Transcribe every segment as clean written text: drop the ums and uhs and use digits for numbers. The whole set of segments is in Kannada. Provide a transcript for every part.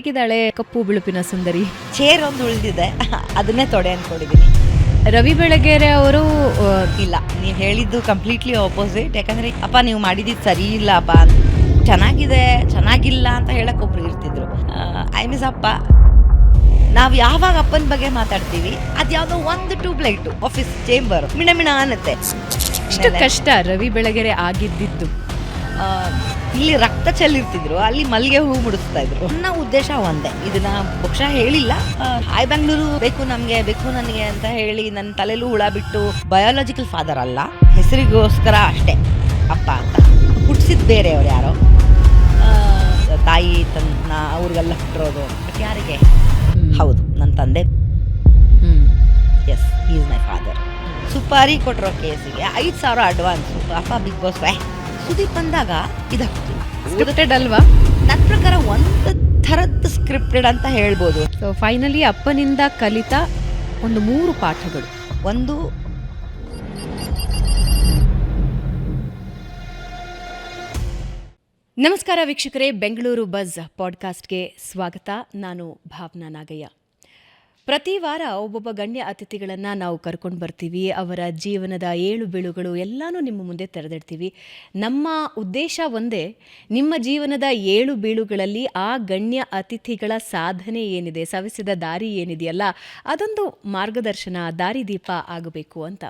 ಹೇಗಿದ್ದಾಳೆ ಕಪ್ಪು ಬಿಳುಪಿನ ಸುಂದರಿ? ಚೇರ್ ಒಂದು ಉಳಿದಿದೆ, ಅದನ್ನೇ ತೊಡೆ ಅನ್ಕೊಂಡಿದ್ದೀನಿ. ರವಿ ಬೆಳಗೆರೆ ಅವರು ಇಲ್ಲ, ನೀವು ಹೇಳಿದ್ದು ಕಂಪ್ಲೀಟ್ಲಿ ಆಪೋಸಿಟ್. ಯಾಕಂದರೆ ಅಪ್ಪ ನೀವು ಮಾಡಿದ್ದು ಸರಿ ಇಲ್ಲ ಅಪ್ಪ, ಚೆನ್ನಾಗಿದೆ ಚೆನ್ನಾಗಿಲ್ಲ ಅಂತ ಹೇಳಕ್ ಒಬ್ರು ಇರ್ತಿದ್ರು. ಐ ಮಿಸ್ ಅಪ್ಪ. ನಾವು ಯಾವಾಗ ಅಪ್ಪನ ಬಗ್ಗೆ ಮಾತಾಡ್ತೀವಿ ಅದ್ಯಾವುದೋ 1-2 ಪ್ಲೇಟು ಆಫೀಸ್ ಚೇಂಬರ್ ಮಿಣ ಅನ್ನತ್ತೆ. ಇಷ್ಟು ಕಷ್ಟ ರವಿ ಬೆಳಗೆರೆ ಆಗಿದ್ದು. ಇಲ್ಲಿ ರಕ್ತ ಚೆಲ್ಲಿರ್ತಿದ್ರು, ಅಲ್ಲಿ ಮಲ್ಲಿಗೆ ಹೂ ಮುಡಿಸ್ತಾ ಇದ್ರು. ನನ್ನ ಉದ್ದೇಶ ಒಂದೇ, ಇದನ್ನ ಬಹುಶಃ ಹೇಳಿಲ್ಲ. ಹಾಯ್ ಬೆಂಗಳೂರು ಬೇಕು ನಮ್ಗೆ, ಬೇಕು ನನಗೆ ಅಂತ ಹೇಳಿ ನನ್ನ ತಲೆಲೂ ಹುಳ ಬಿಟ್ಟು ಬಯಾಲಜಿಕಲ್ ಫಾದರ್ ಅಲ್ಲ, ಹೆಸರಿಗೋಸ್ಕರ ಅಷ್ಟೇ ಅಪ್ಪ ಅಂತ ಹುಟ್ಟಿಸಿದ್ ಬೇರೆಯವ್ರು ಯಾರೋ. ತಾಯಿ ತನ್ನ ಅವ್ರಿಗೆಲ್ಲ ಹುಟ್ಟಿರೋದು, ಬಟ್ ಯಾರಿಗೆ? ಹೌದು, ನನ್ನ ತಂದೆ. Yes, he is my father. ಸುಪಾರಿ ಕೊಟ್ಟಿರೋ ಕೇಸಿಗೆ 5,000 ಅಡ್ವಾನ್ಸ್. ಅಪ್ಪ ಬಿಗ್ ಬಾಸ್ ಸುದೀಪ್ ಬಂದಾಗ ಇದಾಗ್ತದೆ. ಸ್ಕ್ರಿಪ್ಟೆಡ್ ಅಲ್ವಾ? ನನ್ನ ಪ್ರಕಾರ ಒಂದು ಥರದ್ದು ಸ್ಕ್ರಿಪ್ಟೆಡ್ ಅಂತ ಹೇಳ್ಬೋದು. ಸೊ ಫೈನಲಿ ಅಪ್ಪನಿಂದ ಕಲಿತ ಒಂದು 3 ಪಾಠಗಳು. ಒಂದು, ನಮಸ್ಕಾರ ವೀಕ್ಷಕರೇ, ಬೆಂಗಳೂರು ಬಜ್ ಪಾಡ್ಕಾಸ್ಟ್ಗೆ ಸ್ವಾಗತ. ನಾನು ಭಾವನಾ ನಾಗಯ್ಯ. ಪ್ರತಿ ವಾರ ಒಬ್ಬೊಬ್ಬ ಗಣ್ಯ ಅತಿಥಿಗಳನ್ನು ನಾವು ಕರ್ಕೊಂಡು ಬರ್ತೀವಿ. ಅವರ ಜೀವನದ ಏಳು ಬೀಳುಗಳು ಎಲ್ಲನೂ ನಿಮ್ಮ ಮುಂದೆ ತೆರೆದಿಡ್ತೀವಿ. ನಮ್ಮ ಉದ್ದೇಶ ಒಂದೇ, ನಿಮ್ಮ ಜೀವನದ ಏಳು ಬೀಳುಗಳಲ್ಲಿ ಆ ಗಣ್ಯ ಅತಿಥಿಗಳ ಸಾಧನೆ ಏನಿದೆ, ಸವೆಸಿದ ದಾರಿ ಏನಿದೆಯಲ್ಲ, ಅದೊಂದು ಮಾರ್ಗದರ್ಶನ, ದಾರಿದೀಪ ಆಗಬೇಕು ಅಂತ.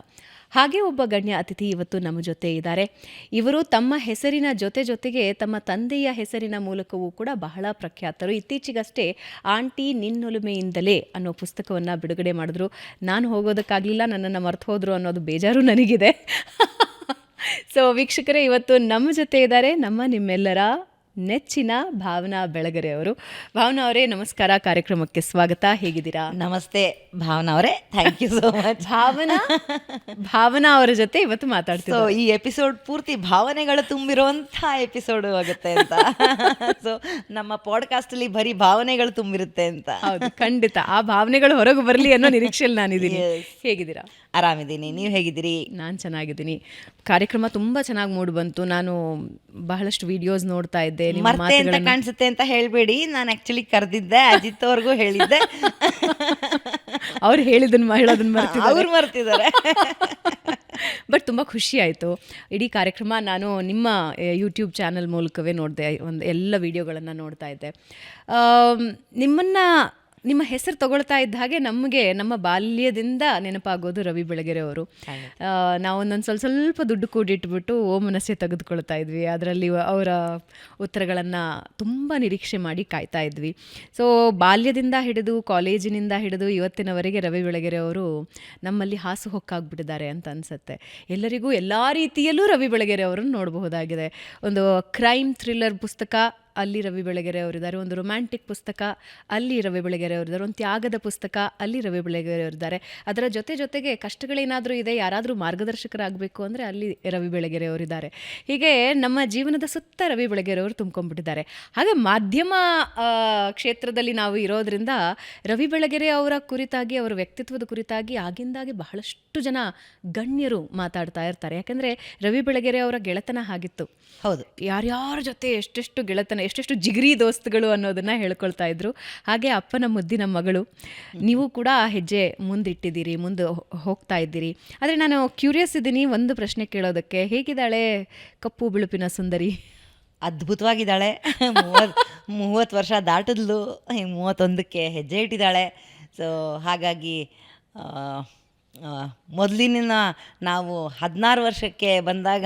ಹಾಗೆ ಒಬ್ಬ ಗಣ್ಯ ಅತಿಥಿ ಇವತ್ತು ನಮ್ಮ ಜೊತೆ ಇದ್ದಾರೆ. ಇವರು ತಮ್ಮ ಹೆಸರಿನ ಜೊತೆಗೆ ತಮ್ಮ ತಂದೆಯ ಹೆಸರಿನ ಮೂಲಕವೂ ಕೂಡ ಬಹಳ ಪ್ರಖ್ಯಾತರು. ಇತ್ತೀಚೆಗಷ್ಟೇ ಆಂಟಿ ನಿನ್ನೊಲುಮೆಯಿಂದಲೇ ಅನ್ನೋ ಪುಸ್ತಕವನ್ನು ಬಿಡುಗಡೆ ಮಾಡಿದ್ರು. ನಾನು ಹೋಗೋದಕ್ಕಾಗಲಿಲ್ಲ, ನನ್ನನ್ನು ಮರ್ತು ಹೋದ್ರು ಅನ್ನೋದು ಬೇಜಾರು ನನಗಿದೆ. ಸೊ ವೀಕ್ಷಕರೇ, ಇವತ್ತು ನಮ್ಮ ಜೊತೆ ಇದ್ದಾರೆ ನಿಮ್ಮೆಲ್ಲರ ನೆಚ್ಚಿನ ಭಾವನಾ ಬೆಳಗೆರೆ ಅವರು. ಭಾವನಾ ಅವರೇ, ನಮಸ್ಕಾರ, ಕಾರ್ಯಕ್ರಮಕ್ಕೆ ಸ್ವಾಗತ. ಹೇಗಿದ್ದೀರಾ? ನಮಸ್ತೆ ಭಾವನಾ ಅವರೇ, thank you so much. Bhavana ಅವರ ಜೊತೆ ಇವತ್ತು ಮಾತಾಡ್ತೀವಿ. ಸೊ ಈ ಎಪಿಸೋಡ್ ಪೂರ್ತಿ ಭಾವನೆಗಳು ತುಂಬಿರುವಂಥ ಎಪಿಸೋಡ್ ಆಗುತ್ತೆ ಅಂತ. ಸೊ ನಮ್ಮ ಪಾಡ್ಕಾಸ್ಟ್ ಅಲ್ಲಿ ಬರೀ ಭಾವನೆಗಳು ತುಂಬಿರುತ್ತೆ ಅಂತ. ಹೌದು, ಖಂಡಿತ ಆ ಭಾವನೆಗಳು ಹೊರಗೆ ಬರಲಿ ಅನ್ನೋ ನಿರೀಕ್ಷೆಯಲ್ಲಿ ನಾನಿದ್ದೀನಿ. ಹೇಗಿದ್ದೀರಾ? ಆರಾಮಿದ್ದೀನಿ, ನೀವು ಹೇಗಿದ್ದೀರಿ? ನಾನು ಚೆನ್ನಾಗಿದ್ದೀನಿ. ಕಾರ್ಯಕ್ರಮ ತುಂಬ ಚೆನ್ನಾಗಿ ಮೂಡಿ ಬಂತು. ನಾನು ಬಹಳಷ್ಟು ವಿಡಿಯೋಸ್ ನೋಡ್ತಾ ಇದ್ದೆ. ಮರ್ತೆ ಅಂತ ಕಾಣಿಸುತ್ತೆ ಅಂತ ಹೇಳ್ಬೇಡಿ, ನಾನು ಆಕ್ಚುಲಿ ಕರೆದಿದ್ದೆ, ಅಜಿತ್ ಅವ್ರಿಗೂ ಹೇಳಿದ್ದೆ. ಅವ್ರು ಹೇಳೋದನ್ನ ಅವ್ರು ಮರ್ತಿದ್ದಾರೆ. ಬಟ್ ತುಂಬ ಖುಷಿ ಆಯಿತು. ಇಡೀ ಕಾರ್ಯಕ್ರಮ ನಾನು ನಿಮ್ಮ ಯೂಟ್ಯೂಬ್ ಚಾನಲ್ ಮೂಲಕವೇ ನೋಡಿದೆ. ಎಲ್ಲ ವಿಡಿಯೋಗಳನ್ನು ನೋಡ್ತಾ ಇದ್ದೆ. ನಿಮ್ಮ ಹೆಸರು ತಗೊಳ್ತಾ ಇದ್ದ ಹಾಗೆ ನಮಗೆ ನಮ್ಮ ಬಾಲ್ಯದಿಂದ ನೆನಪಾಗೋದು ರವಿ ಬೆಳಗೆರೆ ಅವರು. ನಾವೊಂದೊಂದು ಸ್ವಲ್ಪ ದುಡ್ಡು ಕೂಡಿಟ್ಬಿಟ್ಟು ಓ ಮನಸ್ಸೇ ತೆಗೆದುಕೊಳ್ತಾ ಇದ್ವಿ. ಅದರಲ್ಲಿ ಅವರ ಉತ್ತರಗಳನ್ನು ತುಂಬ ನಿರೀಕ್ಷೆ ಮಾಡಿ ಕಾಯ್ತಾ ಇದ್ವಿ. ಸೊ ಬಾಲ್ಯದಿಂದ ಹಿಡಿದು ಕಾಲೇಜಿನಿಂದ ಹಿಡಿದು ಇವತ್ತಿನವರೆಗೆ ರವಿ ಬೆಳಗೆರೆ ಅವರು ನಮ್ಮಲ್ಲಿ ಹಾಸುಹೊಕ್ಕಾಗ್ಬಿಟ್ಟಿದ್ದಾರೆ ಅಂತ ಅನಿಸುತ್ತೆ. ಎಲ್ಲರಿಗೂ ಎಲ್ಲ ರೀತಿಯಲ್ಲೂ ರವಿ ಬೆಳಗೆರೆ ಅವರನ್ನು ನೋಡಬಹುದಾಗಿದೆ. ಒಂದು ಕ್ರೈಮ್ ಥ್ರಿಲ್ಲರ್ ಪುಸ್ತಕ, ಅಲ್ಲಿ ರವಿ ಬೆಳಗೆರೆ ಅವರಿದ್ದಾರೆ. ಒಂದು ರೊಮ್ಯಾಂಟಿಕ್ ಪುಸ್ತಕ, ಅಲ್ಲಿ ರವಿ ಬೆಳಗೆರೆ ಅವರಿದ್ದಾರೆ. ಒಂದು ತ್ಯಾಗದ ಪುಸ್ತಕ, ಅಲ್ಲಿ ರವಿ ಬೆಳಗೆರೆ ಅವರಿದ್ದಾರೆ. ಅದರ ಜೊತೆಗೆ ಕಷ್ಟಗಳೇನಾದರೂ ಇದೆ, ಯಾರಾದರೂ ಮಾರ್ಗದರ್ಶಕರಾಗಬೇಕು ಅಂದರೆ ಅಲ್ಲಿ ರವಿ ಬೆಳಗೆರೆ ಅವರಿದ್ದಾರೆ. ಹೀಗೆ ನಮ್ಮ ಜೀವನದ ಸುತ್ತ ರವಿ ಬೆಳಗೆರೆ ಅವರು ತುಂಬ್ಕೊಂಡ್ಬಿಟ್ಟಿದ್ದಾರೆ. ಹಾಗೆ ಮಾಧ್ಯಮ ಕ್ಷೇತ್ರದಲ್ಲಿ ನಾವು ಇರೋದ್ರಿಂದ ರವಿ ಬೆಳಗೆರೆ ಅವರ ಕುರಿತಾಗಿ, ಅವರ ವ್ಯಕ್ತಿತ್ವದ ಕುರಿತಾಗಿ ಆಗಿಂದಾಗೆ ಬಹಳಷ್ಟು ಜನ ಗಣ್ಯರು ಮಾತಾಡ್ತಾ ಇರ್ತಾರೆ. ಯಾಕಂದರೆ ರವಿ ಬೆಳಗೆರೆ ಅವರ ಗೆಳೆತನ ಹಾಗಿತ್ತು. ಹೌದು, ಯಾರ್ಯಾರ ಜೊತೆ ಎಷ್ಟೆಷ್ಟು ಗೆಳೆತನ, ಎಷ್ಟೆಷ್ಟು ಜಿಗ್ರಿ ದೋಸ್ತುಗಳು ಅನ್ನೋದನ್ನ ಹೇಳ್ಕೊಳ್ತಾ ಇದ್ರು. ಹಾಗೆ ಅಪ್ಪನ ಮುದ್ದಿನ ಮಗಳು, ನೀವು ಕೂಡ ಹೆಜ್ಜೆ ಮುಂದಿಟ್ಟಿದ್ದೀರಿ, ಮುಂದೆ ಹೋಗ್ತಾ ಇದ್ದೀರಿ. ಆದರೆ ನಾನು ಕ್ಯೂರಿಯಸ್ ಇದ್ದೀನಿ ಒಂದು ಪ್ರಶ್ನೆ ಕೇಳೋದಕ್ಕೆ. ಹೇಗಿದ್ದಾಳೆ ಕಪ್ಪು ಬಿಳುಪಿನ ಸುಂದರಿ? ಅದ್ಭುತವಾಗಿದ್ದಾಳೆ. 30 ವರ್ಷ ದಾಟಿದ್ಲು, 31ಕ್ಕೆ ಹೆಜ್ಜೆ ಇಟ್ಟಿದ್ದಾಳೆ. ಸೊ ಹಾಗಾಗಿ ಮೊದಲಿನ ನಾವು 16 ವರ್ಷಕ್ಕೆ ಬಂದಾಗ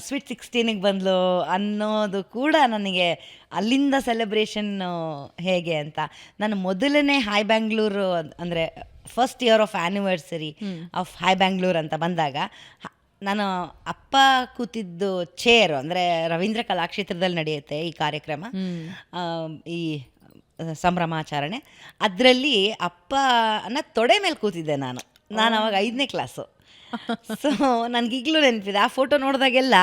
ಸ್ವೀಟ್ 16ಗೆ ಬಂದಳು ಅನ್ನೋದು ಕೂಡ ನನಗೆ ಅಲ್ಲಿಂದ ಸೆಲೆಬ್ರೇಷನ್ನು ಹೇಗೆ ಅಂತ. ನಾನು ಮೊದಲನೇ ಹಾಯ್ ಬ್ಯಾಂಗ್ಳೂರು ಅಂದರೆ first year of anniversary of hi Bangalore ಅಂತ ಬಂದಾಗ, ನಾನು ಅಪ್ಪ ಕೂತಿದ್ದು ಚೇರ್ ಅಂದರೆ ರವೀಂದ್ರ ಕಲಾಕ್ಷೇತ್ರದಲ್ಲಿ ನಡೆಯುತ್ತೆ ಈ ಕಾರ್ಯಕ್ರಮ, ಈ ಸಂಭ್ರಮಾಚರಣೆ. ಅದರಲ್ಲಿ ಅಪ್ಪನ ತೊಡೆ ಮೇಲೆ ಕೂತಿದ್ದೆ ನಾನು ಅವಾಗ 5ನೇ ಕ್ಲಾಸು. ಸೊ ನನಗೀಗಲೂ ನೆನಪಿದೆ, ಆ ಫೋಟೋ ನೋಡಿದಾಗೆಲ್ಲ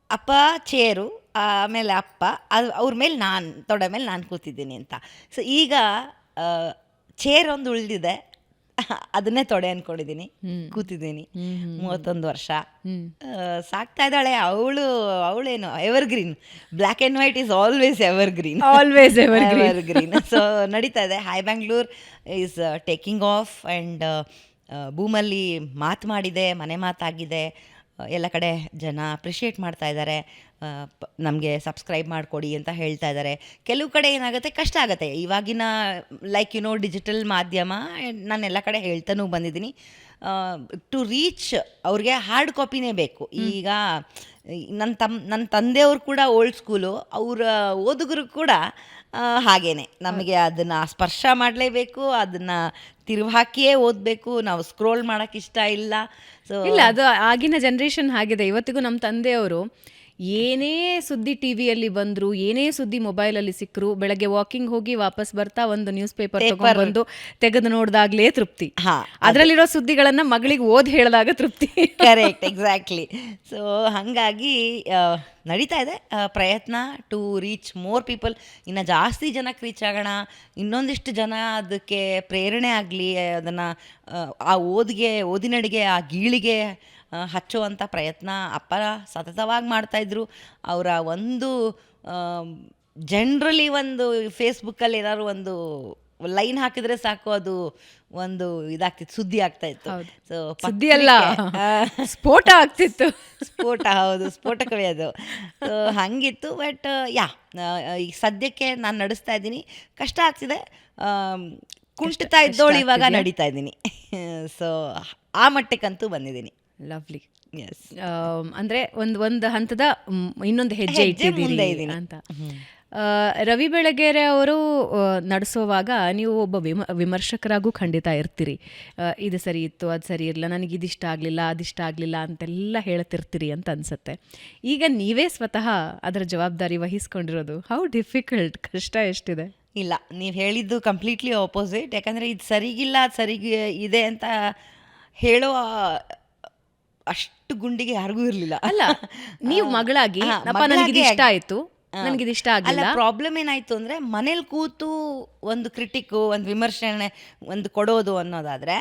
ಅಪ್ಪ ಚೇರು, ಆಮೇಲೆ ಅಪ್ಪ ಅವ್ರ ಮೇಲೆ ತೊಡೆ ಮೇಲೆ ನಾನು ಕೂತಿದ್ದೀನಿ ಅಂತ. ಸೊ ಈಗ ಚೇರ್ ಒಂದು ಉಳಿದಿದೆ, ಅದನ್ನೇ ತೊಡೆ ಅನ್ಕೊಂಡಿದ್ದೀನಿ. ಕೂತಿದ್ದೀನಿ 31 ವರ್ಷ. ಸಾಕ್ತಾ ಇದ್ದಾಳೆ ಅವಳೇನು evergreen. Black and white is always evergreen. Always evergreen. So ನಡೀತಾ ಇದೆ. Hi Bangalore is taking off and ಬೂಮಲ್ಲಿ ಮಾತು ಮಾಡಿದೆ, ಮನೆ ಮಾತಾಗಿದೆ. ಎಲ್ಲ ಕಡೆ ಜನ ಅಪ್ರಿಷಿಯೇಟ್ ಮಾಡ್ತಾ ಇದ್ದಾರೆ. ನಮಗೆ ಸಬ್ಸ್ಕ್ರೈಬ್ ಮಾಡಿಕೊಡಿ ಅಂತ ಹೇಳ್ತಾ ಇದ್ದಾರೆ. ಕೆಲವು ಕಡೆ ಏನಾಗುತ್ತೆ, ಕಷ್ಟ ಆಗುತ್ತೆ ಇವಾಗಿನ ಡಿಜಿಟಲ್ ಮಾಧ್ಯಮ. ನಾನು ಎಲ್ಲ ಕಡೆ ಹೇಳ್ತಾನೂ ಬಂದಿದ್ದೀನಿ, ಟು ರೀಚ್ ಅವ್ರಿಗೆ ಹಾರ್ಡ್ ಕಾಪಿನೇ ಬೇಕು. ಈಗ ನನ್ನ ತಂದೆಯವರು ಕೂಡ ಓಲ್ಡ್ ಸ್ಕೂಲು, ಅವರ ಓದುಗರು ಕೂಡ ಹಾಗೇನೆ. ನಮಗೆ ಅದನ್ನು ಸ್ಪರ್ಶ ಮಾಡಲೇಬೇಕು, ಅದನ್ನು ತಿರುವು ಹಾಕಿಯೇ ಓದಬೇಕು. ನಾವು ಸ್ಕ್ರೋಲ್ ಮಾಡೋಕ್ಕೆ ಇಷ್ಟ ಇಲ್ಲ. ಸೊ ಇಲ್ಲ, ಅದು ಆಗಿನ ಜನ್ರೇಷನ್ ಆಗಿದೆ. ಇವತ್ತಿಗೂ ನಮ್ಮ ತಂದೆಯವರು ಏನೇ ಸುದ್ದಿ ಟಿವಿಯಲ್ಲಿ ಬಂದ್ರು, ಏನೇ ಸುದ್ದಿ ಮೊಬೈಲಲ್ಲಿ ಸಿಕ್ಕರು, ಬೆಳಗ್ಗೆ ವಾಕಿಂಗ್ ಹೋಗಿ ವಾಪಸ್ ಬರ್ತಾ ಒಂದು ನ್ಯೂಸ್ ಪೇಪರ್ ತಗೊಂಡ್ಬಂದು ತೆಗೆದು ನೋಡಿದಾಗ್ಲೇ ತೃಪ್ತಿ. ಅದರಲ್ಲಿರೋ ಸುದ್ದಿಗಳನ್ನ ಮಗಳಿಗೆ ಓದ್ ಹೇಳಿದಾಗ ತೃಪ್ತಿ. Correct, exactly. ಸೊ ಹಾಗಾಗಿ ನಡೀತಾ ಇದೆ ಪ್ರಯತ್ನ ಟು ರೀಚ್ ಮೋರ್ ಪೀಪಲ್. ಇನ್ನು ಜಾಸ್ತಿ ಜನಕ್ಕೆ ರೀಚ್ ಆಗೋಣ, ಇನ್ನೊಂದಿಷ್ಟು ಜನ ಅದಕ್ಕೆ ಪ್ರೇರಣೆ ಆಗಲಿ, ಅದನ್ನು ಆ ಓದಿನಡಿಗೆ ಆ ಗೀಳಿಗೆ ಹಚ್ಚುವಂಥ ಪ್ರಯತ್ನ ಅಪ್ಪ ಸತತವಾಗಿ ಮಾಡ್ತಾಯಿದ್ರು. ಅವರ ಒಂದು ಜನರಲಿ ಒಂದು ಫೇಸ್ಬುಕ್ಕಲ್ಲಿ ಏನಾದ್ರು ಒಂದು ಲೈನ್ ಹಾಕಿದರೆ ಸಾಕು, ಅದು ಒಂದು ಇದಾಗ್ತಿತ್ತು, ಸುದ್ದಿ ಆಗ್ತಾ ಇತ್ತು. ಸೊ ಸುದ್ದಿ ಅಲ್ಲ, ಸ್ಫೋಟ ಆಗ್ತಿತ್ತು. ಹೌದು, ಸ್ಫೋಟಕವೇ ಅದು. ಸೊ ಹಾಗಿತ್ತು. ಬಟ್ ಈಗ ಸದ್ಯಕ್ಕೆ ನಾನು ನಡೆಸ್ತಾ ಇದ್ದೀನಿ. ಕಷ್ಟ ಆಗ್ತಿದೆ, ಕುಂಟ್ತಾ ಇದ್ದೋಳು ಇವಾಗ ನಡೀತಾ ಇದ್ದೀನಿ. ಸೊ ಆ ಮಟ್ಟಕ್ಕಂತೂ ಬಂದಿದ್ದೀನಿ. ಲವ್ಲಿ. ಎಸ್, ಅಂದರೆ ಒಂದು ಹಂತದ ಇನ್ನೊಂದು ಹೆಜ್ಜೆ ಇಟ್ಟಿದ್ದೀರಿ ಅಂತ. ರವಿ ಬೆಳಗೆರೆ ಅವರು ನಡೆಸೋವಾಗ ನೀವು ಒಬ್ಬ ವಿಮರ್ಶಕರಾಗೂ ಖಂಡಿತ ಇರ್ತೀರಿ. ಇದು ಸರಿ ಇತ್ತು, ಅದು ಸರಿ ಇರಲಿಲ್ಲ, ನನಗೆ ಇದಿಷ್ಟ ಆಗಲಿಲ್ಲ, ಅದಿಷ್ಟ ಆಗಲಿಲ್ಲ ಅಂತೆಲ್ಲ ಹೇಳ್ತಿರ್ತೀರಿ ಅಂತ ಅನಿಸುತ್ತೆ. ಈಗ ನೀವೇ ಸ್ವತಃ ಅದರ ಜವಾಬ್ದಾರಿ ವಹಿಸ್ಕೊಂಡಿರೋದು ಹೌ ಡಿಫಿಕಲ್ಟ್, ಕಷ್ಟ ಎಷ್ಟಿದೆ? ಇಲ್ಲ, ನೀವು ಹೇಳಿದ್ದು ಕಂಪ್ಲೀಟ್ಲಿ ಆಪೋಸಿಟ್. ಯಾಕಂದರೆ ಇದು ಸರಿಗಿಲ್ಲ, ಅದು ಸರಿಗೆ ಇದೆ ಅಂತ ಹೇಳೋ ಅಷ್ಟು ಗುಂಡಿಗೆ ಯಾರಿಗೂ ಇರಲಿಲ್ಲ. ಅಲ್ಲ, ನೀವು ಮಗಳಾಗಿ ನನಗೆ ಇಷ್ಟ ಆಯಿತು, ನನಗೆ ಇಷ್ಟ ಆಗಲ್ಲ. ಪ್ರಾಬ್ಲಮ್ ಏನಾಯಿತು ಅಂದರೆ, ಮನೇಲಿ ಕೂತು ಒಂದು ಕ್ರಿಟಿಕ್ಕು, ಒಂದು ವಿಮರ್ಶನೆ ಒಂದು ಕೊಡೋದು ಅನ್ನೋದಾದರೆ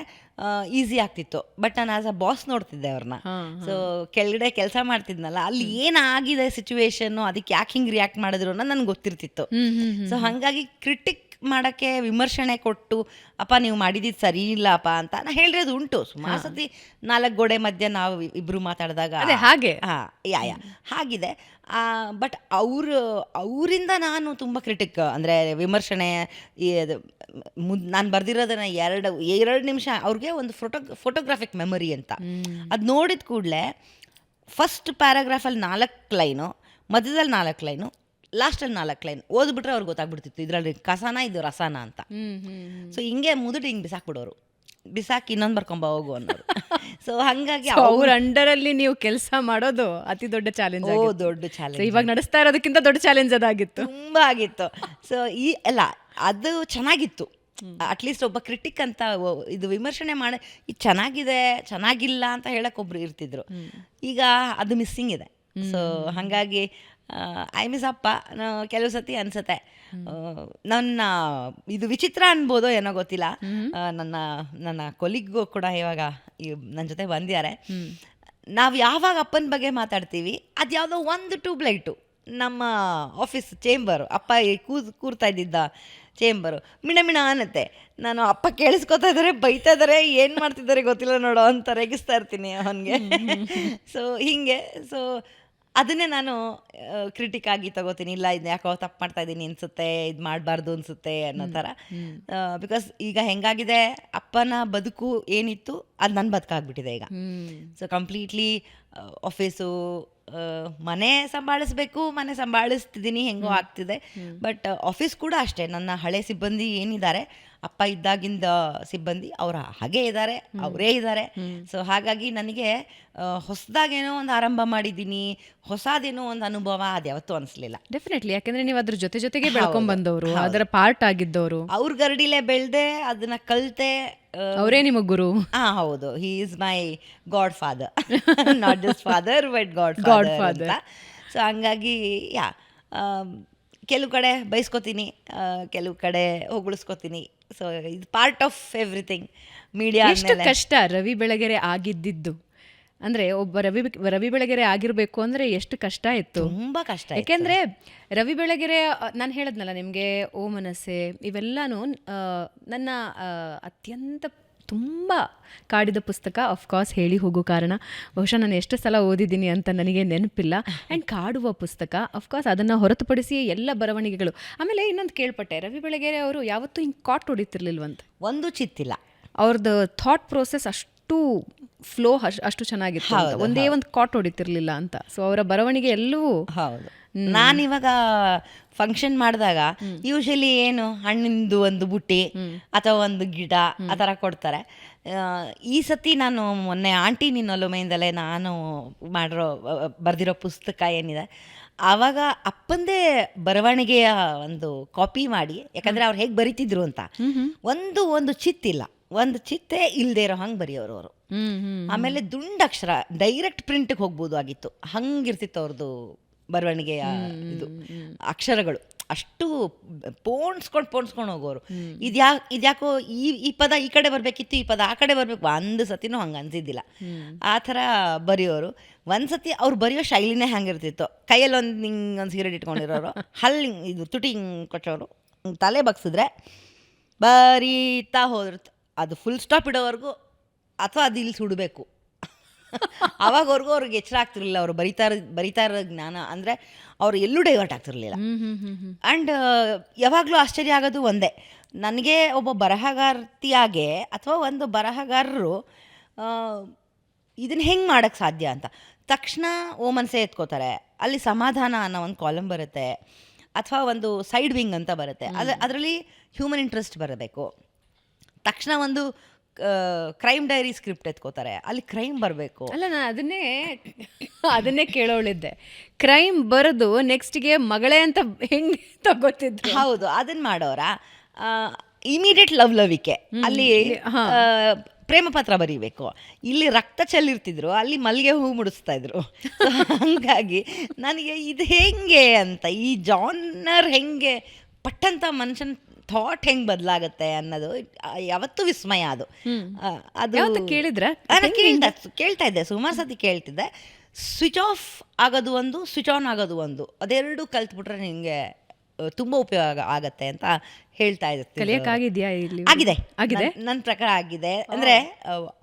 ಈಸಿ ಆಗ್ತಿತ್ತು. ಬಟ್ ನಾನು ಆಸ್ ಅ ಬಾಸ್ ನೋಡ್ತಿದ್ದೆ ಅವ್ರನ್ನ. ಸೊ ಕೆಳಗಡೆ ಕೆಲಸ ಮಾಡ್ತಿದ್ನಲ್ಲ, ಅಲ್ಲಿ ಏನಾಗಿದೆ ಸಿಚುವೇಶನ್ನು, ಅದಕ್ಕೆ ಯಾಕೆ ಹಿಂಗೆ ರಿಯಾಕ್ಟ್ ಮಾಡಿದ್ರು ಅನ್ನೋದು ನನಗೆ ಗೊತ್ತಿರ್ತಿತ್ತು. ಸೊ ಹಾಗಾಗಿ ಕ್ರಿಟಿಕ್ ಮಾಡೋಕ್ಕೆ, ವಿಮರ್ಶನೆ ಕೊಟ್ಟು ಅಪ್ಪ ನೀವು ಮಾಡಿದ್ದು ಸರಿ ಇಲ್ಲಪ್ಪ ಅಂತ ನಾನು ಹೇಳಿರೋದು ಉಂಟು. ಸುಮಾರು ಸತಿ 4 ಗೋಡೆ ಮಧ್ಯೆ ನಾವು ಇಬ್ಬರು ಮಾತಾಡಿದಾಗ ಹಾಗೆ ಹಾಗಿದೆ. ಬಟ್ ಅವರಿಂದ ನಾನು ತುಂಬ ಕ್ರಿಟಿಕ್, ಅಂದರೆ ವಿಮರ್ಶನೆ, ನಾನು ಬರ್ದಿರೋದನ್ನ ಎರಡು ನಿಮಿಷ ಅವ್ರಿಗೆ ಒಂದು ಫೋಟೋಗ್ರಾಫಿಕ್ ಮೆಮೊರಿ ಅಂತ. ಅದು ನೋಡಿದ ಕೂಡಲೇ ಫಸ್ಟ್ ಪ್ಯಾರಾಗ್ರಾಫಲ್ಲಿ 4 ಲೈನು, ಮಧ್ಯದಲ್ಲಿ 4 ಲೈನು, ಲಾಸ್ಟಲ್ಲಿ 4 ಲೈನ್ ಓದ್ಬಿಟ್ರೆ ಅವ್ರಿಗೆ ಗೊತ್ತಾಗ್ಬಿಡ್ತಿತ್ತು ಇದರಲ್ಲಿ ಕಸಾನ ಇದು ರಸಾನ ಅಂತ. ಸೊ ಹಿಂಗೆ ಮುದುಡಿ ಹಿಂಗೆ ಬಿಸಾಕ್ಬಿಡೋರು, ಬಿಸಾಕಿ ಇನ್ನೊಂದು ಬರ್ಕೊಂಬ ಹೋಗು ಅನ್ನೋದು. ಸೊ ಹಾಗಾಗಿ ಅವ್ರ ಅಂಡರಲ್ಲಿ ನೀವು ಕೆಲಸ ಮಾಡೋದು ಅತಿ ದೊಡ್ಡ ಚಾಲೆಂಜ್. ದೊಡ್ಡ ಚಾಲೆಂಜ್. ಇವಾಗ ನಡೆಸ್ತಾ ಇರೋದಕ್ಕಿಂತ ದೊಡ್ಡ ಚಾಲೆಂಜ್ ಅದಾಗಿತ್ತು, ತುಂಬ ಆಗಿತ್ತು. ಸೊ ಅದು ಚೆನ್ನಾಗಿತ್ತು. ಅಟ್ಲೀಸ್ಟ್ ಒಬ್ಬ ಕ್ರಿಟಿಕ್ ಅಂತ ಇದು ವಿಮರ್ಶನೆ ಮಾಡಿ ಇದು ಚೆನ್ನಾಗಿದೆ ಚೆನ್ನಾಗಿಲ್ಲ ಅಂತ ಹೇಳಕ್ ಒಬ್ರು ಇರ್ತಿದ್ರು. ಈಗ ಅದು ಮಿಸ್ಸಿಂಗ್ ಇದೆ. ಸೊ ಹಾಗಾಗಿ ಐ ಮಿಸ್ ಅಪ್ಪ ಕೆಲವು ಸತಿ ಅನ್ಸುತ್ತೆ. ನನ್ನ ಇದು ವಿಚಿತ್ರ ಅನ್ಬೋದೋ ಏನೋ ಗೊತ್ತಿಲ್ಲ. ನನ್ನ ಕೊಲಿಗೂ ಕೂಡ ಇವಾಗ ನನ್ನ ಜೊತೆ ಬಂದಿದ್ದಾರೆ. ನಾವು ಯಾವಾಗ ಅಪ್ಪನ ಬಗ್ಗೆ ಮಾತಾಡ್ತೀವಿ, ಅದು ಯಾವುದೋ 1 ಟ್ಯೂಬ್ಲೈಟು ನಮ್ಮ ಆಫೀಸ್ ಚೇಂಬರು, ಅಪ್ಪ ಕೂರ್ತಾ ಇದ್ದಿದ್ದ ಚೇಂಬರು ಮಿಣ ಅನ್ನತ್ತೆ. ನಾನು ಅಪ್ಪ ಕೇಳಿಸ್ಕೊತಾ ಇದ್ದಾರೆ, ಬೈತಾ ಇದ್ದಾರೆ, ಏನು ಮಾಡ್ತಿದ್ದಾರೆ ಗೊತ್ತಿಲ್ಲ ನೋಡೋ ಅಂತ ರೇಗಿಸ್ತಾ ಇರ್ತೀನಿ ಅವನಿಗೆ. ಸೊ ಹೀಗೆ. ಸೊ ಅದನ್ನೇ ನಾನು ಕ್ರಿಟಿಕ್ ಆಗಿ ತಗೋತೀನಿ. ಇಲ್ಲ, ಇದು ಯಾಕೋ ತಪ್ಪು ಮಾಡ್ತಾ ಇದ್ದೀನಿ ಅನಿಸುತ್ತೆ, ಇದು ಮಾಡಬಾರ್ದು ಅನಿಸುತ್ತೆ ಅನ್ನೋ ಥರ. ಬಿಕಾಸ್ ಈಗ ಹೆಂಗಾಗಿದೆ, ಅಪ್ಪನ ಬದುಕು ಏನಿತ್ತು ಅದು ನನ್ನ ಬದುಕಾಗ್ಬಿಟ್ಟಿದೆ ಈಗ. ಸೊ ಕಂಪ್ಲೀಟ್ಲಿ ಆಫೀಸು, ಮನೆ ಸಂಭಾಳಿಸ್ತಿದ್ದೀನಿ, ಹೆಂಗೋ ಆಗ್ತಿದೆ. ಬಟ್ ಆಫೀಸ್ ಕೂಡ ಅಷ್ಟೇ, ನನ್ನ ಹಳೆ ಸಿಬ್ಬಂದಿ ಏನಿದ್ದಾರೆ, ಅಪ್ಪ ಇದ್ದಾಗಿಂದ ಸಿಬ್ಬಂದಿ ಅವ್ರು ಹಾಗೇ ಇದ್ದಾರೆ, ಅವರೇ ಇದ್ದಾರೆ. ಸೊ ಹಾಗಾಗಿ ನನಗೆ ಹೊಸದಾಗೇನೋ ಒಂದು ಆರಂಭ ಮಾಡಿದ್ದೀನಿ, ಹೊಸದೇನೋ ಒಂದು ಅನುಭವ ಅದು ಯಾವತ್ತೂ ಅನಿಸ್ಲಿಲ್ಲ. ಡೆಫಿನೆಟ್ಲಿ, ಯಾಕಂದ್ರೆ ನೀವು ಅದ್ರ ಜೊತೆಗೆ ಬೆಳ್ಕೊಂಡ್ ಬಂದವರು, ಅದರ ಪಾರ್ಟ್ ಆಗಿದ್ದವರು. ಅವ್ರ ಗರಡಿಲೇ ಬೆಳೆದೆ, ಅದನ್ನ ಕಲಿತೆ. ಅವರೇ ನಿಮಗೆ ಗುರು. ಹೌದು, ಹಿ is my god father, not just father but god father. So ಹಂಗಾಗಿ ಕೆಲವು ಕಡೆ ಬೈಸ್ಕೊತೀನಿ, ಕೆಲವು ಕಡೆ ಹೊಗಳಿಸ್ಕೊತೀನಿ. ಸೊ ಇದು ಪಾರ್ಟ್ ಆಫ್ ಎವ್ರಿಥಿಂಗ್ ಮೀಡಿಯಾ ಎಷ್ಟು ಕಷ್ಟ ರವಿ ಬೆಳಗೆರೆ ಆಗಿದ್ದಿದ್ದು, ಅಂದ್ರೆ ಒಬ್ಬ ರವಿ ಬೆಳಗೆರೆ ಆಗಿರ್ಬೇಕು ಅಂದ್ರೆ ಎಷ್ಟು ಕಷ್ಟ ಇತ್ತು, ತುಂಬ ಕಷ್ಟ. ಯಾಕೆಂದ್ರೆ ರವಿ ಬೆಳಗೆರೆ ನಾನು ಹೇಳದ್ನಲ್ಲ ನಿಮಗೆ, ಓ ಮನಸ್ಸೆ ಇವೆಲ್ಲಾನು ನನ್ನ ಅತ್ಯಂತ ತುಂಬ ಕಾಡಿದ ಪುಸ್ತಕ. ಅಫ್ಕೋರ್ಸ್ ಹೇಳಿ ಹೋಗೋ ಕಾರಣ ಬಹುಶಃ ನಾನು ಎಷ್ಟು ಸಲ ಓದಿದ್ದೀನಿ ಅಂತ ನನಗೆ ನೆನಪಿಲ್ಲ. ಆ್ಯಂಡ್ ಕಾಡುವ ಪುಸ್ತಕ ಅಫ್ಕೋರ್ಸ್, ಅದನ್ನು ಹೊರತುಪಡಿಸಿ ಎಲ್ಲ ಬರವಣಿಗೆಗಳು. ಆಮೇಲೆ ಇನ್ನೊಂದು ಕೇಳ್ಪಟ್ಟೆ, ರವಿ ಬೆಳಗೆರೆ ಅವರು ಯಾವತ್ತೂ ಹಿಂಗೆ ಕಾಟ್ ಹೊಡಿತಿರ್ಲಿಲ್ವಂತ, ಒಂದು ಚಿತ್ತಿಲ್ಲ. ಅವ್ರದ್ದು ಥಾಟ್ ಪ್ರೋಸೆಸ್ ಅಷ್ಟು ಫ್ಲೋ ಅಷ್ಟು ಚೆನ್ನಾಗಿತ್ತು, ಒಂದೇ ಒಂದು ಕಾಟ್ ಹೊಡಿತಿರ್ಲಿಲ್ಲ ಅಂತ. ಸೊ ಅವರ ಬರವಣಿಗೆ ಎಲ್ಲವೂ ಹೌದು. ನಾನಿವಾಗ ಫಂಕ್ಷನ್ ಮಾಡಿದಾಗ ಯೂಶಲಿ ಏನು ಹಣ್ಣಿಂದು ಒಂದು ಬುಟ್ಟಿ ಅಥವಾ ಒಂದು ಗಿಡ ಆ ಥರ ಕೊಡ್ತಾರೆ. ಈ ಸತಿ ನಾನು ಮೊನ್ನೆ ಆಂಟಿ ನಿನ್ನೊಲುಮೆಯಿಂದಲೇ ನಾನು ಬರೆದಿರೋ ಪುಸ್ತಕ ಏನಿದೆ, ಆವಾಗ ಅಪ್ಪಂದೇ ಬರವಣಿಗೆಯ ಒಂದು ಕಾಪಿ ಮಾಡಿ, ಯಾಕಂದರೆ ಅವ್ರು ಹೇಗೆ ಬರಿತಿದ್ರು ಅಂತ ಒಂದು ಚಿತ್ತಿಲ್ಲ, ಒಂದು ಚಿತ್ತೇ ಇಲ್ಲದೆ ಇರೋ ಹಂಗೆ ಬರೆಯೋರು ಅವರು. ಆಮೇಲೆ ದುಂಡಕ್ಷರ ಡೈರೆಕ್ಟ್ ಪ್ರಿಂಟ್ಗೆ ಹೋಗ್ಬೋದು ಆಗಿತ್ತು, ಹಂಗಿರ್ತಿತ್ತು ಅವ್ರದ್ದು ಬರವಣಿಗೆಯ ಇದು ಅಕ್ಷರಗಳು. ಅಷ್ಟು ಪೋಣಿಸ್ಕೊಂಡು ಹೋಗೋರು. ಇದ್ಯಾಕೋ ಈ ಪದ ಈ ಕಡೆ ಬರಬೇಕಿತ್ತು, ಈ ಪದ ಆ ಕಡೆ ಬರಬೇಕು, ಒಂದು ಸತಿನೂ ಹಂಗೆ ಅನ್ಸಿದ್ದಿಲ್ಲ. ಆ ಥರ ಬರೆಯೋರು. ಒಂದು ಸತಿ ಅವ್ರು ಬರೆಯೋ ಶೈಲಿನೇ ಹಂಗಿರ್ತಿತ್ತು. ಕೈಯಲ್ಲಿ ಒಂದು ಸಿಗರೇಟ್ ಇಟ್ಕೊಂಡಿರೋರು, ಹಲ್ಲಿ ಇದು ತುಟಿ ಹಿಂಗೆ ಕೊಟ್ಟೋರು, ತಲೆ ಬಗ್ಸಿದ್ರೆ ಬರೀತಾ ಹೋದ್ರು. ಅದು ಫುಲ್ ಸ್ಟಾಪ್ ಇಡೋವರೆಗೂ ಅಥವಾ ಅದು ಇಲ್ಲಿ ಸುಡಬೇಕು, ಅವಾಗವರೆಗೂ ಅವ್ರಿಗೆ ಎಚ್ಚರ ಆಗ್ತಿರ್ಲಿಲ್ಲ. ಅವರು ಬರಿತಾ ಇರೋ ಜ್ಞಾನ ಅಂದರೆ ಅವರು ಎಲ್ಲೂ ಡೈವರ್ಟ್ ಆಗ್ತಿರ್ಲಿಲ್ಲ. ಆ್ಯಂಡ್ ಯಾವಾಗಲೂ ಆಶ್ಚರ್ಯ ಆಗೋದು ಒಂದೇ, ನನಗೆ ಒಬ್ಬ ಬರಹಗಾರ್ತಿಯಾಗೆ ಅಥವಾ ಒಂದು ಬರಹಗಾರರು ಇದನ್ನು ಹೆಂಗೆ ಮಾಡೋಕ್ಕೆ ಸಾಧ್ಯ ಅಂತ ತಕ್ಷಣ ಓ ಮನಸ್ಸೇ ಎತ್ಕೋತಾರೆ. ಅಲ್ಲಿ ಸಮಾಧಾನ ಅನ್ನೋ ಒಂದು ಕಾಲಮ್ ಬರುತ್ತೆ, ಅಥವಾ ಒಂದು ಸೈಡ್ ವಿಂಗ್ ಅಂತ ಬರುತ್ತೆ, ಅದರಲ್ಲಿ ಹ್ಯೂಮನ್ ಇಂಟ್ರೆಸ್ಟ್ ಬರಬೇಕು. ತಕ್ಷಣ ಒಂದು ಕ್ರೈಮ್ ಡೈರಿ ಸ್ಕ್ರಿಪ್ಟ್ ಎತ್ಕೋತಾರೆ, ಅಲ್ಲಿ ಕ್ರೈಮ್ ಬರಬೇಕು. ಅಲ್ಲ, ನಾನು ಅದನ್ನೇ ಕೇಳೋಳಿದ್ದೆ. ಕ್ರೈಮ್ ಬರೆದು ನೆಕ್ಸ್ಟ್ಗೆ ಮಗಳೇ ಅಂತ ಹೆಂಗೆ ತಗೋತಿದ್ರು. ಹೌದು, ಅದನ್ನ ಮಾಡೋರ ಇಮಿಡಿಯೇಟ್ ಲವಿಕೆ, ಅಲ್ಲಿ ಪ್ರೇಮ ಪತ್ರ ಬರೀಬೇಕು, ಇಲ್ಲಿ ರಕ್ತ ಚೆಲ್ಲಿರ್ತಿದ್ರು, ಅಲ್ಲಿ ಮಲ್ಲಿಗೆ ಹೂ ಮುಡಿಸ್ತಾ ಇದ್ರು. ಹಾಗಾಗಿ ನನಗೆ ಇದು ಹೆಂಗೆ ಅಂತ, ಈ ಜಾನರ್ ಹೆಂಗೆ ಪಟ್ಟಂತ ಮನುಷ್ಯನ ಥಾಟ್ ಹೆಂಗೆ ಬದಲಾಗುತ್ತೆ ಅನ್ನೋದು ಯಾವತ್ತೂ ವಿಸ್ಮಯ. ಅದು ಕೇಳಿದ್ರೆ ಕೇಳ್ತಾ ಇದ್ದೆ, ಸುಮಾರು ಸತಿ ಕೇಳ್ತಿದ್ದೆ. ಸ್ವಿಚ್ ಆಫ್ ಆಗೋದು ಒಂದು, ಸ್ವಿಚ್ ಆನ್ ಆಗೋದು ಒಂದು, ಅದೆರಡು ಕಲ್ತ್ಬಿಟ್ರೆ ನಿಮಗೆ ತುಂಬ ಉಪಯೋಗ ಆಗತ್ತೆ ಅಂತ ಹೇಳ್ತಾ ಇರ್ತೀನಿ. ಕಲಿಯಕ್ಕಾಗಿದೆಯಾ? ಆಗಿದೆ, ನನ್ನ ಪ್ರಕಾರ ಆಗಿದೆ. ಅಂದರೆ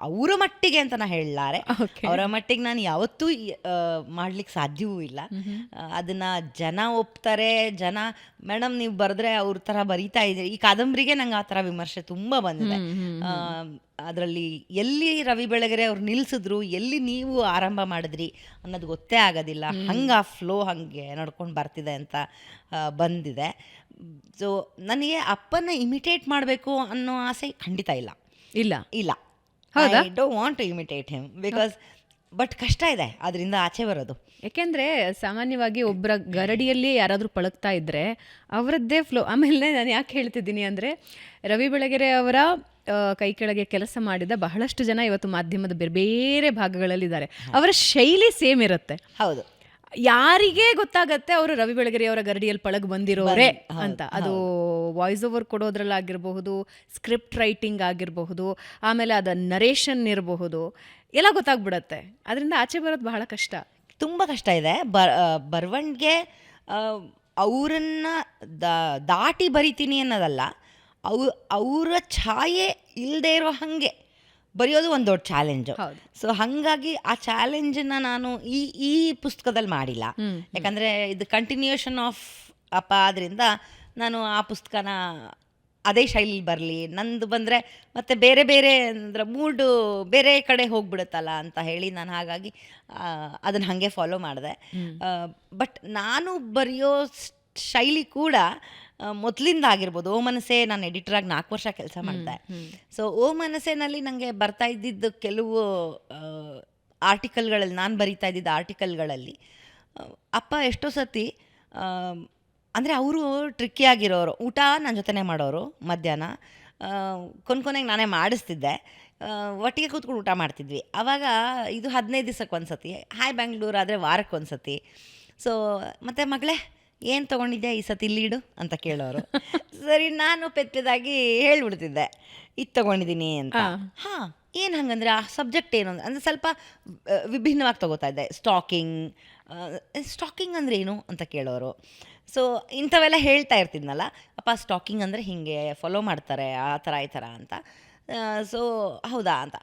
ಅವರ ಮಟ್ಟಿಗೆ ಅಂತ ನಾನು ಹೇಳಲಾರೆ, ಅವರ ಮಟ್ಟಿಗೆ ನಾನು ಯಾವತ್ತೂ ಮಾಡ್ಲಿಕ್ಕೆ ಸಾಧ್ಯವೂ ಇಲ್ಲ. ಅದನ್ನ ಜನ ಒಪ್ತಾರೆ. ಜನ ಮೇಡಮ್ ನೀವು ಬರೆದ್ರೆ ಅವ್ರ ಥರ ಬರೀತಾ ಇದ್ದೀರಿ. ಈ ಕಾದಂಬರಿಗೆ ನಂಗೆ ಆ ಥರ ವಿಮರ್ಶೆ ತುಂಬ ಬಂದಿದೆ. ಅದರಲ್ಲಿ ಎಲ್ಲಿ ರವಿ ಬೆಳಗೆರೆ ಅವ್ರು ನಿಲ್ಲಿಸಿದ್ರು, ಎಲ್ಲಿ ನೀವು ಆರಂಭ ಮಾಡಿದ್ರಿ ಅನ್ನೋದು ಗೊತ್ತೇ ಆಗೋದಿಲ್ಲ. ಹಂಗೆ ಆ ಫ್ಲೋ ಹಾಗೆ ನಡ್ಕೊಂಡು ಬರ್ತಿದೆ ಅಂತ ಬಂದಿದೆ. ಸೊ ನನಗೆ ಅಪ್ಪನ ಇಮಿಟೇಟ್ ಮಾಡಬೇಕು ಅನ್ನೋ ಆಸೆ ಖಂಡಿತ ಇಲ್ಲ. I don't want to imitate him because but ಕಷ್ಟ ಇದೆ ಅದರಿಂದ ಆಚೆ ಬರೋದು. ಯಾಕೆಂದರೆ ಸಾಮಾನ್ಯವಾಗಿ ಒಬ್ಬರ ಗರಡಿಯಲ್ಲಿ ಯಾರಾದರೂ ಪಳಗ್ತಾ ಇದ್ದರೆ ಅವರದ್ದೇ ಫ್ಲೋ. ಆಮೇಲೆ ನಾನು ಯಾಕೆ ಹೇಳ್ತಿದ್ದೀನಿ ಅಂದರೆ, ರವಿ ಬೆಳಗೆರೆ ಅವರ ಕೈ ಕೆಳಗೆ ಕೆಲಸ ಮಾಡಿದ ಬಹಳಷ್ಟು ಜನ ಇವತ್ತು ಮಾಧ್ಯಮದ ಬೇರೆ ಬೇರೆ ಭಾಗಗಳಲ್ಲಿದ್ದಾರೆ. ಅವರ ಶೈಲಿ ಸೇಮ್ ಇರುತ್ತೆ. ಹೌದು, ಯಾರಿಗೇ ಗೊತ್ತಾಗತ್ತೆ ಅವರು ರವಿ ಬೆಳಗೆರೆ ಅವರ ಗರಡಿಯಲ್ಲಿ ಪಳಗ್ ಬಂದಿರೋರೇ ಅಂತ. ಅದು ವಾಯ್ಸ್ ಓವರ್ ಕೊಡೋದ್ರಲ್ಲಾಗಿರಬಹುದು, ಸ್ಕ್ರಿಪ್ಟ್ ರೈಟಿಂಗ್ ಆಗಿರಬಹುದು, ಆಮೇಲೆ ಅದು ನರೇಷನ್ ಇರಬಹುದು, ಎಲ್ಲ ಗೊತ್ತಾಗ್ಬಿಡತ್ತೆ. ಅದರಿಂದ ಆಚೆ ಬರೋದು ಬಹಳ ಕಷ್ಟ, ತುಂಬ ಕಷ್ಟ ಇದೆ. ಬರವಣಿಗೆ ಅವರನ್ನು ದಾಟಿ ಬರಿತೀನಿ ಅನ್ನೋದಲ್ಲ, ಅವರ ಛಾಯೆ ಇಲ್ಲದೆ ಇರೋ ಹಾಗೆ ಬರೆಯೋದು ಒಂದು ದೊಡ್ಡ ಚಾಲೆಂಜು. ಸೊ ಹಾಗಾಗಿ ಆ ಚಾಲೆಂಜನ್ನು ನಾನು ಈ ಪುಸ್ತಕದಲ್ಲಿ ಮಾಡಿಲ್ಲ. ಯಾಕಂದರೆ ಇದು ಕಂಟಿನ್ಯೂಷನ್ ಆಫ್ ಅಪ್ಪ ಆದ್ದರಿಂದ ನಾನು ಆ ಪುಸ್ತಕನ ಅದೇ ಶೈಲಿ ಬರಲಿ, ನಂದು ಬಂದರೆ ಮತ್ತು ಬೇರೆ ಬೇರೆ ಅಂದರೆ ಮೂಡು ಬೇರೆ ಕಡೆ ಹೋಗ್ಬಿಡುತ್ತಲ್ಲ ಅಂತ ಹೇಳಿ ನಾನು ಹಾಗಾಗಿ ಅದನ್ನು ಹಾಗೆ ಫಾಲೋ ಮಾಡಿದೆ. ಬಟ್ ನಾನು ಬರೆಯೋ ಶೈಲಿ ಕೂಡ ಮೊದಲಿಂದ ಆಗಿರ್ಬೋದು. ಓ ಮನಸ್ಸೇ ನಾನು ಎಡಿಟರಾಗಿ 4 ವರ್ಷ ಕೆಲಸ ಮಾಡಿದೆ. ಸೊ ಓ ಮನಸ್ಸೇನಲ್ಲಿ ನನಗೆ ಬರ್ತಾ ಇದ್ದಿದ್ದು ಕೆಲವು ಆರ್ಟಿಕಲ್ಗಳಲ್ಲಿ, ನಾನು ಬರಿತಾ ಇದ್ದಿದ್ದು ಆರ್ಟಿಕಲ್ಗಳಲ್ಲಿ ಅಪ್ಪ ಎಷ್ಟೋ ಸತಿ ಅಂದರೆ ಅವರು ಟ್ರಿಕ್ಕಿ ಆಗಿರೋರು. ಊಟ ನನ್ನ ಜೊತೆನೇ ಮಾಡೋರು, ಮಧ್ಯಾಹ್ನ ಕೊನೆಗೆ ನಾನೇ ಮಾಡಿಸ್ತಿದ್ದೆ, ಒಟ್ಟಿಗೆ ಕೂತ್ಕೊಂಡು ಊಟ ಮಾಡ್ತಿದ್ವಿ. ಆವಾಗ ಇದು 15 ದಿವಸಕ್ಕೆ ಒಂದು ಸತಿ, ಹಾಯ್ ಬ್ಯಾಂಗ್ಳೂರ್ ಆದರೆ ವಾರಕ್ಕೆ ಒಂದು ಸತಿ. ಸೊ ಮತ್ತು ಮಗಳೇ ಏನು ತೊಗೊಂಡಿದ್ಯಾ ಈ ಸತಿ ಲೀಡು ಅಂತ ಕೇಳೋರು. ಸರಿ, ನಾನು ಪೆದ್ದದಾಗಿ ಹೇಳ್ಬಿಡ್ತಿದ್ದೆ ಇದು ತೊಗೊಂಡಿದ್ದೀನಿ ಅಂತ. ಹಾಂ, ಏನು ಹಂಗಂದ್ರೆ ಆ ಸಬ್ಜೆಕ್ಟ್ ಏನು ಅಂದರೆ ಸ್ವಲ್ಪ ವಿಭಿನ್ನವಾಗಿ ತೊಗೋತಾ ಇದ್ದೆ. ಸ್ಟಾಕಿಂಗ್ ಅಂದರೆ ಏನು ಅಂತ ಕೇಳೋರು. ಸೊ ಇಂಥವೆಲ್ಲ ಹೇಳ್ತಾ ಇರ್ತಿದ್ನಲ್ಲ, ಅಪ್ಪ ಸ್ಟಾಕಿಂಗ್ ಅಂದರೆ ಹೀಗೆ ಫಾಲೋ ಮಾಡ್ತಾರೆ ಆ ಥರ ಈ ಥರ ಅಂತ. ಸೊ ಹೌದಾ ಅಂತ.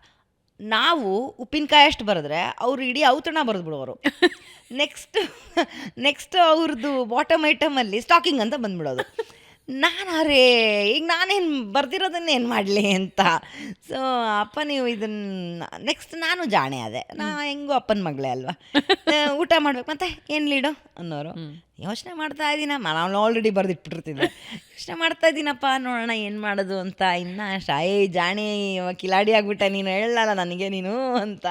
ನಾವು ಉಪ್ಪಿನಕಾಯಿ ಅಷ್ಟು ಬರೆದ್ರೆ ಅವರು ಇಡೀ ಔತಣ ಬರೆದ್ಬಿಡೋರು. ನೆಕ್ಸ್ಟ್ ಅವ್ರದ್ದು ಬಾಟಮ್ ಐಟಮಲ್ಲಿ ಸ್ಟಾಕಿಂಗ್ ಅಂತ ಬಂದ್ಬಿಡೋದು. ಅರೇ ಈಗ ನಾನೇನು ಬರ್ದಿರೋದನ್ನೇ ಏನು ಮಾಡಲಿ ಅಂತ. ಸೊ ಅಪ್ಪ ನೀವು ಇದನ್ನು ನೆಕ್ಸ್ಟ್ ನಾನು ಜಾಣೆ ಅದೇ, ಹೆಂಗೂ ಅಪ್ಪನ ಮಗಳೇ ಅಲ್ವಾ, ಊಟ ಮಾಡ್ಬೇಕು ಮತ್ತೆ ಏನು ಲೀಡು ಅನ್ನೋರು. ಯೋಚನೆ ಮಾಡ್ತಾ ಇದ್ದೀನ, ನಾನು ಆಲ್ರೆಡಿ ಬರೆದಿಟ್ಬಿಟ್ಟಿರ್ತಿದ್ದೆ. ಯೋಚನೆ ಮಾಡ್ತಾ ಇದ್ದೀನಪ್ಪ, ನೋಡೋಣ ಏನು ಮಾಡೋದು ಅಂತ. ಇನ್ನು ಜಾಣೆ ಕಿಲಾಡಿ ಆಗ್ಬಿಟ್ಟೆ ನೀನು, ಹೇಳಲ್ಲ ನನಗೆ ನೀನು ಅಂತ,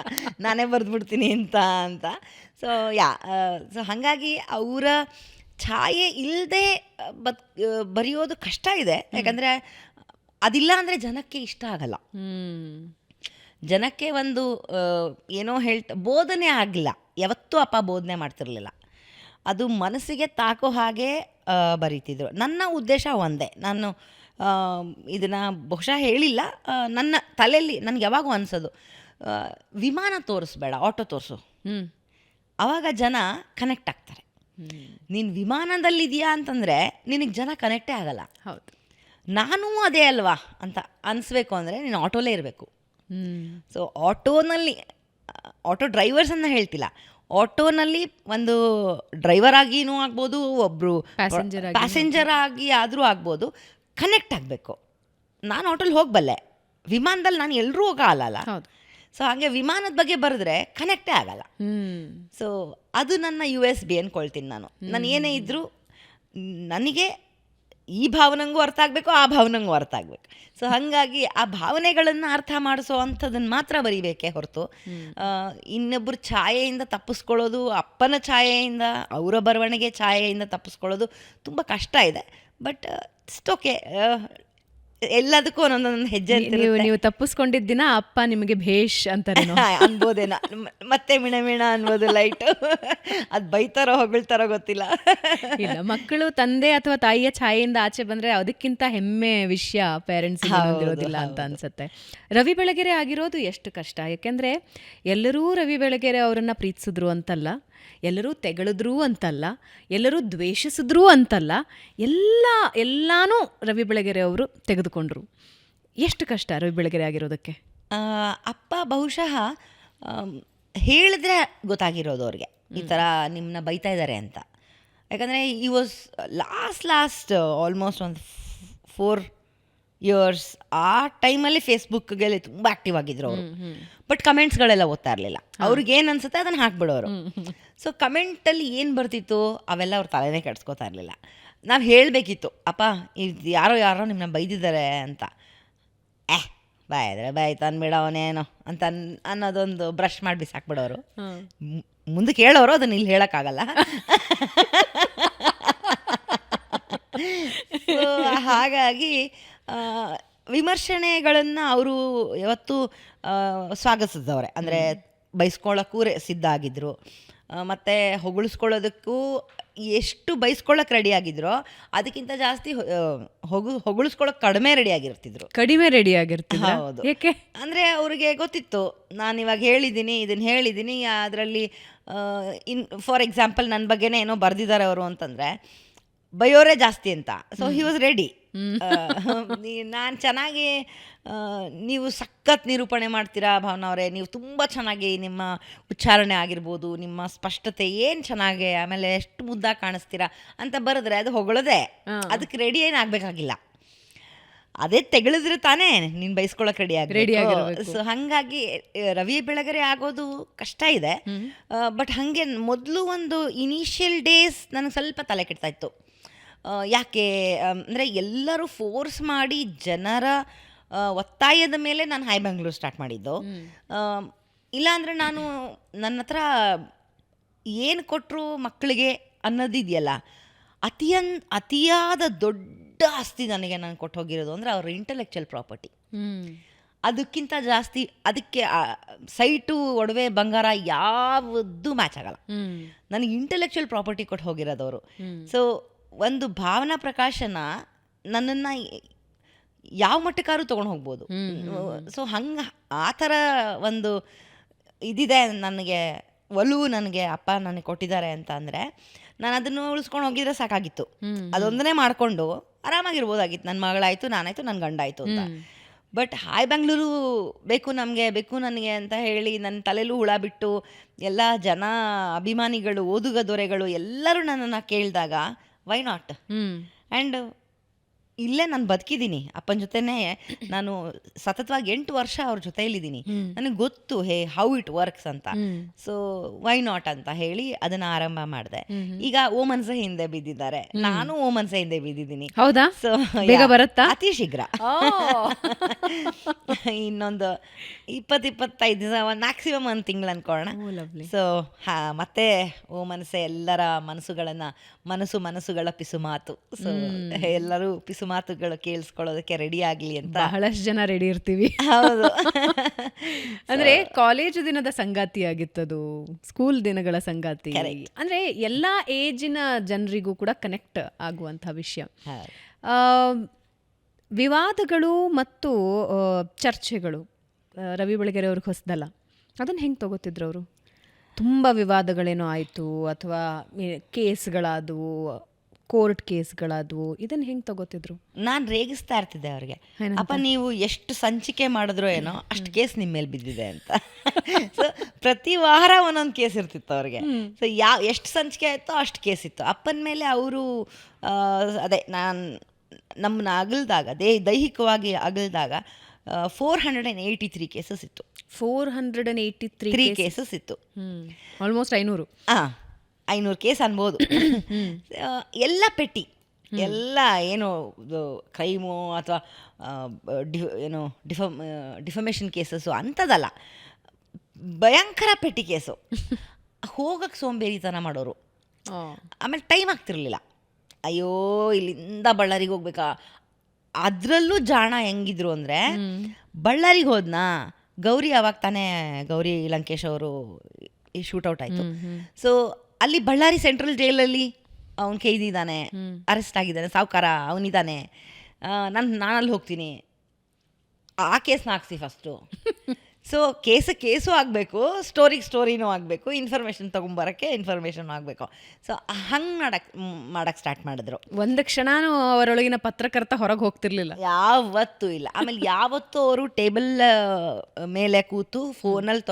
ನಾನೇ ಬರೆದ್ಬಿಡ್ತೀನಿ ಅಂತ. ಸೊ ಹಾಗಾಗಿ ಅವರ ಛಾಯೆ ಇಲ್ಲದೆ ಬರೆಯೋದು ಕಷ್ಟ ಇದೆ. ಯಾಕಂದರೆ ಅದಿಲ್ಲ ಅಂದರೆ ಜನಕ್ಕೆ ಇಷ್ಟ ಆಗಲ್ಲ. ಜನಕ್ಕೆ ಒಂದು ಏನೋ ಬೋಧನೆ ಆಗಲಿಲ್ಲ. ಯಾವತ್ತೂ ಅಪ್ಪ ಬೋಧನೆ ಮಾಡ್ತಿರ್ಲಿಲ್ಲ. ಅದು ಮನಸ್ಸಿಗೆ ತಾಕೋ ಹಾಗೆ ಬರೀತಿದ್ರು. ನನ್ನ ಉದ್ದೇಶ ಒಂದೇ. ನಾನು ಇದನ್ನು ಬಹುಶಃ ಹೇಳಿಲ್ಲ, ನನ್ನ ತಲೆಯಲ್ಲಿ ನನಗೆ ಯಾವಾಗೂ ಅನಿಸೋದು, ವಿಮಾನ ತೋರಿಸ್ಬೇಡ, ಆಟೋ ತೋರಿಸು, ಆವಾಗ ಜನ ಕನೆಕ್ಟ್ ಆಗ್ತಾರೆ. ನೀನು ವಿಮಾನದಲ್ಲಿದೆಯಾ ಅಂತಂದರೆ ನಿನಗೆ ಜನ ಕನೆಕ್ಟೇ ಆಗಲ್ಲ. ಹೌದು, ನಾನೂ ಅದೇ ಅಲ್ವಾ ಅಂತ ಅನಿಸ್ಬೇಕು ಅಂದರೆ ನೀನು ಆಟೋಲೇ ಇರಬೇಕು. ಸೊ ಆಟೋನಲ್ಲಿ, ಆಟೋ ಡ್ರೈವರ್ಸನ್ನು ಹೇಳ್ತಿಲ್ಲ, ಆಟೋನಲ್ಲಿ ಒಂದು ಡ್ರೈವರ್ ಆಗಿನೂ ಆಗ್ಬೋದು, ಒಬ್ಬರು ಪ್ಯಾಸೆಂಜರ್ ಆಗಿ ಆದರೂ ಆಗ್ಬೋದು, ಕನೆಕ್ಟ್ ಆಗಬೇಕು. ನಾನು ಆಟೋಲ್ಲಿ ಹೋಗಬಲ್ಲೆ, ವಿಮಾನದಲ್ಲಿ ನಾನು ಎಲ್ಲರೂ ಹೋಗಲ್ಲ. ಸೊ ಹಾಗೆ ವಿಮಾನದ ಬಗ್ಗೆ ಬರೆದ್ರೆ ಕನೆಕ್ಟೇ ಆಗಲ್ಲ. ಸೊ ಅದು ನನ್ನ USB ಅಂದ್ಕೊಳ್ತೀನಿ ನಾನು. ಏನೇ ಇದ್ದರೂ ನನಗೆ ಈ ಭಾವನೆಗೂ ಅರ್ಥ ಆಗಬೇಕು, ಆ ಭಾವನೆಗೂ ಅರ್ಥ ಆಗಬೇಕು. ಸೊ ಹಾಗಾಗಿ ಆ ಭಾವನೆಗಳನ್ನು ಅರ್ಥ ಮಾಡಿಸೋ ಅಂಥದ್ದನ್ನು ಮಾತ್ರ ಬರೀಬೇಕೇ ಹೊರತು ಇನ್ನೊಬ್ಬರ ಛಾಯೆಯಿಂದ ತಪ್ಪಿಸ್ಕೊಳ್ಳೋದು, ಅಪ್ಪನ ಛಾಯೆಯಿಂದ, ಅವರ ಬರವಣಿಗೆ ಛಾಯೆಯಿಂದ ತಪ್ಪಿಸ್ಕೊಳ್ಳೋದು ತುಂಬ ಕಷ್ಟ ಇದೆ. ಬಟ್ ಇಟ್ಸ್ ಓಕೆ, ಎಲ್ಲದಕ್ಕೂ ಒಂದೊಂದೊಂದು ಹೆಜ್ಜೆ. ನೀವು ತಪ್ಪಿಸ್ಕೊಂಡಿದ್ದ ದಿನ ಅಪ್ಪ ನಿಮಗೆ ಭೇಷ್ ಅಂತಾರೆ ಅನ್ಬೋದೇನ, ಮತ್ತೆ ಮಿಣ ಅನ್ಬೋದು ಲೈಟ್. ಅದು ಬೈತಾರೋ ಹೊಗಳ್ತಾರೋ ಗೊತ್ತಿಲ್ಲ. ಇಲ್ಲ, ಮಕ್ಕಳು ತಂದೆ ಅಥವಾ ತಾಯಿಯ ಛಾಯೆಯಿಂದ ಆಚೆ ಬಂದ್ರೆ ಅದಕ್ಕಿಂತ ಹೆಮ್ಮೆ ವಿಷಯ ಪೇರೆಂಟ್ಸ್ ಇರೋದಿಲ್ಲ ಅಂತ ಅನ್ಸುತ್ತೆ. ರವಿ ಬೆಳಗೆರೆ ಆಗಿರೋದು ಎಷ್ಟು ಕಷ್ಟ. ಯಾಕೆಂದ್ರೆ ಎಲ್ಲರೂ ರವಿ ಬೆಳಗೆರೆ ಅವರನ್ನ ಪ್ರೀತಿಸಿದ್ರು ಅಂತಲ್ಲ, ಎಲ್ಲರೂ ತೆಗಳಿದ್ರು ಅಂತಲ್ಲ, ಎಲ್ಲರೂ ದ್ವೇಷಿಸಿದ್ರು ಅಂತಲ್ಲ, ಎಲ್ಲಾನು ರವಿ ಬೆಳಗೆರೆ ಅವರು ತೆಗೆದುಕೊಂಡ್ರು. ಎಷ್ಟು ಕಷ್ಟ ರವಿ ಬೆಳಗೆರೆ ಆಗಿರೋದಕ್ಕೆ. ಅಪ್ಪ ಬಹುಶಃ ಹೇಳಿದ್ರೆ ಗೊತ್ತಾಗಿರೋದು ಅವ್ರಿಗೆ, ಈ ಥರ ನಿಮ್ಮನ್ನ ಬೈತಾ ಇದ್ದಾರೆ ಅಂತ. ಯಾಕಂದರೆ ಈ ವಾಸ್ ಲಾಸ್ಟ್ ಆಲ್ಮೋಸ್ಟ್ ಒಂದು 4 years ಆ ಟೈಮಲ್ಲಿ ಫೇಸ್ಬುಕ್ಗೆಲ್ಲ ತುಂಬ ಆ್ಯಕ್ಟಿವ್ ಆಗಿದ್ರು ಅವರು. ಬಟ್ ಕಮೆಂಟ್ಸ್ಗಳೆಲ್ಲ ಓದ್ತಾ ಇರಲಿಲ್ಲ. ಅವ್ರಿಗೆ ಏನು ಅನ್ಸುತ್ತೆ ಅದನ್ನು ಹಾಕ್ಬಿಡೋರು. ಸೊ ಕಮೆಂಟಲ್ಲಿ ಏನು ಬರ್ತಿತ್ತು ಅವೆಲ್ಲ ಅವ್ರು ತಲೆನೇ ಕೆಡ್ಸ್ಕೊತಾ ಇರಲಿಲ್ಲ. ನಾವು ಹೇಳಬೇಕಿತ್ತು, ಅಪ್ಪ ಇದು ಯಾರೋ ನಿಮ್ಮನ್ನ ಬೈದಿದ್ದಾರೆ ಅಂತ. ಬಾಯಿದ್ರೆ ಬಾಯ್ತು ಅನ್ಬೇಡ ಅವನೇನೋ ಅಂತ ಅನ್ನೋದೊಂದು ಬ್ರಷ್ ಮಾಡಿ ಬಿಸಾಕ್ಬಿಡೋರು. ಮುಂದಕ್ಕೆ ಹೇಳೋರು ಅದನ್ನು ಇಲ್ಲಿ ಹೇಳೋಕ್ಕಾಗಲ್ಲ. ಸೊ ಹಾಗಾಗಿ ವಿಮರ್ಶನೆಗಳನ್ನು ಅವರು ಯಾವತ್ತೂ ಸ್ವಾಗತಿಸಿದವ್ರೆ. ಅಂದರೆ ಬೈಸ್ಕೊಳ್ಳೋಕ್ಕೂ ಸಿದ್ಧ ಆಗಿದ್ದರು, ಮತ್ತು ಹೊಗಳಿಸ್ಕೊಳ್ಳೋದಕ್ಕೂ ಎಷ್ಟು ಬೈಸ್ಕೊಳ್ಳೋಕೆ ರೆಡಿ ಆಗಿದ್ರೋ ಅದಕ್ಕಿಂತ ಜಾಸ್ತಿ ಹೊಗಳಿಸ್ಕೊಳ್ಳೋಕೆ ಕಡಿಮೆ ರೆಡಿ ಆಗಿರ್ತಿದ್ರು. ಹೌದು, ಏಕೆ ಅಂದರೆ ಅವ್ರಿಗೆ ಗೊತ್ತಿತ್ತು ನಾನು ಇವಾಗ ಇದನ್ನು ಹೇಳಿದ್ದೀನಿ, ಅದರಲ್ಲಿ ಫಾರ್ ಎಕ್ಸಾಂಪಲ್ ನನ್ನ ಬಗ್ಗೆನೇ ಏನೋ ಬರೆದಿದ್ದಾರೆ ಅವರು ಅಂತಂದರೆ ಬಯೋರೇ ಜಾಸ್ತಿ ಅಂತ. So he was ready. ನಾನು ಚೆನ್ನಾಗಿ, ನೀವು ಸಖತ್ ನಿರೂಪಣೆ ಮಾಡ್ತೀರಾ ಭಾವನಾ ಅವರೇ, ನೀವು ತುಂಬ ಚೆನ್ನಾಗಿ ನಿಮ್ಮ ಉಚ್ಚಾರಣೆ ಆಗಿರ್ಬೋದು, ನಿಮ್ಮ ಸ್ಪಷ್ಟತೆ ಏನು ಚೆನ್ನಾಗಿ, ಆಮೇಲೆ ಎಷ್ಟು ಮುದ್ದಾಗಿ ಕಾಣಿಸ್ತೀರಾ ಅಂತ ಬರೆದ್ರೆ ಅದು ಹೊಗಳೋದೆ, ಅದಕ್ಕೆ ರೆಡಿ ಏನು ಆಗಬೇಕಾಗಿಲ್ಲ. ಅದೇ ತೆಗಳಿದ್ರೆ ತಾನೇ ನೀನು ಬೈಸ್ಕೊಳ್ಳೋಕೆ ರೆಡಿ ಆಗಿರಬೇಕು. ಸೊ ಹಾಗಾಗಿ ರವಿ ಬೆಳಗೆರೆ ಆಗೋದು ಕಷ್ಟ ಇದೆ. ಬಟ್ ಹಾಗೆ ಮೊದಲು ಒಂದು ಇನಿಷಿಯಲ್ ಡೇಸ್ ನನಗೆ ಸ್ವಲ್ಪ ತಲೆ ಕೆಡ್ತಾ ಇತ್ತು. ಯಾಕೆ ಅಂದರೆ ಎಲ್ಲರೂ ಫೋರ್ಸ್ ಮಾಡಿ ಜನರ ಒತ್ತಾಯದ ಮೇಲೆ ನಾನು ಹೈ ಬೆಂಗಳೂರು ಸ್ಟಾರ್ಟ್ ಮಾಡಿದ್ದು. ಇಲ್ಲಾಂದರೆ ನಾನು ನನ್ನ ಹತ್ರ ಏನು ಕೊಟ್ಟರು ಮಕ್ಕಳಿಗೆ ಅನ್ನೋದಿದೆಯಲ್ಲ, ಅತಿಯಾದ ದೊಡ್ಡ ಆಸ್ತಿ ನಾನು ಕೊಟ್ಟು ಹೋಗಿರೋದು ಅಂದರೆ ಅವ್ರ ಇಂಟೆಲೆಕ್ಚುಯಲ್ ಪ್ರಾಪರ್ಟಿ. ಅದಕ್ಕಿಂತ ಜಾಸ್ತಿ ಅದಕ್ಕೆ ಸೈಟು ಒಡವೆ ಬಂಗಾರ ಯಾವುದು ಮ್ಯಾಚ್ ಆಗಲ್ಲ. ನನಗೆ ಇಂಟೆಲೆಕ್ಚುಯಲ್ ಪ್ರಾಪರ್ಟಿ ಕೊಟ್ಟು ಹೋಗಿರೋದವರು. ಸೊ ಒಂದು ಭಾವನಾ ಪ್ರಕಾಶನ ನನ್ನನ್ನು ಯಾವ ಮಟ್ಟಕ್ಕಾದ್ರೂ ತೊಗೊಂಡು ಹೋಗ್ಬೋದು. ಸೊ ಹಂಗೆ ಆ ಥರ ಒಂದು ಇದಿದೆ ನನಗೆ, ಒಲವು ನನಗೆ ಅಪ್ಪ ನನಗೆ ಕೊಟ್ಟಿದ್ದಾರೆ ಅಂತ ಅಂದರೆ ನಾನು ಅದನ್ನು ಉಳಿಸ್ಕೊಂಡು ಹೋಗಿದ್ರೆ ಸಾಕಾಗಿತ್ತು. ಅದೊಂದನ್ನೇ ಮಾಡಿಕೊಂಡು ಆರಾಮಾಗಿರ್ಬೋದಾಗಿತ್ತು. ನನ್ನ ಮಗಳಾಯಿತು, ನಾನಾಯಿತು, ನನ್ನ ಗಂಡ ಆಯಿತು ಅಂತ. ಬಟ್ ಹಾಯ್ ಬೆಂಗಳೂರು ಬೇಕು ನಮಗೆ, ಬೇಕು ನನಗೆ ಅಂತ ಹೇಳಿ ನನ್ನ ತಲೆಯಲ್ಲೂ ಹುಳ ಬಿಟ್ಟು ಎಲ್ಲ ಜನ, ಅಭಿಮಾನಿಗಳು, ಓದುಗ ದೊರೆಗಳು ಎಲ್ಲರೂ ನನ್ನನ್ನು ಕೇಳಿದಾಗ ವೈ ನಾಟ್. ಆ್ಯಂಡ್ ಇಲ್ಲೇ ನಾನು ಬದುಕಿದ್ದೀನಿ ಅಪ್ಪನ ಜೊತೆನೇ. ನಾನು ಸತತವಾಗಿ 8 ವರ್ಷ ಅವ್ರ ಜೊತೆಯಲ್ಲಿದ್ದೀನಿ. ನನಗೆ ಗೊತ್ತು ಹೌ ಇಟ್ ವರ್ಕ್ಸ್ ಅಂತ. ಸೊ ವೈ ನಾಟ್ ಅಂತ ಹೇಳಿ ಅದನ್ನ ಆರಂಭ ಮಾಡಿದೆ. ಈಗ ಓಮನ್ಸ ಹಿಂದೆ ಬಿದ್ದಿದ್ದಾರೆ, ನಾನು ಓಮನ್ಸ ಹಿಂದೆ ಬಿದ್ದಿದ್ದೀನಿ. ಹೌದಾ? ಸೊ ಬೇಗ ಬರುತ್ತಾ? ಅತಿ ಶೀಘ್ರ. ಇನ್ನೊಂದು 20-25 ದಿವಸ, ಒಂದು ಮ್ಯಾಕ್ಸಿಮಮ್ 1 ತಿಂಗಳು ಅನ್ಕೊಳ್ಳೋಣ. ಸೊ ಮತ್ತೆ ಓಮನ್ಸೆ ಎಲ್ಲರ ಮನಸ್ಸುಗಳ ಪಿಸುಮಾತು. ಸೊ ಎಲ್ಲರೂ ಪಿಸುಮಾತುಗಳು ಕೇಳಿಸ್ಕೊಳ್ಳೋದಕ್ಕೆ ರೆಡಿ ಆಗಲಿ ಅಂತ ಬಹಳಷ್ಟು ಜನ ರೆಡಿ ಇರ್ತೀವಿ. ಹೌದು. ಅಂದ್ರೆ ಕಾಲೇಜು ದಿನದ ಸಂಗಾತಿ ಆಗಿತ್ತದು, ಸ್ಕೂಲ್ ದಿನಗಳ ಸಂಗಾತಿ. ಅಂದ್ರೆ ಎಲ್ಲಾ ಏಜಿನ ಜನರಿಗೂ ಕೂಡ ಕನೆಕ್ಟ್ ಆಗುವಂಥ ವಿಷಯ. ವಿವಾದಗಳು ಮತ್ತು ಚರ್ಚೆಗಳು ರವಿ ಬೆಳಗೆರೆ ಅವ್ರಿಗೆ ಹೊಸದಲ್ಲ. ಅದನ್ನು ಹೆಂಗೆ ತಗೋತಿದ್ರು ಅವರು? ತುಂಬ ವಿವಾದಗಳೇನೋ ಆಯಿತು, ಅಥವಾ ಕೇಸ್ಗಳಾದವು, ಕೋರ್ಟ್ ಕೇಸ್ಗಳಾದವು, ಇದನ್ನು ಹೆಂಗೆ ತಗೋತಿದ್ರು? ನಾನು ರೇಗಿಸ್ತಾ ಇರ್ತಿದ್ದೆ ಅವ್ರಿಗೆ, ಅಪ್ಪ ನೀವು ಎಷ್ಟು ಸಂಚಿಕೆ ಮಾಡಿದ್ರೋ ಏನೋ ಅಷ್ಟು ಕೇಸ್ ನಿಮ್ಮ ಮೇಲೆ ಬಿದ್ದಿದೆ ಅಂತ. ಸೊ ಪ್ರತಿ ವಾರ ಒಂದೊಂದು ಕೇಸ್ ಇರ್ತಿತ್ತು ಅವ್ರಿಗೆ. ಸೊ ಎಷ್ಟು ಸಂಚಿಕೆ ಆಯಿತೋ ಅಷ್ಟು ಕೇಸ್ ಇತ್ತು ಅಪ್ಪನ ಮೇಲೆ. ಅವರು ಅದೇ ನಮ್ಮನ್ನ ಅಗಲ್ದಾಗ, ದೈಹಿಕವಾಗಿ ಅಗಲ್ದಾಗ 483 ಕೇಸಸ್ ಇತ್ತು. 483 ಕೇಸಸ್ ಇತ್ತು. ಆಲ್ಮೋಸ್ಟ್ 500. 500 ಕೇಸ್ ಅನ್ಬೋದು. ಎಲ್ಲ ಪೆಟ್ಟಿ, ಎಲ್ಲ ಏನು ಕ್ರೈಮು ಅಥವಾ ಏನು ಡಿಫಮೇಷನ್ ಕೇಸಸ್ಸು ಅಂಥದ್ದಲ್ಲ, ಭಯಂಕರ ಪೆಟ್ಟಿ ಕೇಸು. ಹೋಗಕ್ಕೆ ಸೋಂಬೇರಿತನ ಮಾಡೋರು. ಆಮೇಲೆ ಟೈಮ್ ಆಗ್ತಿರ್ಲಿಲ್ಲ. ಅಯ್ಯೋ ಇಲ್ಲಿಂದ ಬಳ್ಳಾರಿಗೆ ಹೋಗ್ಬೇಕಾ. ಅದರಲ್ಲೂ ಜಾಣ ಹೆಂಗಿದ್ರು ಅಂದರೆ, ಬಳ್ಳಾರಿಗೆ ಹೋದ್ನಾ, ಗೌರಿ ಅವಾಗ ತಾನೇ ಗೌರಿ ಲಂಕೇಶ್ ಅವರು ಶೂಟೌಟ್ ಆಯಿತು. ಸೊ ಅಲ್ಲಿ ಬಳ್ಳಾರಿ ಸೆಂಟ್ರಲ್ ಜೈಲಲ್ಲಿ ಅವನು ಕೈದಿದ್ದಾನೆ, ಅರೆಸ್ಟ್ ಆಗಿದ್ದಾನೆ, ಸಾವುಕಾರ ಅವನಿದ್ದಾನೆ. ನಾನಲ್ಲಿ ಹೋಗ್ತೀನಿ, ಆ ಕೇಸ್ನ ಹಾಕ್ಸಿ ಫಸ್ಟು. ಸೊ ಕೇಸು ಆಗಬೇಕು, ಸ್ಟೋರಿನೂ ಆಗಬೇಕು, ಇನ್ಫಾರ್ಮೇಷನ್ ತೊಗೊಂಬರೋಕ್ಕೆ ಇನ್ಫಾರ್ಮೇಷನ್ ಆಗಬೇಕು. ಸೊ ಹಂಗೆ ಮಾಡಕ್ಕೆ ಸ್ಟಾರ್ಟ್ ಮಾಡಿದ್ರು. ಒಂದು ಕ್ಷಣನೂ ಅವರೊಳಗಿನ ಪತ್ರಕರ್ತ ಹೊರಗೆ ಹೋಗ್ತಿರ್ಲಿಲ್ಲ, ಯಾವತ್ತೂ ಇಲ್ಲ. ಆಮೇಲೆ ಯಾವತ್ತೂ ಅವರು ಟೇಬಲ್ ಮೇಲೆ ಕೂತು ಫೋನಲ್ಲಿ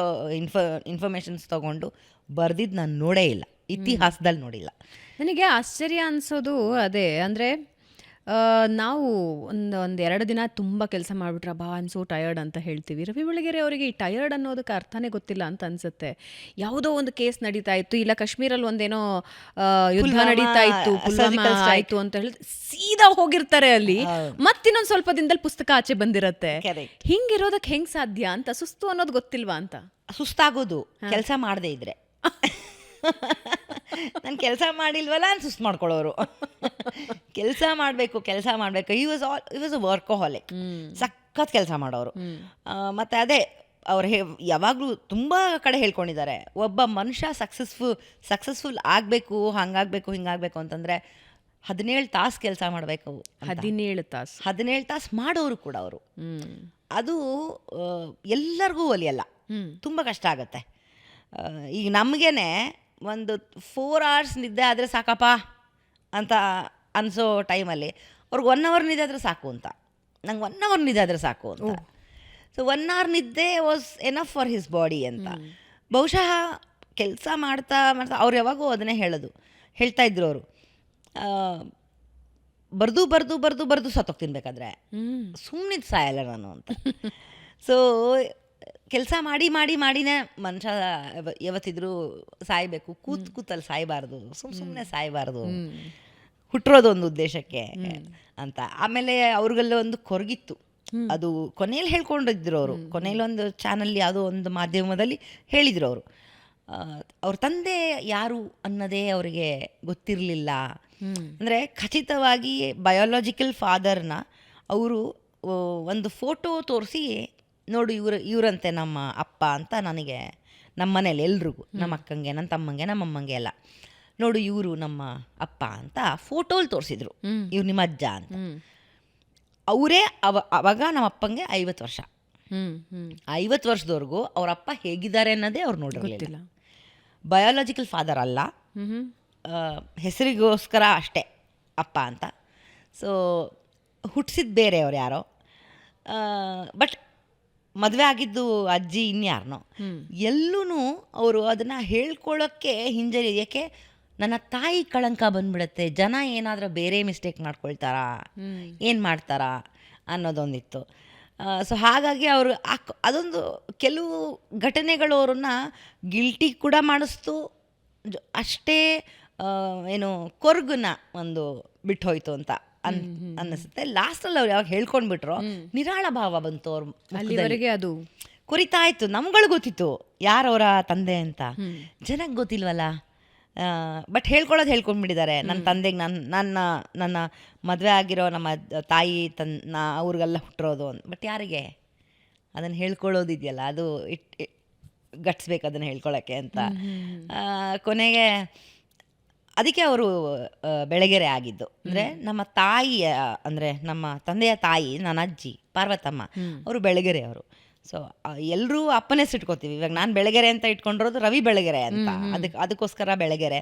ಇನ್ಫಾರ್ಮೇಷನ್ಸ್ ತೊಗೊಂಡು ಬರ್ದಿದ್ದು ನಾನು ನೋಡೇ ಇಲ್ಲ, ಇತಿಹಾಸದಲ್ಲಿ ನೋಡಿಲ್ಲ. ನನಗೆ ಆಶ್ಚರ್ಯ ಅನಿಸೋದು ಅದೇ. ಅಂದರೆ ನಾವು ಒಂದು 2 ದಿನ ತುಂಬ ಕೆಲಸ ಮಾಡಿಬಿಟ್ರೆ ಬಾ ಐ ಆಮ್ ಸೋ ಟಯರ್ಡ್ ಅಂತ ಹೇಳ್ತೀವಿ. ರವಿ ಬೆಳಗೆರೆ ಅವರಿಗೆ ಈ ಟಯರ್ಡ್ ಅನ್ನೋದಕ್ಕೆ ಅರ್ಥನೇ ಗೊತ್ತಿಲ್ಲ ಅಂತ ಅನ್ಸುತ್ತೆ. ಯಾವುದೋ ಒಂದು ಕೇಸ್ ನಡೀತಾ ಇತ್ತು, ಇಲ್ಲ ಕಾಶ್ಮೀರಲ್ಲಿ ಒಂದೇನೋ ಯುದ್ಧ ನಡೀತಾ ಇತ್ತು, ಪುಲ್ವಾಮಾ ಆಯಿತು ಅಂತ ಹೇಳಿ ಸೀದಾ ಹೋಗಿರ್ತಾರೆ ಅಲ್ಲಿ. ಮತ್ತಿನ್ನೊಂದು ಸ್ವಲ್ಪ ದಿನದಲ್ಲಿ ಪುಸ್ತಕ ಆಚೆ ಬಂದಿರತ್ತೆ. ಹಿಂಗಿರೋದಕ್ಕೆ ಹೆಂಗೆ ಸಾಧ್ಯ ಅಂತ, ಸುಸ್ತು ಅನ್ನೋದು ಗೊತ್ತಿಲ್ವಾ ಅಂತ? ಸುಸ್ತಾಗೋದು ಕೆಲಸ ಮಾಡದೇ ಇದ್ರೆ. ನಾನು ಕೆಲಸ ಮಾಡಿಲ್ವಲ್ಲ ನಾನು ಸುಸ್ತು ಮಾಡ್ಕೊಳ್ಳೋರು. ಕೆಲಸ ಮಾಡಬೇಕು. ಈ ವಾಸ್ ಅ ವರ್ಕೋಹಾಲಿಕ್. ಸಖತ್ ಕೆಲಸ ಮಾಡೋರು. ಮತ್ತು ಅದೇ ಅವ್ರು ಯಾವಾಗಲೂ ತುಂಬ ಕಡೆ ಹೇಳ್ಕೊಂಡಿದ್ದಾರೆ, ಒಬ್ಬ ಮನುಷ್ಯ ಸಕ್ಸಸ್ಫುಲ್ ಆಗಬೇಕು, ಹಿಂಗಾಗಬೇಕು ಅಂತಂದರೆ 17 ತಾಸು ಕೆಲಸ ಮಾಡಬೇಕು. 17 ತಾಸು ಮಾಡೋರು ಕೂಡ ಅವರು. ಅದು ಎಲ್ಲರಿಗೂ ಒಲಿಯಲ್ಲ, ತುಂಬ ಕಷ್ಟ ಆಗುತ್ತೆ. ಈಗ ನಮಗೇನೆ ಒಂದು 4 hours ನಿದ್ದೆ ಆದರೆ ಸಾಕಪ್ಪ ಅಂತ ಅನಿಸೋ ಟೈಮಲ್ಲಿ ಅವ್ರಿಗೆ 1 hour ನಿದ್ದೆ ಆದರೆ ಸಾಕು ಅಂತ, ನಂಗೆ 1 hour ನಿದ್ದೆ ಆದರೆ ಸಾಕು ಅಂತ. ಸೊ 1 hour ನಿದ್ದೆ was enough for his body ಅಂತ. ಬಹುಶಃ ಕೆಲಸ ಮಾಡ್ತಾ ಅವ್ರು ಯಾವಾಗೂ ಅದನ್ನೇ ಹೇಳ್ತಾ ಇದ್ರು ಅವರು, ಬರ್ದು ಸತ್ತೋಗ್ತೀನಿ ಬೇಕಾದ್ರೆ, ಸುಮ್ಮನಿದ್ದು ಸಾಯಲ್ಲ ನಾನು ಅಂತ. ಸೊ ಕೆಲಸ ಮಾಡಿನೇ ಮನುಷ್ಯ ಯಾವತ್ತಿದ್ರೂ ಸಾಯಬೇಕು, ಕೂತಲ್ಲಿ ಸಾಯಬಾರ್ದು, ಸುಮ್ಮನೆ ಸಾಯಬಾರ್ದು, ಹುಟ್ಟಿರೋದು ಒಂದು ಉದ್ದೇಶಕ್ಕೆ ಅಂತ. ಆಮೇಲೆ ಅವ್ರಿಗೆಲ್ಲ ಒಂದು ಕೊರಗಿತ್ತು, ಅದು ಕೊನೆಯಲ್ಲಿ ಹೇಳ್ಕೊಂಡಿದ್ರು ಅವರು. ಕೊನೆಯಲ್ಲಿ ಒಂದು ಚಾನಲ್ ಯಾವುದೋ ಒಂದು ಮಾಧ್ಯಮದಲ್ಲಿ ಹೇಳಿದರು ಅವರು, ಅವ್ರ ತಂದೆ ಯಾರು ಅನ್ನೋದೇ ಅವರಿಗೆ ಗೊತ್ತಿರಲಿಲ್ಲ. ಅಂದರೆ ಖಚಿತವಾಗಿ ಬಯೋಲಾಜಿಕಲ್ ಫಾದರ್ನ ಅವರು ಒಂದು ಫೋಟೋ ತೋರಿಸಿ ನೋಡು ಇವರಂತೆ ನಮ್ಮ ಅಪ್ಪ ಅಂತ ನನಗೆ ನಮ್ಮ ಮನೇಲಿ ಎಲ್ರಿಗೂ, ನಮ್ಮ ಅಕ್ಕಂಗೆ, ನನ್ನ ತಮ್ಮಂಗೆ, ನಮ್ಮ ಅಮ್ಮಂಗೆ ಎಲ್ಲ, ನೋಡು ಇವರು ನಮ್ಮ ಅಪ್ಪ ಅಂತ ಫೋಟೋಲ್ಲಿ ತೋರಿಸಿದ್ರು, ಇವ್ರು ನಿಮ್ಮ ಅಜ್ಜ ಅಂತ. ಅವರೇ ಅವಾಗ ನಮ್ಮ ಅಪ್ಪಂಗೆ 50 ವರ್ಷ. 50 ವರ್ಷದವರೆಗೂ ಅವ್ರ ಅಪ್ಪ ಹೇಗಿದ್ದಾರೆ ಅನ್ನೋದೇ ಅವ್ರು ನೋಡಿರಲಿಲ್ಲ. ಬಯಾಲಜಿಕಲ್ ಫಾದರ್ ಅಲ್ಲ, ಹೆಸರಿಗೋಸ್ಕರ ಅಷ್ಟೇ ಅಪ್ಪ ಅಂತ. ಸೊ ಹುಟ್ಟಿಸಿದ ಬೇರೆಯವ್ರು ಯಾರೋ, ಬಟ್ ಮದುವೆ ಆಗಿದ್ದು ಅಜ್ಜಿ ಇನ್ಯಾರನೋ. ಎಲ್ಲೂ ಅವರು ಅದನ್ನು ಹೇಳ್ಕೊಳ್ಳೋಕ್ಕೆ ಹಿಂಜರಿ. ಯಾಕೆ ನನ್ನ ತಾಯಿ ಕಳಂಕ ಬಂದ್ಬಿಡುತ್ತೆ, ಜನ ಏನಾದರೂ ಬೇರೆ ಮಿಸ್ಟೇಕ್ ಮಾಡ್ಕೊಳ್ತಾರಾ, ಏನು ಮಾಡ್ತಾರಾ ಅನ್ನೋದೊಂದಿತ್ತು. ಸೊ ಹಾಗಾಗಿ ಅವರು ಅದೊಂದು ಕೆಲವು ಘಟನೆಗಳು ಅವ್ರನ್ನ ಗಿಲ್ಟಿ ಕೂಡ ಮಾಡಿಸ್ತು, ಅಷ್ಟೇ ಏನು ಕೊರ್ಗುನ ಒಂದು ಬಿಟ್ಟು ಹೋಯ್ತು ಅಂತ ಅನ್ನಿಸುತ್ತೆ. ಲಾಸ್ಟಲ್ಲಿ ಅವ್ರು ಯಾವಾಗ ಹೇಳ್ಕೊಂಡ್ಬಿಟ್ರೋ ನಿರಾಳ ಭಾವ ಬಂತು ಅವ್ರ ಮುಖದಲ್ಲಿ. ಅದು ಕೊರಿತಾ ಇತ್ತು. ನಮ್ಗಳು ಗೊತ್ತಿತ್ತು ಯಾರವರ ತಂದೆ ಅಂತ, ಜನಕ್ಕೆ ಗೊತ್ತಿಲ್ವಲ್ಲ. ಬಟ್ ಹೇಳ್ಕೊಂಡ್ಬಿಟ್ಟಿದ್ದಾರೆ. ನನ್ನ ತಂದೆಗೆ ನನ್ನ ಮದುವೆ ಆಗಿರೋ ನಮ್ಮ ತಾಯಿ ಅವ್ರಿಗೆಲ್ಲ ಹುಟ್ಟಿರೋದು ಅಂತ. ಬಟ್ ಯಾರಿಗೆ ಅದನ್ನು ಹೇಳ್ಕೊಳ್ಳೋದಿದೆಯಲ್ಲ, ಅದು ಗಟ್ಸ್ಬೇಕು ಅದನ್ನು ಹೇಳ್ಕೊಳ್ಳೋಕ್ಕೆ ಅಂತ. ಕೊನೆಗೆ ಅದಕ್ಕೆ ಅವರು ಬೆಳಗೆರೆ ಆಗಿದ್ದು. ಅಂದರೆ ನಮ್ಮ ತಾಯಿಯ, ಅಂದರೆ ನಮ್ಮ ತಂದೆಯ ತಾಯಿ, ನನ್ನ ಅಜ್ಜಿ ಪಾರ್ವತಮ್ಮ, ಅವರು ಬೆಳಗೆರೆ ಅವರು. ಸೊ ಎಲ್ಲರೂ ಅಪ್ಪನೇ ಇಟ್ಕೋತೀವಿ. ಇವಾಗ ನಾನು ಬೆಳಗೆರೆ ಅಂತ ಇಟ್ಕೊಂಡಿರೋದು ರವಿ ಬೆಳಗೆರೆ ಅಂತ, ಅದಕ್ಕೋಸ್ಕರ ಬೆಳಗೆರೆ.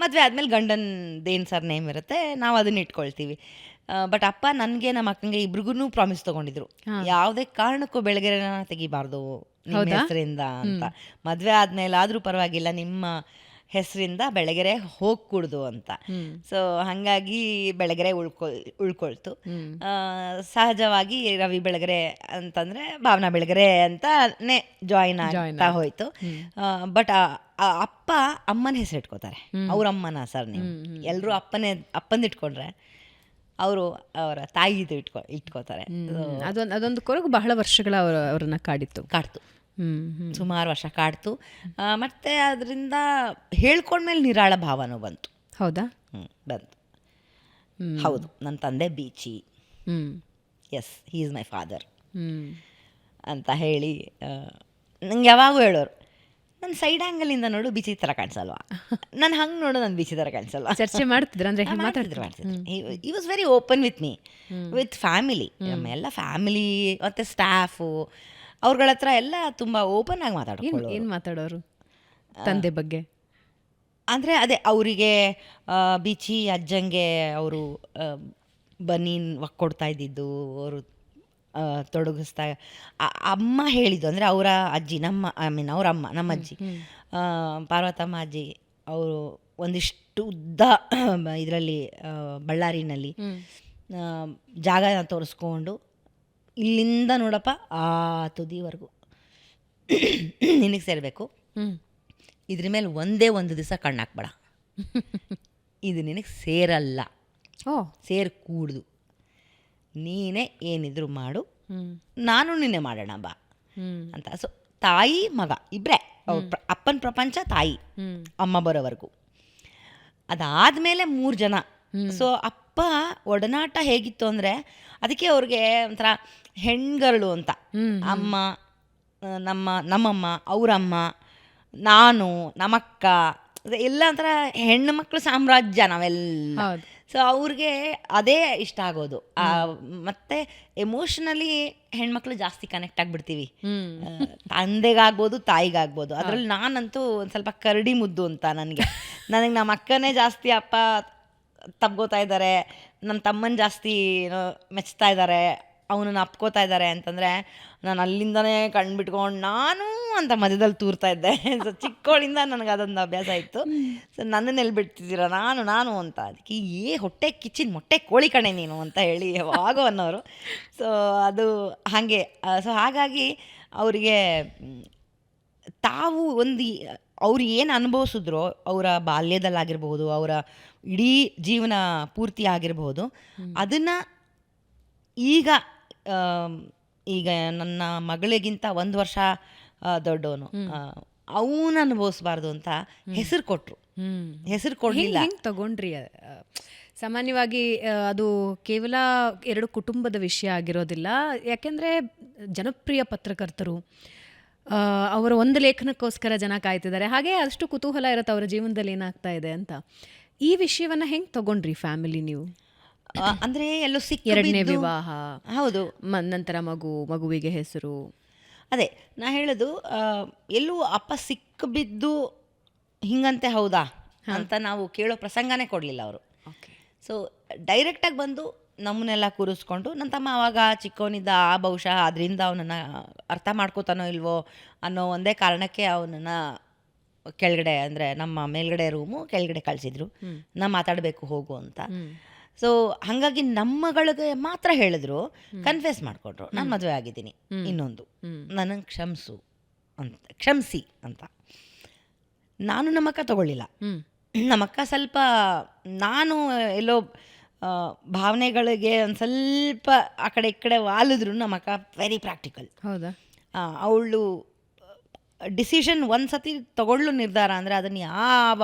ಮದುವೆ ಆದಮೇಲೆ ಗಂಡನದೇನು ಸರ್ ನೇಮ್ ಇರುತ್ತೆ, ನಾವು ಅದನ್ನ ಇಟ್ಕೊಳ್ತೀವಿ. ಬಟ್ ಅಪ್ಪ ನನಗೆ ನಮ್ಮ ಅಕ್ಕಂಗೆ ಇಬ್ರಿಗೂ ಪ್ರಾಮಿಸ್ ತೊಗೊಂಡಿದ್ರು, ಯಾವುದೇ ಕಾರಣಕ್ಕೂ ಬೆಳಗೆರೆನ ತೆಗಿಬಾರ್ದು ನಿಮ್ಮ ಹೆಸರಿಂದ ಅಂತ. ಮದುವೆ ಆದಮೇಲೆ ಆದರೂ ಪರವಾಗಿಲ್ಲ, ನಿಮ್ಮ ಹೆಸರಿಂದ ಬೆಳಗೆರೆ ಹೋಗ್ಕೂಡ್ದು ಅಂತ. ಸೊ ಹಾಗಾಗಿ ಬೆಳಗೆರೆ ಉಳ್ಕೊಳ್ತು. ಸಹಜವಾಗಿ ರವಿ ಬೆಳಗೆರೆ ಅಂತಂದರೆ ಭಾವನಾ ಬೆಳಗೆರೆ ಅಂತಾನೆ ಜಾಯಿನ್ ಆಗ್ತಾ ಹೋಯ್ತು. ಬಟ್ ಅಪ್ಪ ಅಮ್ಮನ ಹೆಸರು ಇಟ್ಕೋತಾರೆ, ಅವ್ರ ಅಮ್ಮನ ಸರ್ ನೀವು. ಎಲ್ಲರೂ ಅಪ್ಪಂದು ಇಟ್ಕೊಂಡ್ರೆ ಅವರು ಅವರ ತಾಯಿದು ಇಟ್ಕೋತಾರೆ. ಅದೊಂದು ಕೊರಗು ಬಹಳ ವರ್ಷಗಳ ಅವ್ರನ್ನ ಕಾಡ್ತು. ಸುಮಾರು ವರ್ಷ ಕಾಡ್ತು. ಮತ್ತು ಅದರಿಂದ ಹೇಳ್ಕೊಂಡ್ಮೇಲೆ ನಿರಾಳ ಭಾವನೂ ಬಂತು. ಹೌದಾ? ಬಂತು. ಹೌದು, ನನ್ನ ತಂದೆ Beechi, yes he is my father ಅಂತ ಹೇಳಿ ನಂಗೆ ಯಾವಾಗೂ ಹೇಳೋರು, ನನ್ನ ಸೈಡ್ ಆ್ಯಂಗಲಿಂದ ನೋಡು ಬೀಚಿ ಥರ ಕಾಣಿಸಲ್ವಾ, ನಾನು ಹಂಗೆ ನೋಡು ನನ್ನ ಬೀಚಿ ಥರ ಕಾಣಿಸಲ್ವಾ. ಚರ್ಚೆ ಮಾಡ್ತಿದ್ರು ಅಂದರೆ ಮಾಡ್ತಿದ್ರು. ಈ was very open with me, with family. ನಮ್ಮ ಎಲ್ಲ ಫ್ಯಾಮಿಲಿ ಮತ್ತು ಸ್ಟಾಫು ಅವ್ರಗಳ ಹತ್ರ ಎಲ್ಲ ತುಂಬ ಓಪನ್ ಆಗಿ ಮಾತಾಡೋದು. ಏನು ಮಾತಾಡೋರು ತಂದೆ ಬಗ್ಗೆ? ಅಂದರೆ ಅದೇ ಅವರಿಗೆ ಬೀಚಿ ಅಜ್ಜಂಗೆ ಅವರು ಬನೀನ್ ಕೊಡ್ತಾ ಇದ್ದಿದ್ದು, ಅವರು ತೊಡಗಿಸ್ತಾ ಅಮ್ಮ ಹೇಳಿದ್ದು. ಅಂದರೆ ಅವರ ಅಜ್ಜಿ, ಅವ್ರ ಅಮ್ಮ, ನಮ್ಮ ಅಜ್ಜಿ ಪಾರ್ವತಮ್ಮ ಅಜ್ಜಿ, ಅವರು ಒಂದಿಷ್ಟು ಉದ್ದ ಇದರಲ್ಲಿ ಬಳ್ಳಾರಿನಲ್ಲಿ ಜಾಗನ ತೋರಿಸ್ಕೊಂಡು, ಇಲ್ಲಿಂದ ನೋಡಪ್ಪ ಆ ತುದಿವರೆಗೂ ನಿನಗೆ ಸೇರಬೇಕು, ಇದ್ರ ಮೇಲೆ ಒಂದೇ ಒಂದು ದಿವಸ ಕಣ್ಣಾಕ್ಬೇಡ, ಇದು ನಿನಗೆ ಸೇರಲ್ಲ, ಸೇರ್ಕೂಡ್ದು, ನೀನೇ ಏನಿದ್ರು ಮಾಡು, ನಾನು ನಿನ್ನೆ ಮಾಡೋಣ ಬಾ ಅಂತ. ಸೊ ತಾಯಿ ಮಗ ಇಬ್ಬರೇ, ಅಪ್ಪನ ಪ್ರಪಂಚ ತಾಯಿ ಅಮ್ಮ ಬರೋವರೆಗೂ. ಅದಾದಮೇಲೆ 3 ಜನ. ಸೊ ಅಪ್ಪ ಒಡನಾಟ ಹೇಗಿತ್ತು ಅಂದರೆ, ಅದಕ್ಕೆ ಅವ್ರಿಗೆ ಒಂಥರ ಹೆಣ್ಗರಳು ಅಂತ. ಅಮ್ಮ, ನಮ್ಮಮ್ಮ, ಅವರಮ್ಮ, ನಾನು, ನಮ್ಮಕ್ಕ, ಎಲ್ಲ ಒಂಥರ ಹೆಣ್ಣು ಮಕ್ಕಳು ಸಾಮ್ರಾಜ್ಯ ನಾವೆಲ್ಲ. ಸೊ ಅವ್ರಿಗೆ ಅದೇ ಇಷ್ಟ ಆಗೋದು. ಮತ್ತು ಎಮೋಷ್ನಲಿ ಹೆಣ್ಮಕ್ಳು ಜಾಸ್ತಿ ಕನೆಕ್ಟ್ ಆಗಿಬಿಡ್ತೀವಿ, ತಂದೆಗಾಗ್ಬೋದು ತಾಯಿಗಾಗ್ಬೋದು. ಅದರಲ್ಲಿ ನಾನಂತೂ ಒಂದು ಸ್ವಲ್ಪ ಕರಡಿ ಮುದ್ದು ಅಂತ. ನನಗೆ ನಮ್ಮ ಅಕ್ಕನೇ ಜಾಸ್ತಿ ಅಪ್ಪ ತಬ್ಗೋತಾ ಇದ್ದಾರೆ, ನನ್ನ ತಮ್ಮನ ಜಾಸ್ತಿ ಮೆಚ್ತಾ ಇದ್ದಾರೆ, ಅವನನ್ನು ಅಪ್ಕೋತಾ ಇದ್ದಾರೆ ಅಂತಂದರೆ ನಾನು ಅಲ್ಲಿಂದನೇ ಕಣ್ಬಿಟ್ಕೊಂಡು ನಾನು ಅಂತ ಮಧ್ಯದಲ್ಲಿ ತೂರ್ತಾ ಇದ್ದೆ. ಸೊ ಚಿಕ್ಕವಳಿಂದ ನನಗೆ ಅದೊಂದು ಅಭ್ಯಾಸ ಇತ್ತು. ಸೊ ನನ್ನನ್ನೆಲ್ಲಿ ಬಿಡ್ತಿದ್ದೀರ ನಾನು ಅಂತ. ಅದಕ್ಕೆ ಹೊಟ್ಟೆ ಕಿಚ್ಚಿನ ಮೊಟ್ಟೆ ಕೋಳಿ ಕಣೆ ನೀನು ಅಂತ ಹೇಳಿ ಯಾವಾಗೋ ಅನ್ನೋರು. ಸೊ ಅದು ಹಾಗೆ. ಸೊ ಹಾಗಾಗಿ ಅವರಿಗೆ ತಾವು ಅವ್ರು ಏನು ಅನುಭವಿಸಿದ್ರೋ ಅವರ ಬಾಲ್ಯದಲ್ಲಾಗಿರ್ಬೋದು, ಅವರ ಇಡೀ ಜೀವನ ಪೂರ್ತಿ ಆಗಿರಬಹುದು, ಅದನ್ನು ಈಗ ನನ್ನ ಮಗಳಿಗಿಂತ 1 ವರ್ಷ ದೊಡ್ಡವನು, ಅವನು ಅನುಭವಿಸ್ಬಾರ್ದು ಅಂತ ಹೆಸರು ಕೊಟ್ಟರು. ಹೆಸರು ಕೊಡಲಿಲ್ಲ. ತಗೊಂಡ್ರಿ ಸಾಮಾನ್ಯವಾಗಿ ಅದು ಕೇವಲ 2 ಕುಟುಂಬದ ವಿಷಯ ಆಗಿರೋದಿಲ್ಲ. ಯಾಕೆಂದರೆ ಜನಪ್ರಿಯ ಪತ್ರಕರ್ತರು, ಅವರ ಒಂದು ಲೇಖನಕ್ಕೋಸ್ಕರ ಜನ ಕಾಯ್ತಿದ್ದಾರೆ. ಹಾಗೆ ಅಷ್ಟು ಕುತೂಹಲ ಇರುತ್ತೆ ಅವರ ಜೀವನದಲ್ಲಿ ಏನಾಗ್ತಾ ಇದೆ ಅಂತ. ಈ ವಿಷಯವನ್ನು ಹೆಂಗೆ ತಗೊಂಡ್ರಿ ಫ್ಯಾಮಿಲಿ ನೀವು? ಅಂದರೆ ಎಲ್ಲೋ ಎರಡನೇ ವಿವಾಹ, ಹೌದು, ನಂತರ ಮಗುವಿಗೆ ಹೆಸರು. ಅದೇ ನಾ ಹೇಳೋದು, ಎಲ್ಲೂ ಅಪ್ಪ ಸಿಕ್ಕಿಬಿದ್ದು ಹಿಂಗಂತೆ ಹೌದಾ ಅಂತ ನಾವು ಕೇಳೋ ಪ್ರಸಂಗನೇ ಕೊಡಲಿಲ್ಲ ಅವರು. ಸೊ ಡೈರೆಕ್ಟಾಗಿ ಬಂದು ನಮ್ಮನ್ನೆಲ್ಲ ಕೂರಿಸ್ಕೊಂಡು, ನನ್ನ ತಮ್ಮ ಆವಾಗ ಚಿಕ್ಕವನಿದ್ದ, ಬಹುಶಃ ಅದರಿಂದ ಅವನನ್ನು ಅರ್ಥ ಮಾಡ್ಕೋತಾನೋ ಇಲ್ವೋ ಅನ್ನೋ ಒಂದೇ ಕಾರಣಕ್ಕೆ ಅವನನ್ನು ಕೆಳಗಡೆ, ಅಂದರೆ ನಮ್ಮ ಮೇಲ್ಗಡೆ ರೂಮು ಕೆಳಗಡೆ ಕಳಿಸಿದ್ರು, ನಾ ಮಾತಾಡಬೇಕು ಹೋಗು ಅಂತ. ಸೊ ಹಾಗಾಗಿ ನಮ್ಮಗಳಿಗೆ ಮಾತ್ರ ಹೇಳಿದ್ರು, ಕನ್ಫೆಸ್ ಮಾಡಿಕೊಟ್ರು, ನಾನು ಮದುವೆ ಆಗಿದ್ದೀನಿ, ಇನ್ನೊಂದು ನನಗೆ ಕ್ಷಮಿಸಿ ಅಂತ. ನಾನು ನಮ್ಮಕ್ಕ ತಗೊಳ್ಳಿಲ್ಲ. ನಮ್ಮಕ್ಕ ಸ್ವಲ್ಪ, ನಾನು ಎಲ್ಲೋ ಭಾವನೆಗಳಿಗೆ ಒಂದು ಸ್ವಲ್ಪ ಆ ಕಡೆ ಈ ಕಡೆ ವಾಲಿದ್ರು, ನಮ್ಮಕ್ಕ ವೆರಿ ಪ್ರಾಕ್ಟಿಕಲ್. ಹೌದಾ? ಅವಳು ಡಿಸಿಷನ್ ಒಂದು ಸತಿ ತಗೊಳ್ಳು ನಿರ್ಧಾರ ಅಂದರೆ ಅದನ್ನು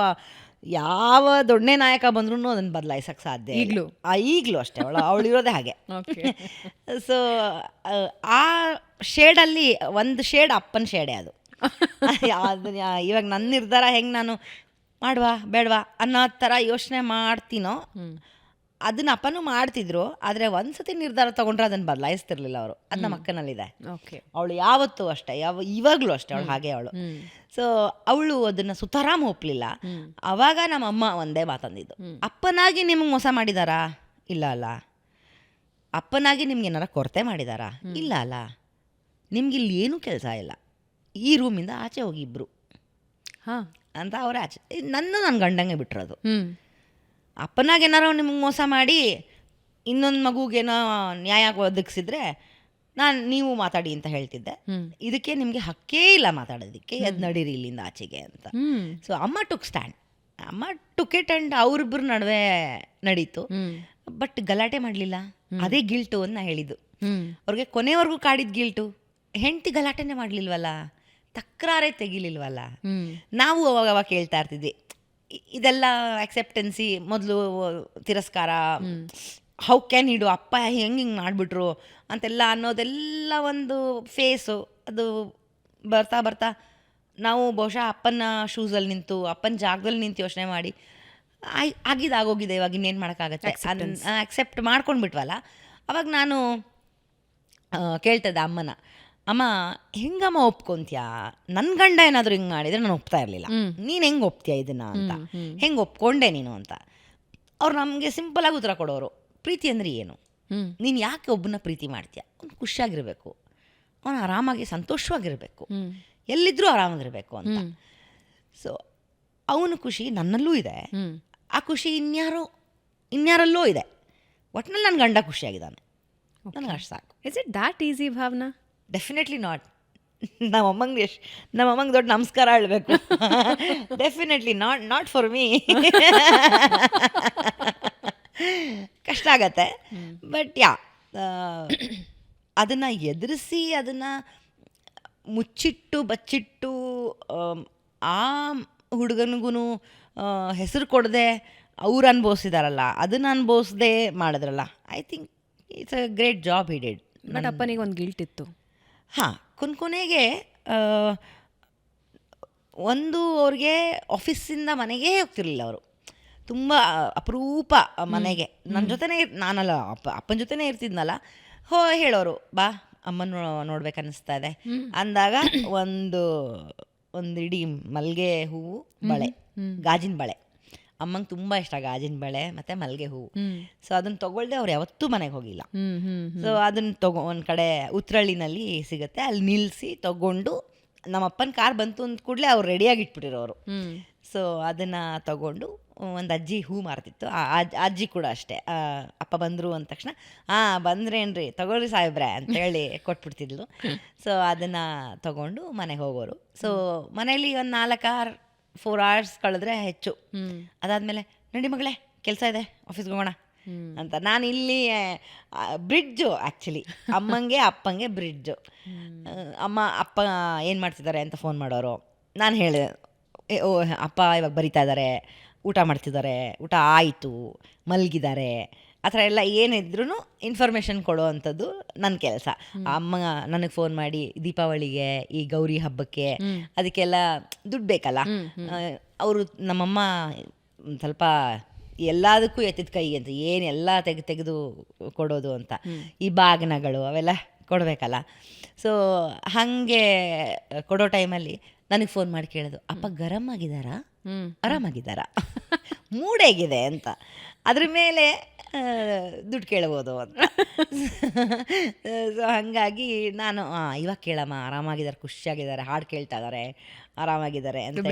ಯಾವ ದೊಡ್ಡನೇ ನಾಯಕ ಬಂದ್ರೂ ಅದನ್ನು ಬದಲಾಯಿಸೋಕ್ಕೆ ಸಾಧ್ಯ. ಈಗಲೂ ಅಷ್ಟೇ, ಅವಳಿರೋದೇ ಹಾಗೆ. ಸೊ ಆ ಶೇಡಲ್ಲಿ ಒಂದು ಶೇಡ್ ಅಪ್ಪನ ಶೇಡೇ ಅದು. ಇವಾಗ ನನ್ನ ನಿರ್ಧಾರ ಹೆಂಗೆ ನಾನು ಮಾಡುವಾ ಬೇಡವಾ ಅನ್ನೋ ಥರ ಯೋಚನೆ ಮಾಡ್ತೀನೋ ಅದನ್ನ ಅಪ್ಪನೂ ಮಾಡ್ತಿದ್ರು. ಆದರೆ ಒಂದ್ಸತಿ ನಿರ್ಧಾರ ತೊಗೊಂಡ್ರೆ ಅದನ್ನು ಬದಲಾಯಿಸ್ತಿರ್ಲಿಲ್ಲ ಅವರು. ಅದು ನಮ್ಮ ಅಕ್ಕನಲ್ಲಿದೆ. ಅವಳು ಯಾವತ್ತೂ ಅಷ್ಟೇ, ಇವಾಗಲೂ ಅಷ್ಟೇ ಅವಳು ಹಾಗೆ ಅವಳು. ಸೊ ಅವಳು ಅದನ್ನು ಸುತರಾಮ್ ಒಪ್ಪಲಿಲ್ಲ. ಆವಾಗ ನಮ್ಮಮ್ಮ ಒಂದೇ ಮಾತಂದಿದ್ದು, ಅಪ್ಪನಾಗಿ ನಿಮಗೆ ಮೋಸ ಮಾಡಿದಾರಾ? ಇಲ್ಲ ಅಲ್ಲ. ಅಪ್ಪನಾಗಿ ನಿಮ್ಗೆ ಏನಾರ ಕೊರತೆ ಮಾಡಿದಾರಾ? ಇಲ್ಲ ಅಲ್ಲ. ನಿಮ್ಗೆ ಇಲ್ಲಿ ಏನೂ ಕೆಲಸ ಇಲ್ಲ, ಈ ರೂಮಿಂದ ಆಚೆ ಹೋಗಿ ಇಬ್ಬರು ಅಂತ ಅವರೇ ಆಚೆ. ನನ್ನ ಗಂಡಂಗೆ ಬಿಟ್ಟಿರೋದು. ಅಪ್ಪನಾಗೇನಾರೋ ನಿಮಗೆ ಮೋಸ ಮಾಡಿ ಇನ್ನೊಂದು ಮಗುಗೇನೋ ನ್ಯಾಯ ಒದಗಿಸಿದ್ರೆ ನೀವು ಮಾತಾಡಿ ಅಂತ ಹೇಳ್ತಿದ್ದೆ. ಇದಕ್ಕೆ ನಿಮಗೆ ಹಕ್ಕೇ ಇಲ್ಲ ಮಾತಾಡೋದಕ್ಕೆ, ಎದ್ದು ನಡೀರಿ ಇಲ್ಲಿಂದ ಆಚೆಗೆ ಅಂತ. ಸೊ ಅಮ್ಮ ಟುಕ್ ಸ್ಟ್ಯಾಂಡ್. ಅಮ್ಮ ಟುಕ್ ಇಟ್ ಆ್ಯಂಡ್ ಅವ್ರಿಬ್ಬರ ನಡುವೆ ನಡೀತು. ಬಟ್ ಗಲಾಟೆ ಮಾಡಲಿಲ್ಲ. ಅದೇ ಗಿಲ್ಟು ಅಂತ ನಾ ಹೇಳಿದ್ದು ಅವ್ರಿಗೆ. ಕೊನೆವರೆಗೂ ಕಾಡಿದ ಗಿಲ್ಟು. ಹೆಂಡತಿ ಗಲಾಟೆನೇ ಮಾಡಲಿಲ್ವಲ್ಲ, ತಕರಾರೇ ತೆಗಿಲಿಲ್ವಲ್ಲ. ನಾವು ಅವಾಗ ಕೇಳ್ತಾ ಇರ್ತಿದ್ವಿ, ಇದೆಲ್ಲ ಅಕ್ಸೆಪ್ಟೆನ್ಸಿ, ಮೊದಲು ತಿರಸ್ಕಾರ, ಹೌ ಕ್ಯಾನ್ ಇಡು, ಅಪ್ಪ ಹೆಂಗೆ ಮಾಡಿಬಿಟ್ರು ಅಂತೆಲ್ಲ ಅನ್ನೋದೆಲ್ಲ ಒಂದು ಫೇಸು. ಅದು ಬರ್ತಾ ಬರ್ತಾ ನಾವು ಬಹುಶಃ ಅಪ್ಪನ ಶೂಸಲ್ಲಿ ನಿಂತು, ಅಪ್ಪನ ಜಾಗದಲ್ಲಿ ನಿಂತು ಯೋಚನೆ ಮಾಡಿ ಆಗೋಗಿದೆ, ಇವಾಗ ಇನ್ನೇನು ಮಾಡೋಕ್ಕಾಗತ್ತೆ, ಅಕ್ಸೆಪ್ಟ್ ಮಾಡ್ಕೊಂಡ್ಬಿಟ್ವಲ್ಲ. ಅವಾಗ ನಾನು ಕೇಳ್ತದೆ ಅಮ್ಮನ, ಅಮ್ಮ ಹೆಂಗಮ್ಮ ಒಪ್ಕೊಂತೀಯ? ನನ್ನ ಗಂಡ ಏನಾದರೂ ಹಿಂಗೆ ಮಾಡಿದರೆ ನಾನು ಒಪ್ತಾ ಇರಲಿಲ್ಲ, ನೀನು ಹೆಂಗೆ ಒಪ್ತೀಯ ಇದನ್ನು ಅಂತ, ಹೆಂಗೆ ಒಪ್ಕೊಂಡೆ ನೀನು ಅಂತ. ಅವ್ರು ನಮಗೆ ಸಿಂಪಲಾಗಿ ಉತ್ತರ ಕೊಡೋರು, ಪ್ರೀತಿ ಅಂದರೆ ಏನು, ನೀನು ಯಾಕೆ ಒಬ್ಬನ ಪ್ರೀತಿ ಮಾಡ್ತೀಯ? ಅವ್ನು ಖುಷಿಯಾಗಿರಬೇಕು, ಅವನು ಆರಾಮಾಗಿ ಸಂತೋಷವಾಗಿರಬೇಕು, ಎಲ್ಲಿದ್ದರೂ ಆರಾಮಾಗಿರಬೇಕು ಅಂತ. ಸೊ ಅವನ ಖುಷಿ ನನ್ನಲ್ಲೂ ಇದೆ, ಆ ಖುಷಿ ಇನ್ಯಾರಲ್ಲೂ ಇದೆ. ಒಟ್ಟಿನಲ್ಲಿ ನನ್ನ ಗಂಡ ಖುಷಿಯಾಗಿದ್ದಾನೆ, ನನಗೆ ಅಷ್ಟು ಸಾಕು. Is it that easy Bhavana? Definitely not. ನಮ್ಮಮ್ಮಂಗೆ ದೊಡ್ಡ ನಮಸ್ಕಾರ ಹೇಳಬೇಕು. Definitely not for me. ಕಷ್ಟ ಆಗತ್ತೆ. ಬಟ್ ಅದನ್ನು ಎದುರಿಸಿ, ಅದನ್ನು ಮುಚ್ಚಿಟ್ಟು ಬಚ್ಚಿಟ್ಟು ಆ ಹುಡುಗನಿಗೂ ಹೆಸರು ಕೊಡದೆ ಅವ್ರು ಅನುಭವಿಸಿದಾರಲ್ಲ, ಅದನ್ನು ಅನುಭವಿಸ್ದೆ ಮಾಡಿದ್ರಲ್ಲ, I think it's a great job he did. But ಅಪ್ಪನಿಗೆ ಒಂದು ಗಿಲ್ಟ್ ಇತ್ತು. ಹಾಂ, ಕೊನೆಗೆ ಒಂದು ಅವ್ರಿಗೆ ಆಫೀಸಿಂದ ಮನೆಗೆ ಹೋಗ್ತಿರ್ಲಿಲ್ಲ ಅವರು. ತುಂಬ ಅಪರೂಪ ಮನೆಗೆ ನನ್ನ ಜೊತೆನೇ, ನಾನಲ್ಲ ಅಪ್ಪನ ಜೊತೆನೇ ಇರ್ತಿದ್ನಲ್ಲ, ಹೇಳೋರು, ಬಾ ಅಮ್ಮನ ನೋಡ್ಬೇಕನ್ನಿಸ್ತಾ ಇದೆ ಅಂದಾಗ ಒಂದು ಇಡೀ ಮಲ್ಲಿಗೆ ಹೂವು, ಬಳೆ, ಗಾಜಿನ ಬಳೆ, ಅಮ್ಮಂಗೆ ತುಂಬ ಇಷ್ಟ ಗಾಜಿನ ಬಳೆ ಮತ್ತು ಮಲ್ಲಿಗೆ ಹೂವು. ಸೊ ಅದನ್ನು ತೊಗೊಳ್ದೆ ಅವ್ರು ಯಾವತ್ತೂ ಮನೆಗೆ ಹೋಗಿಲ್ಲ. ಸೊ ಅದನ್ನು ಒಂದು ಕಡೆ ಉತ್ರಳ್ಳಿನಲ್ಲಿ ಸಿಗುತ್ತೆ, ಅಲ್ಲಿ ನಿಲ್ಲಿಸಿ ತೊಗೊಂಡು, ನಮ್ಮಪ್ಪನ ಕಾರ್ ಬಂತು ಅಂದ ಕೂಡಲೇ ಅವ್ರು ರೆಡಿಯಾಗಿ ಇಟ್ಬಿಟ್ಟಿರೋರು. ಸೊ ಅದನ್ನು ತೊಗೊಂಡು ಒಂದು ಅಜ್ಜಿ ಹೂ ಮಾರ್ತಿತ್ತು, ಅಜ್ಜಿ ಕೂಡ ಅಷ್ಟೇ, ಅಪ್ಪ ಬಂದರು ಅಂದ ತಕ್ಷಣ ಬಂದ್ರೇನ್ರಿ ತಗೊಳ್ರಿ ಸಾಹೇಬ್ರೆ ಅಂತೇಳಿ ಕೊಟ್ಬಿಡ್ತಿದ್ಲು. ಸೊ ಅದನ್ನು ತೊಗೊಂಡು ಮನೆಗೆ ಹೋಗೋರು. ಸೊ ಮನೇಲಿ ಒಂದು 4 hours ಕಳೆದ್ರೆ ಹೆಚ್ಚು. ಅದಾದಮೇಲೆ ನಡಿ ಮಗಳೇ ಕೆಲಸ ಇದೆ, ಆಫೀಸ್ಗೆ ಹೋಗೋಣ ಅಂತ. ನಾನು ಇಲ್ಲಿ ಬ್ರಿಡ್ಜು, ಆ್ಯಕ್ಚುಲಿ ಅಮ್ಮಂಗೆ ಅಪ್ಪಂಗೆ ಬ್ರಿಡ್ಜು. ಅಪ್ಪ ಏನು ಮಾಡ್ತಿದ್ದಾರೆ ಅಂತ ಫೋನ್ ಮಾಡೋರು. ನಾನು ಹೇಳಿದೆ, ಓ ಅಪ್ಪ ಇವಾಗ ಬರಿತಾ ಇದ್ದಾರೆ, ಊಟ ಮಾಡ್ತಿದ್ದಾರೆ, ಊಟ ಆಯಿತು, ಮಲಗಿದ್ದಾರೆ, ಆ ಥರ ಎಲ್ಲ ಏನಿದ್ರೂ ಇನ್ಫಾರ್ಮೇಷನ್ ಕೊಡೋ ಅಂಥದ್ದು ನನ್ನ ಕೆಲಸ. ಅಮ್ಮ ನನಗೆ ಫೋನ್ ಮಾಡಿ ದೀಪಾವಳಿಗೆ, ಈ ಗೌರಿ ಹಬ್ಬಕ್ಕೆ, ಅದಕ್ಕೆಲ್ಲ ದುಡ್ಡು ಬೇಕಲ್ಲ. ಅವರು ನಮ್ಮಮ್ಮ ಸ್ವಲ್ಪ ಎಲ್ಲದಕ್ಕೂ ಎತ್ತಿದ ಕೈ ಅಂತ, ಏನೆಲ್ಲ ತೆಗೆದು ಕೊಡೋದು ಅಂತ, ಈ ಬಾಗ್ನಗಳು ಅವೆಲ್ಲ ಕೊಡಬೇಕಲ್ಲ. ಸೊ ಹಾಗೆ ಕೊಡೋ ಟೈಮಲ್ಲಿ ನನಗೆ ಫೋನ್ ಮಾಡಿ ಕೇಳೋದು, ಅಪ್ಪ ಗರಂ ಆಗಿದ್ದಾರಾ, ಆರಾಮಾಗಿದ್ದಾರಾ, ಮೂಡ್ ಹೇಗಿದೆ ಅಂತ. ಅದ್ರ ಮೇಲೆ ದುಡ್ಡು ಕೇಳ್ಬೋದು ಅಂತ. ಸೊ ಹಾಗಾಗಿ ನಾನು ಇವಾಗ ಕೇಳಮ್ಮ, ಆರಾಮಾಗಿದ್ದಾರೆ, ಖುಷಿಯಾಗಿದ್ದಾರೆ, ಹಾಡು ಕೇಳ್ತಾ ಇದ್ದಾರೆ, ಆರಾಮಾಗಿದ್ದಾರೆ ಅಂತ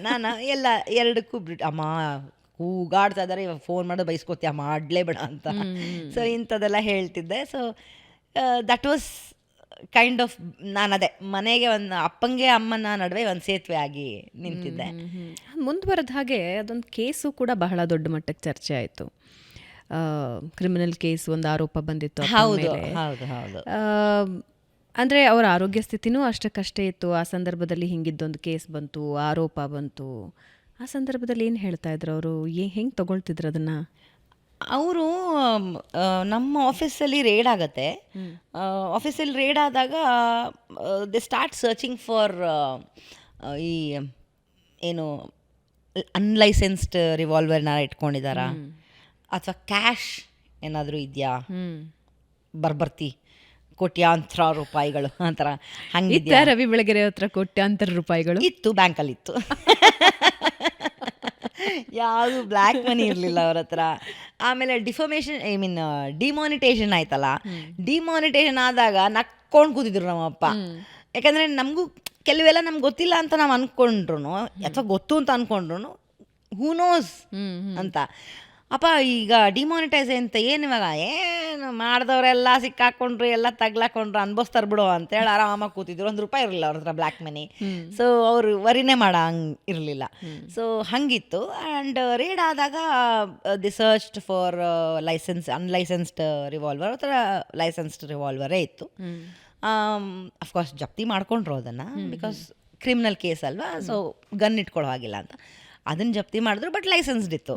ನಾನು ಎಲ್ಲ ಎರಡಕ್ಕೂ ಅಮ್ಮ ಕೂಗಾಡ್ತಾ ಇದ್ದಾರೆ, ಇವಾಗ ಫೋನ್ ಮಾಡೋದು ಬೈಸ್ಕೋತೀಯ, ಮಾಡಲೇಬೇಡ ಅಂತ. ಸೊ ಇಂಥದ್ದೆಲ್ಲ ಹೇಳ್ತಿದ್ದೆ. So that was kind of, ನಾನು ಅದೇ ಮನೆಗೆ ಒಂದು ಅಪ್ಪಂಗೆ ಅಮ್ಮನ ನಡುವೆ ಒಂದು ಸೇತುವೆ ಆಗಿ ನಿಂತಿದ್ದೆ. ಮುಂದುವರೆದ ಹಾಗೆ ಅದೊಂದು ಕೇಸು ಕೂಡ ಬಹಳ ದೊಡ್ಡ ಮಟ್ಟಕ್ಕೆ ಚರ್ಚೆ ಆಯಿತು. ಕ್ರಿಮಿನಲ್ ಕೇಸ್, ಒಂದು ಆರೋಪ ಬಂದಿತ್ತು. ಹೌದು ಹೌದು ಹೌದು. ಅಂದರೆ ಅವರ ಆರೋಗ್ಯ ಸ್ಥಿತಿನೂ ಅಷ್ಟಕ್ಕಷ್ಟೇ ಇತ್ತು. ಆ ಸಂದರ್ಭದಲ್ಲಿ ಹಿಂಗಿದ್ದೊಂದು ಕೇಸ್ ಬಂತು, ಆರೋಪ ಬಂತು. ಆ ಸಂದರ್ಭದಲ್ಲಿ ಏನು ಹೇಳ್ತಾ ಇದ್ರು ಅವರು, ಹೆಂಗೆ ತಗೊಳ್ತಿದ್ರು ಅದನ್ನು? ಅವರು ನಮ್ಮ ಆಫೀಸಲ್ಲಿ ರೇಡ್ ಆಗುತ್ತೆ. ಆಫೀಸಲ್ಲಿ ರೇಡ್ ಆದಾಗ ದೆ ಸ್ಟಾರ್ಟ್ ಸರ್ಚಿಂಗ್ ಫಾರ್ ಈ ಏನು ಅನ್ಲೈಸೆನ್ಸ್ಡ್ ರಿವಾಲ್ವರ್ನ ಇಟ್ಕೊಂಡಿದ್ದಾರಾ, ಅಥವಾ ಕ್ಯಾಶ್ ಏನಾದರೂ ಇದೆಯಾ, ಬರ್ಬರ್ತಿ ಕೋಟ್ಯಾಂತರ ರೂಪಾಯಿಗಳು ಆ ಥರ ಹಂಗಿದ್ಯಾ. ರವಿ ಬೆಳಗೆರೆ ಹತ್ರ ಕೋಟ್ಯಾಂತರ ರೂಪಾಯಿಗಳು ಇತ್ತು, ಬ್ಯಾಂಕಲ್ಲಿ ಇತ್ತು. ಯಾವುದು ಬ್ಲ್ಯಾಕ್ ಮನಿ ಇರಲಿಲ್ಲ ಅವ್ರ ಹತ್ರ. ಆಮೇಲೆ ಡಿಫಾಮೇಷನ್, ಐ ಮೀನ್ ಡಿಮಾನಿಟೇಷನ್ ಆಯ್ತಲ್ಲ, ಡಿಮಾನಿಟೇಷನ್ ಆದಾಗ ನಕ್ಕೊಂಡು ಕೂತಿದ್ರು ನಮ್ಮಪ್ಪ. ಯಾಕಂದರೆ ನಮಗೂ ಕೆಲವೆಲ್ಲ ನಮ್ಗೆ ಗೊತ್ತಿಲ್ಲ ಅಂತ ನಾವು ಅಂದ್ಕೊಂಡ್ರು, ಅಥವಾ ಗೊತ್ತು ಅಂತ ಅಂದ್ಕೊಂಡ್ರು, ಹೂ ನೋಸ್ ಅಂತ. ಅಪ್ಪ ಈಗ ಡಿಮಾನಿಟೈಸ್ ಅಂತ ಏನು ಇವಾಗ, ಏನು ಮಾಡಿದವರೆಲ್ಲ ಸಿಕ್ಕಾಕೊಂಡ್ರು, ಎಲ್ಲ ತಗ್ಲಾಕೊಂಡ್ರು, ಅನ್ಭವಿಸ್ತಾರೆ ಬಿಡು ಅಂತೇಳಿ ಆರಾಮಾಗಿ ಕೂತಿದ್ರು. ₹1 ಇರಲಿಲ್ಲ ಅವ್ರ ಹತ್ರ ಬ್ಲ್ಯಾಕ್ ಮನಿ. ಸೊ ಅವರು ವರಿನೇ ಮಾಡೋ ಹಂಗೆ ಇರಲಿಲ್ಲ. ಸೊ ಹಾಗಿತ್ತು. ಆ್ಯಂಡ್ ರೇಡ್ ಆದಾಗ ದಿ ಸರ್ಚ್ಡ್ ಫಾರ್ ಅನ್ಲೈಸೆನ್ಸ್ಡ್ ರಿವಾಲ್ವರ್. ಆ ಥರ ಲೈಸೆನ್ಸ್ಡ್ ರಿವಾಲ್ವರೇ ಇತ್ತು. ಅಫ್ಕೋರ್ಸ್ ಜಪ್ತಿ ಮಾಡ್ಕೊಂಡ್ರು ಅದನ್ನು, ಬಿಕಾಸ್ ಕ್ರಿಮಿನಲ್ ಕೇಸ್ ಅಲ್ವಾ, ಸೊ ಗನ್ ಇಟ್ಕೊಳ್ಳೋ ಹಾಗಿಲ್ಲ ಅಂತ ಅದನ್ನು ಜಪ್ತಿ ಮಾಡಿದ್ರು. ಬಟ್ ಲೈಸೆನ್ಸ್ಡ್ ಇತ್ತು.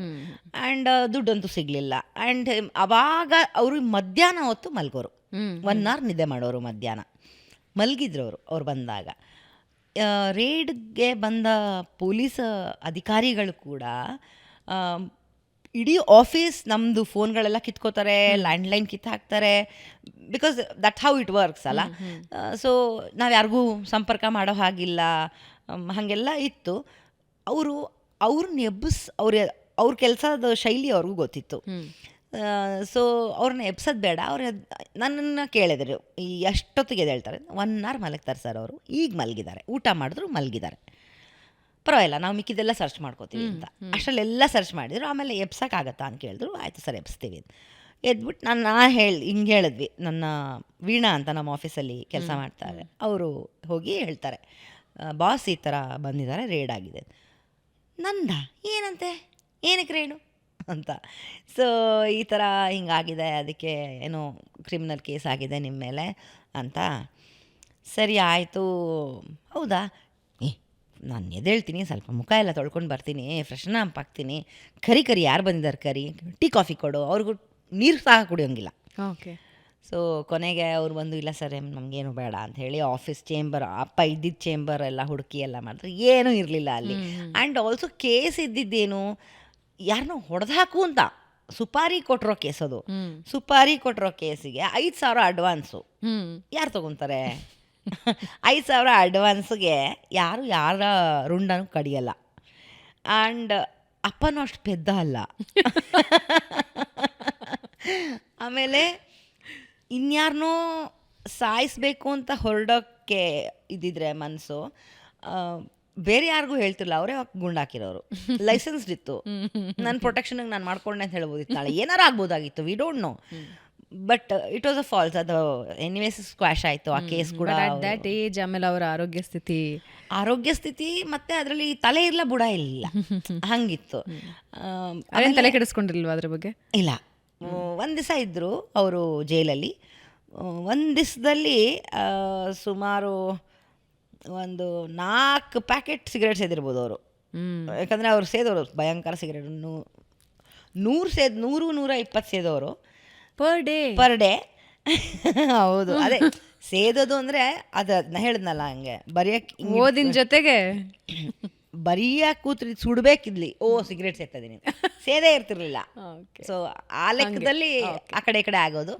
ಆ್ಯಂಡ್ ದುಡ್ಡಂತೂ ಸಿಗಲಿಲ್ಲ. ಆ್ಯಂಡ್ ಅವಾಗ ಅವರು ಮಧ್ಯಾಹ್ನ ಹೊತ್ತು ಮಲ್ಗೋರು, 1 hour ನಿದ್ದೆ ಮಾಡೋರು. ಮಧ್ಯಾಹ್ನ ಮಲಗಿದ್ರು ಅವ್ರು ಬಂದಾಗ. ರೇಡ್ಗೆ ಬಂದ ಪೊಲೀಸ್ ಅಧಿಕಾರಿಗಳು ಕೂಡ ಇಡೀ ಆಫೀಸ್ ನಮ್ಮದು ಫೋನ್ಗಳೆಲ್ಲ ಕಿತ್ಕೋತಾರೆ, ಲ್ಯಾಂಡ್ಲೈನ್ ಕಿತ್ತು ಹಾಕ್ತಾರೆ. Because that how it works ಅಲ್ಲ. ಸೊ ನಾವು ಯಾರಿಗೂ ಸಂಪರ್ಕ ಮಾಡೋ ಹಾಗಿಲ್ಲ, ಹಾಗೆಲ್ಲ ಇತ್ತು. ಅವ್ರನ್ನ ಅವ್ರ ಕೆಲಸದ ಶೈಲಿ ಅವ್ರಿಗೂ ಗೊತ್ತಿತ್ತು. ಸೊ ಅವ್ರನ್ನ ಎಬ್ಸೋದು ಬೇಡ. ನನ್ನನ್ನು ಕೇಳಿದ್ರು, ಎಷ್ಟೊತ್ತಿಗೆ ಹೇಳ್ತಾರೆ, 1 hour ಮಲಗ್ತಾರೆ ಸರ್ ಅವರು, ಈಗ ಮಲಗಿದ್ದಾರೆ, ಊಟ ಮಾಡಿದ್ರು ಮಲಗಿದ್ದಾರೆ, ಪರವಾಗಿಲ್ಲ ನಾವು ಮಿಕ್ಕಿದೆಲ್ಲ ಸರ್ಚ್ ಮಾಡ್ಕೋತೀವಿ ಅಂತ. ಅಷ್ಟರಲ್ಲೆಲ್ಲ ಸರ್ಚ್ ಮಾಡಿದ್ರು. ಆಮೇಲೆ ಎಬ್ಸೋಕ್ಕಾಗತ್ತಾ ಅಂತ ಕೇಳಿದ್ರು. ಆಯಿತು ಸರ್ ಎಬ್ಸ್ತೀವಿ ಅಂತ ಎದ್ಬಿಟ್ಟು ಹಿಂಗೆ ಹೇಳಿದ್ವಿ. ನನ್ನ ವೀಣಾ ಅಂತ ನಮ್ಮ ಆಫೀಸಲ್ಲಿ ಕೆಲಸ ಮಾಡ್ತಾರೆ, ಅವರು ಹೋಗಿ ಹೇಳ್ತಾರೆ, ಬಾಸ್ ಈ ಥರ ಬಂದಿದ್ದಾರೆ, ರೇಡ್ ಆಗಿದೆ. ನಂದ ಏನಂತೆ, ಏನಕ್ಕೆ ರೇಡು ಅಂತ. ಸೊ ಈ ಥರ ಹಿಂಗಾಗಿದೆ, ಅದಕ್ಕೆ ಏನೋ ಕ್ರಿಮಿನಲ್ ಕೇಸ್ ಆಗಿದೆ ನಿಮ್ಮ ಮೇಲೆ ಅಂತ. ಸರಿ ಆಯಿತು, ಹೌದಾ, ನಾನು ಎದ್ದೇಳ್ತೀನಿ, ಸ್ವಲ್ಪ ಮುಖ ಎಲ್ಲ ತೊಳ್ಕೊಂಡು ಬರ್ತೀನಿ, ಫ್ರೆಶ್ನ ಅಪ್ ಹಾಕ್ತೀನಿ, ಕರಿ ಯಾರು ಬಂದಿದ್ದಾರೆ, ಕರಿ ಟೀ ಕಾಫಿ ಕೊಡು, ಅವ್ರಿಗೂ ನೀರು ಸಹ ಕುಡಿಯೋಂಗಿಲ್ಲ. ಓಕೆ. ಸೊ ಕೊನೆಗೆ ಅವ್ರು ಬಂದು, ಇಲ್ಲ ಸರ್ ನಮಗೇನು ಬೇಡ ಅಂತ ಹೇಳಿ ಆಫೀಸ್ ಚೇಂಬರ್, ಅಪ್ಪ ಇದ್ದಿದ್ದ ಚೇಂಬರ್ ಎಲ್ಲ ಹುಡುಕಿ ಎಲ್ಲ ಮಾಡಿದ್ರು, ಏನೂ ಇರಲಿಲ್ಲ ಅಲ್ಲಿ. ಆ್ಯಂಡ್ ಆಲ್ಸೋ ಕೇಸ್ ಇದ್ದಿದ್ದೇನು, ಯಾರನ್ನೋ ಹೊಡೆದು ಹಾಕು ಅಂತ ಸುಪಾರಿ ಕೊಟ್ಟಿರೋ ಕೇಸ್ ಅದು. ಸುಪಾರಿ ಕೊಟ್ಟಿರೋ ಕೇಸಿಗೆ 5,000 ಅಡ್ವಾನ್ಸು. ಯಾರು ತೊಗೊತಾರೆ? 5,000 ಅಡ್ವಾನ್ಸ್ಗೆ ಯಾರ ರುಂಡನೂ ಕಡಿಯಲ್ಲ. ಆ್ಯಂಡ್ ಅಪ್ಪನೂ ಅಷ್ಟು ಪೆದ್ದ ಅಲ್ಲ. ಆಮೇಲೆ ಇನ್ಯಾರನ್ನೋ ಸಾಯಿಸ್ಬೇಕು ಅಂತ ಹೊರಡೋಕ್ಕೆ ಇದ್ದಿದ್ರೆ ಮನಸ್ಸು, ಬೇರೆ ಯಾರಿಗೂ ಹೇಳ್ತಿಲ್ಲ, ಅವರೇ ಗುಂಡಾಕಿರೋರು. ಲೈಸೆನ್ಸ್ಡ್ ಇತ್ತು, ನನ್ನ ಪ್ರೊಟೆಕ್ಷನ್ಗೆ ನಾನು ಮಾಡ್ಕೊಂಡೆ ಅಂತ ಹೇಳ್ಬೋದಿತ್ತು, ನಾಳೆ ಏನಾರು ಆಗ್ಬೋದಾಗಿತ್ತು, we don't know. But it was a false. ಅದು ಎನಿವೇಸ್ ಸ್ಕ್ವಾಶ್ ಆಯಿತು ಆ ಕೇಸ್ ಕೂಡ. ದಟ್ ಏಜ್, ಆಮೇಲೆ ಅವರ ಆರೋಗ್ಯ ಸ್ಥಿತಿ ಮತ್ತೆ ಅದರಲ್ಲಿ ತಲೆ ಇರಲ್ಲ, ಬುಡ ಇಲ್ಲ, ಹಂಗಿತ್ತು. ತಲೆ ಕೆಡಿಸ್ಕೊಂಡಿಲ್ವ ಅದ್ರ ಬಗ್ಗೆ? ಇಲ್ಲ, 1 ದಿವಸ ಇದ್ದರು ಅವರು ಜೈಲಲ್ಲಿ. 1 ದಿವಸದಲ್ಲಿ ಸುಮಾರು ಒಂದು 4 ಪ್ಯಾಕೆಟ್ ಸಿಗರೇಟ್ ಸೇದಿರ್ಬೋದು ಅವರು. ಯಾಕಂದರೆ ಅವ್ರು ಸೇದೋರು ಭಯಂಕರ ಸಿಗರೇಟ್ 100-120 ಸೇದೋರು ಪರ್ ಡೇ. ಹೌದು, ಅದೇ ಸೇದೋದು ಅಂದರೆ ಅದು ಹೇಳಿದ್ನಲ್ಲ ಹಂಗೆ ಬರೆಯೋಕ್ಕೆ ಓದಿನ ಜೊತೆಗೆ ಬರಿಯಾಗಿ ಕೂತ್ರಿ ಸುಡ್ಬೇಕಿದ್ಲಿ ಸಿಗರೇಟ್ ಸೇರ್ತಾ ಇದೀನಿ, ಸೇದೇ ಇರ್ತಿರ್ಲಿಲ್ಲ. ಸೊ ಆ ಲೆಕ್ಕದಲ್ಲಿ ಆ ಕಡೆ ಈ ಕಡೆ ಆಗೋದು.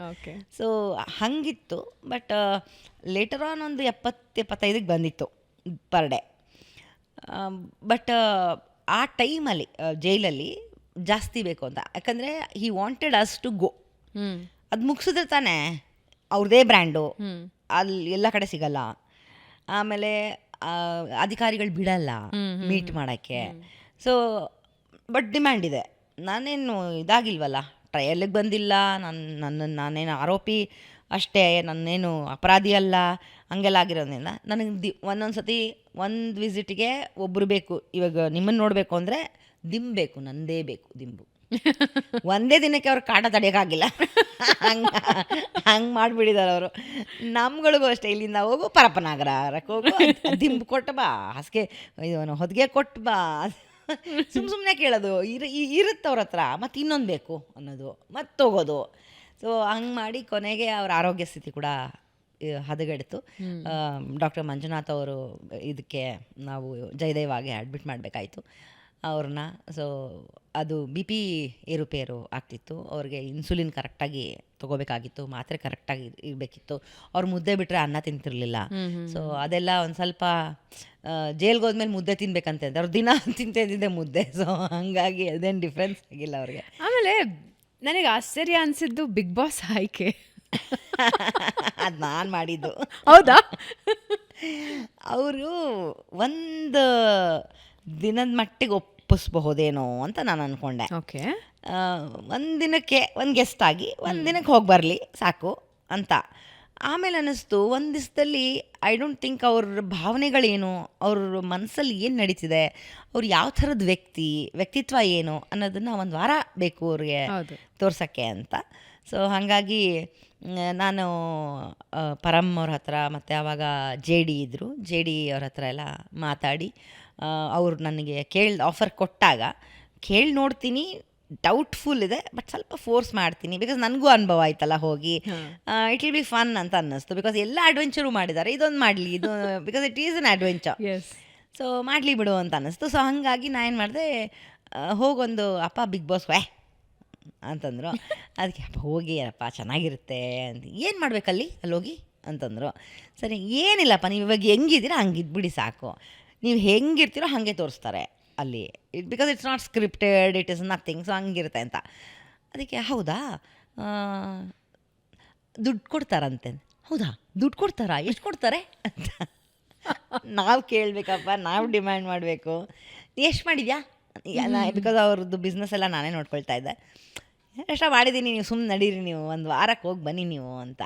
ಸೊ ಹಂಗಿತ್ತು. ಬಟ್ ಲೇಟರ್ ಆನ್ ಒಂದು 70-75 ಬಂದಿತ್ತು ಪರ್ ಡೇ. ಬಟ್ ಆ ಟೈಮಲ್ಲಿ ಜೈಲಲ್ಲಿ ಜಾಸ್ತಿ ಬೇಕು ಅಂತ, ಯಾಕಂದರೆ he wanted us to go. ಅದು ಮುಗಿಸಿದ್ರೆ ತಾನೇ ಅವ್ರದ್ದೇ ಬ್ರ್ಯಾಂಡು, ಅಲ್ಲಿ ಎಲ್ಲ ಕಡೆ ಸಿಗಲ್ಲ. ಆಮೇಲೆ ಅಧಿಕಾರಿಗಳು ಬಿಡಲ್ಲ ಮೀಟ್ ಮಾಡೋಕ್ಕೆ. ಸೊ ಬಟ್ ಡಿಮ್ಯಾಂಡ್ ಇದೆ. ನಾನೇನು ಇದಾಗಿಲ್ವಲ್ಲ, ಟ್ರಯಲ್ಗೆ ಬಂದಿಲ್ಲ, ನಾನೇನು ಆರೋಪಿ ಅಷ್ಟೇ, ನನ್ನೇನು ಅಪರಾಧಿ ಅಲ್ಲ, ಹಂಗೆಲ್ಲ ಆಗಿರೋದ್ರಿಂದ ನನಗೆ ಒಂದೊಂದು ಸತಿ ಒಂದು ವಿಸಿಟ್ಗೆ ಒಬ್ಬರು ಬೇಕು. ಇವಾಗ ನಿಮ್ಮನ್ನು ನೋಡಬೇಕು ಅಂದರೆ ಬೇಕು, ನಂದೇ ಬೇಕು ದಿಂಬು. ಒಂದೇ ದಿನಕ್ಕೆ ಅವ್ರು ಕಾಟ ತಡೆಯೋಕ್ಕಾಗಿಲ್ಲ, ಹಂಗೆ ಮಾಡಿಬಿಟ್ಟಿದ್ದಾರೆ ಅವರು. ನಮ್ಗಳಿಗೂ ಅಷ್ಟೇ, ಇಲ್ಲಿಂದ ಹೋಗು ಪರಪನಾಗರಕ್ಕೆ ಹೋಗು, ದಿಂಬು ಕೊಟ್ಟು ಬಾ, ಹಾಸಿಗೆ ಇದು ಹೊದಿಗೆ ಕೊಟ್ಟು ಬಾ, ಸುಮ್ಮನೆ ಕೇಳೋದು ಇರುತ್ತೆ ಅವ್ರ ಹತ್ರ. ಮತ್ತು ಇನ್ನೊಂದು ಬೇಕು ಅನ್ನೋದು, ಮತ್ತೆ ಹೋಗೋದು. ಸೊ ಹಂಗೆ ಮಾಡಿ ಕೊನೆಗೆ ಅವ್ರ ಆರೋಗ್ಯ ಸ್ಥಿತಿ ಕೂಡ ಹದಗೆಡ್ತು. ಡಾಕ್ಟರ್ ಮಂಜುನಾಥ್ ಅವರು ಇದಕ್ಕೆ ನಾವು ಜಯದೇವಾಗೆ ಅಡ್ಮಿಟ್ ಮಾಡಬೇಕಾಯ್ತು ಅವ್ರನ್ನ. ಸೊ ಅದು BP ಏರುಪೇರು ಆಗ್ತಿತ್ತು. ಅವ್ರಿಗೆ ಇನ್ಸುಲಿನ್ ಕರೆಕ್ಟಾಗಿ ತೊಗೋಬೇಕಾಗಿತ್ತು, ಮಾತ್ರೆ ಕರೆಕ್ಟಾಗಿ ಇರಬೇಕಿತ್ತು. ಅವ್ರು ಮುದ್ದೆ ಬಿಟ್ಟರೆ ಅನ್ನ ತಿಂತಿರಲಿಲ್ಲ. ಸೊ ಅದೆಲ್ಲ ಒಂದು ಸ್ವಲ್ಪ ಜೈಲ್ಗೆ ಹೋದ್ಮೇಲೆ ಮುದ್ದೆ ತಿನ್ಬೇಕಂತ ಅವ್ರು ದಿನ ತಿಂತಿದ್ದೆ ಮುದ್ದೆ. ಸೊ ಹಂಗಾಗಿ ಅದೇನು ಡಿಫ್ರೆನ್ಸ್ ಆಗಿಲ್ಲ ಅವ್ರಿಗೆ. ಆಮೇಲೆ ನನಗೆ ಆಶ್ಚರ್ಯ ಅನಿಸಿದ್ದು ಬಿಗ್ ಬಾಸ್ ಆಯ್ಕೆ. ಅದು ನಾನು ಮಾಡಿದ್ದು. ಹೌದಾ? ಅವರು ಒಂದು ದಿನದ ಮಟ್ಟಿಗೆ ಒಪ್ಪಿಸ್ಬಹುದೇನೋ ಅಂತ ನಾನು ಅಂದ್ಕೊಂಡೆ. ಓಕೆ, ಒಂದಿನಕ್ಕೆ ಒಂದು ಗೆಸ್ಟ್ ಆಗಿ ಒಂದಿನಕ್ಕೆ ಹೋಗಿ ಬರಲಿ ಸಾಕು ಅಂತ. ಆಮೇಲೆ ಅನ್ನಿಸ್ತು ಒಂದು ದಿವಸದಲ್ಲಿ ಐ ಡೋಂಟ್ ಥಿಂಕ್ ಅವ್ರ ಭಾವನೆಗಳೇನು, ಅವ್ರ ಮನಸ್ಸಲ್ಲಿ ಏನು ನಡೀತಿದೆ, ಅವ್ರು ಯಾವ ಥರದ ವ್ಯಕ್ತಿತ್ವ ಏನು ಅನ್ನೋದನ್ನು ಒಂದು ವಾರ ಬೇಕು ಅವ್ರಿಗೆ ತೋರ್ಸೋಕ್ಕೆ ಅಂತ. ಸೊ ಹಾಗಾಗಿ ನಾನು ಪರಮ್ ಅವ್ರ ಹತ್ರ ಮತ್ತು ಆವಾಗ JD ಇದ್ದರು, JD ಅವ್ರ ಹತ್ರ ಎಲ್ಲ ಮಾತಾಡಿ ಅವ್ರು ನನಗೆ ಆಫರ್ ಕೊಟ್ಟಾಗ ನೋಡ್ತೀನಿ, ಡೌಟ್ಫುಲ್ ಇದೆ, ಬಟ್ ಸ್ವಲ್ಪ ಫೋರ್ಸ್ ಮಾಡ್ತೀನಿ. ಬಿಕಾಸ್ ನನಗೂ ಅನುಭವ ಆಯ್ತಲ್ಲ ಹೋಗಿ, ಇಟ್ ವಿಲ್ ಬಿ ಫನ್ ಅಂತ ಅನ್ನಿಸ್ತು. ಬಿಕಾಸ್ ಎಲ್ಲ ಅಡ್ವೆಂಚರು ಮಾಡಿದ್ದಾರೆ, ಇದೊಂದು ಮಾಡಲಿ, ಇದು because it is an adventure. So ಮಾಡಲಿ ಬಿಡು ಅಂತ ಅನ್ನಿಸ್ತು. ಸೊ ಹಾಗಾಗಿ ನಾನು ಏನು ಮಾಡಿದೆ, ಹೋಗೊಂದು ಅಪ್ಪ ಬಿಗ್ ಬಾಸ್ ಅಂತಂದರು. ಅದಕ್ಕೆ ಅಪ್ಪ ಹೋಗಿ ಅಪ್ಪ ಚೆನ್ನಾಗಿರುತ್ತೆ ಅಂತ. ಏನು ಮಾಡಬೇಕಲ್ಲಿ ಹೋಗಿ ಅಂತಂದರು. ಸರಿ, ಏನಿಲ್ಲಪ್ಪ, ನೀವು ಇವಾಗ ಹೆಂಗಿದ್ದೀರಾ ಹಂಗಿದ್ಬಿಡಿ ಸಾಕು, ನೀವು ಹೆಂಗಿರ್ತೀರೋ ಹಾಗೆ ತೋರಿಸ್ತಾರೆ ಅಲ್ಲಿ, because it's not scripted, it is nothing. So ಹಂಗಿರುತ್ತೆ ಅಂತ. ಅದಕ್ಕೆ ಹೌದಾ, ದುಡ್ಡು ಕೊಡ್ತಾರಂತೆ. ಹೌದಾ, ದುಡ್ಡು ಕೊಡ್ತಾರಾ, ಎಷ್ಟು ಕೊಡ್ತಾರೆ ಅಂತ ನಾವು ಕೇಳಬೇಕಪ್ಪ, ನಾವು ಡಿಮ್ಯಾಂಡ್ ಮಾಡಬೇಕು. ಎಷ್ಟು ಮಾಡಿದ್ಯಾ? ಬಿಕಾಸ್ ಅವ್ರದ್ದು ಬಿಸ್ನೆಸ್ ಎಲ್ಲ ನಾನೇ ನೋಡ್ಕೊಳ್ತಾ ಇದ್ದೆ. ಎಷ್ಟೋ ಮಾಡಿದ್ದೀನಿ, ನೀವು ಸುಮ್ಮನೆ ನಡೀರಿ, ನೀವು ಒಂದು ವಾರಕ್ಕೆ ಹೋಗಿ ಬನ್ನಿ ನೀವು ಅಂತ.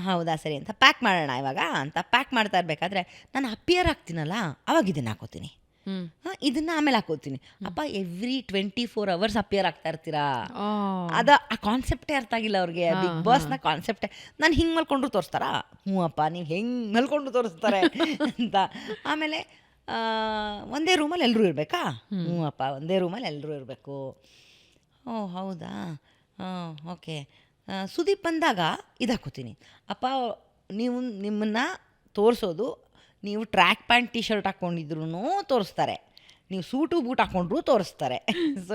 ಹೌದಾ ಸರಿ ಅಂತ ಪ್ಯಾಕ್ ಮಾಡೋಣ ಇವಾಗ ಅಂತ ಪ್ಯಾಕ್ ಮಾಡ್ತಾ ಇರಬೇಕಾದ್ರೆ ನಾನು ಅಪಿಯರ್ ಆಗ್ತೀನಲ್ಲ, ಅವಾಗ ಇದನ್ನು ಹಾಕೋತೀನಿ, ಇದನ್ನು ಆಮೇಲೆ ಹಾಕೋತೀನಿ. ಅಪ್ಪ ಎವ್ರಿ 24 hours ಅಪಿಯರ್ ಆಗ್ತಾ ಇರ್ತೀರಾ? ಆ ಕಾನ್ಸೆಪ್ಟೇ ಅರ್ಥ ಆಗಿಲ್ಲ ಅವ್ರಿಗೆ. ಬಿಗ್ ಬಾಸ್ನ ಕಾನ್ಸೆಪ್ಟೇ, ನಾನು ಹಿಂಗೆ ಮಲ್ಕೊಂಡ್ರು ತೋರಿಸ್ತಾರಾ? ಹ್ಞೂ ಅಪ್ಪ, ನೀವು ಹೆಂಗೆ ಮಲ್ಕೊಂಡು ತೋರಿಸ್ತಾರೆ ಅಂತ. ಆಮೇಲೆ ಒಂದೇ ರೂಮಲ್ಲಿ ಎಲ್ಲರೂ ಇರಬೇಕಾ? ಹ್ಞೂ ಅಪ್ಪ, ಒಂದೇ ರೂಮಲ್ಲಿ ಎಲ್ಲರೂ ಇರಬೇಕು. ಹೌದಾ, ಓಕೆ. ಸುದೀಪ್ ಬಂದಾಗ ಇದು ಹಾಕೋತೀನಿ. ಅಪ್ಪ, ನೀವು ನಿಮ್ಮನ್ನು ತೋರಿಸೋದು, ನೀವು ಟ್ರ್ಯಾಕ್ ಪ್ಯಾಂಟ್ T-shirt ಹಾಕ್ಕೊಂಡಿದ್ರು ತೋರಿಸ್ತಾರೆ, ನೀವು ಸೂಟು ಬೂಟ್ ಹಾಕ್ಕೊಂಡ್ರೂ ತೋರಿಸ್ತಾರೆ. ಸೊ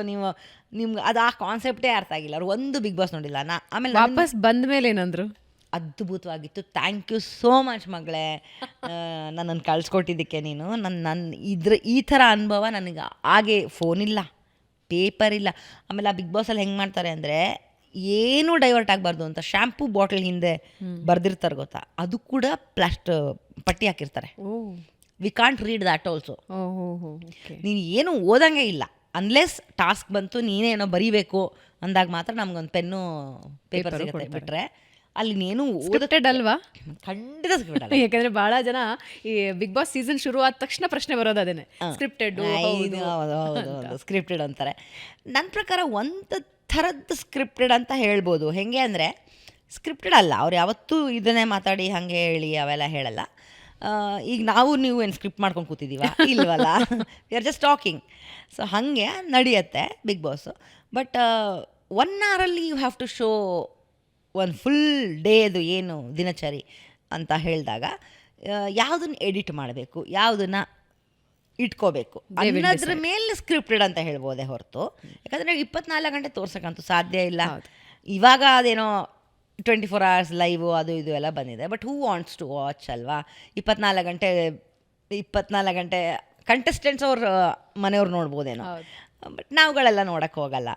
ನಿಮ್ಗೆ ಅದು ಆ ಕಾನ್ಸೆಪ್ಟೇ ಅರ್ಥ ಆಗಿಲ್ಲ. ಅವ್ರು ಒಂದು ಬಿಗ್ ಬಾಸ್ ನೋಡಿಲ್ಲ. ಆಮೇಲೆ ವಾಪಸ್ ಬಂದ ಮೇಲೆ ಏನಂದ್ರು? ಅದ್ಭುತವಾಗಿತ್ತು, ಥ್ಯಾಂಕ್ ಯು ಸೋ ಮಚ್ ಮಗಳೇ, ನನ್ನನ್ನು ಕಳಿಸ್ಕೊಟ್ಟಿದ್ದಕ್ಕೆ ನೀನು. ಈ ಥರ ಅನುಭವ ನನಗೆ ಹಾಗೆ ಫೋನಿಲ್ಲ, ಪೇಪರ್ ಇಲ್ಲ. ಆಮೇಲೆ ಆ ಬಿಗ್ ಬಾಸಲ್ಲಿ ಹೆಂಗೆ ಮಾಡ್ತಾರೆ ಅಂದರೆ, ಏನೂ ಡೈವರ್ಟ್ ಆಗಬಾರ್ದು ಅಂತ ಶ್ಯಾಂಪೂ ಬಾಟಲ್ ಹಿಂದೆ ಬರ್ದಿರ್ತಾರೆ ಗೊತ್ತಾ, ಅದು ಕೂಡ ಪಟ್ಟಿ ಹಾಕಿರ್ತಾರೆ. We can't read that also. ನೀನು ಏನು ಓದಂಗೆ ಇಲ್ಲ, ಅನ್ಲೆಸ್ ಟಾಸ್ಕ್ ಬಂತು ನೀನೇನೋ ಬರೀಬೇಕು ಅಂದಾಗ ಮಾತ್ರ ನಮ್ಗೊಂದು ಪೆನ್ನು ಪೇಪರ್ ಸಿಗುತ್ತೆ. ಬಿಟ್ಟರೆ ಅಲ್ಲಿ ನೀನು ಸ್ಕ್ರಿಪ್ಟೆಡ್ ಅಲ್ವಾ? ಖಂಡಿತ ಸ್ಕ್ರಿಪ್ಟೆಡ್. ಯಾಕಂದರೆ ಭಾಳ ಜನ ಈ ಬಿಗ್ ಬಾಸ್ ಸೀಸನ್ ಶುರು ಆದ ತಕ್ಷಣ ಪ್ರಶ್ನೆ ಬರೋದು ಅದೇನೆ, ಸ್ಕ್ರಿಪ್ಟೆಡ್ ಸ್ಕ್ರಿಪ್ಟೆಡ್ ಅಂತಾರೆ. ನನ್ನ ಪ್ರಕಾರ ಒಂದು ಥರದ್ದು ಸ್ಕ್ರಿಪ್ಟೆಡ್ ಅಂತ ಹೇಳ್ಬೋದು. ಹೆಂಗೆ ಅಂದರೆ, ಸ್ಕ್ರಿಪ್ಟೆಡ್ ಅಲ್ಲ, ಅವ್ರು ಯಾವತ್ತೂ ಇದನ್ನೇ ಮಾತಾಡಿ ಹಾಗೆ ಹೇಳಿ ಅವೆಲ್ಲ ಹೇಳಲ್ಲ. ಈಗ ನಾವು ನೀವು ಏನು ಸ್ಕ್ರಿಪ್ಟ್ ಮಾಡ್ಕೊಂಡು ಕೂತಿದ್ದೀವ ಇಲ್ವಲ್ಲ, we are just talking. So ಹಾಗೆ ನಡೆಯುತ್ತೆ ಬಿಗ್ ಬಾಸು. ಬಟ್ 1 ಅವರಲ್ಲಿ ಯು ಹ್ಯಾವ್ ಟು ಶೋ ಒಂದು ಫುಲ್ ಡೇದು ಏನು ದಿನಚರಿ ಅಂತ ಹೇಳಿದಾಗ ಯಾವುದನ್ನು ಎಡಿಟ್ ಮಾಡಬೇಕು, ಯಾವುದನ್ನು ಇಟ್ಕೋಬೇಕು ಅನ್ನೋದ್ರ ಮೇಲೆ ಸ್ಕ್ರಿಪ್ಟೆಡ್ ಅಂತ ಹೇಳ್ಬೋದೇ ಹೊರತು, ಯಾಕಂದರೆ 24 ಗಂಟೆ ತೋರ್ಸೋಕ್ಕಂತೂ ಸಾಧ್ಯ ಇಲ್ಲ. ಇವಾಗ ಅದೇನೋ 24 hours ಲೈವು ಅದು ಇದು ಎಲ್ಲ ಬಂದಿದೆ. But who wants to watch ಅಲ್ವಾ? 24 ಗಂಟೆ ಕಂಟೆಸ್ಟೆಂಟ್ಸ್ ಅವ್ರ ಮನೆಯವ್ರು ನೋಡ್ಬೋದೇನೋ, ಬಟ್ ನಾವುಗಳೆಲ್ಲ ನೋಡೋಕ್ಕೆ ಹೋಗಲ್ಲ.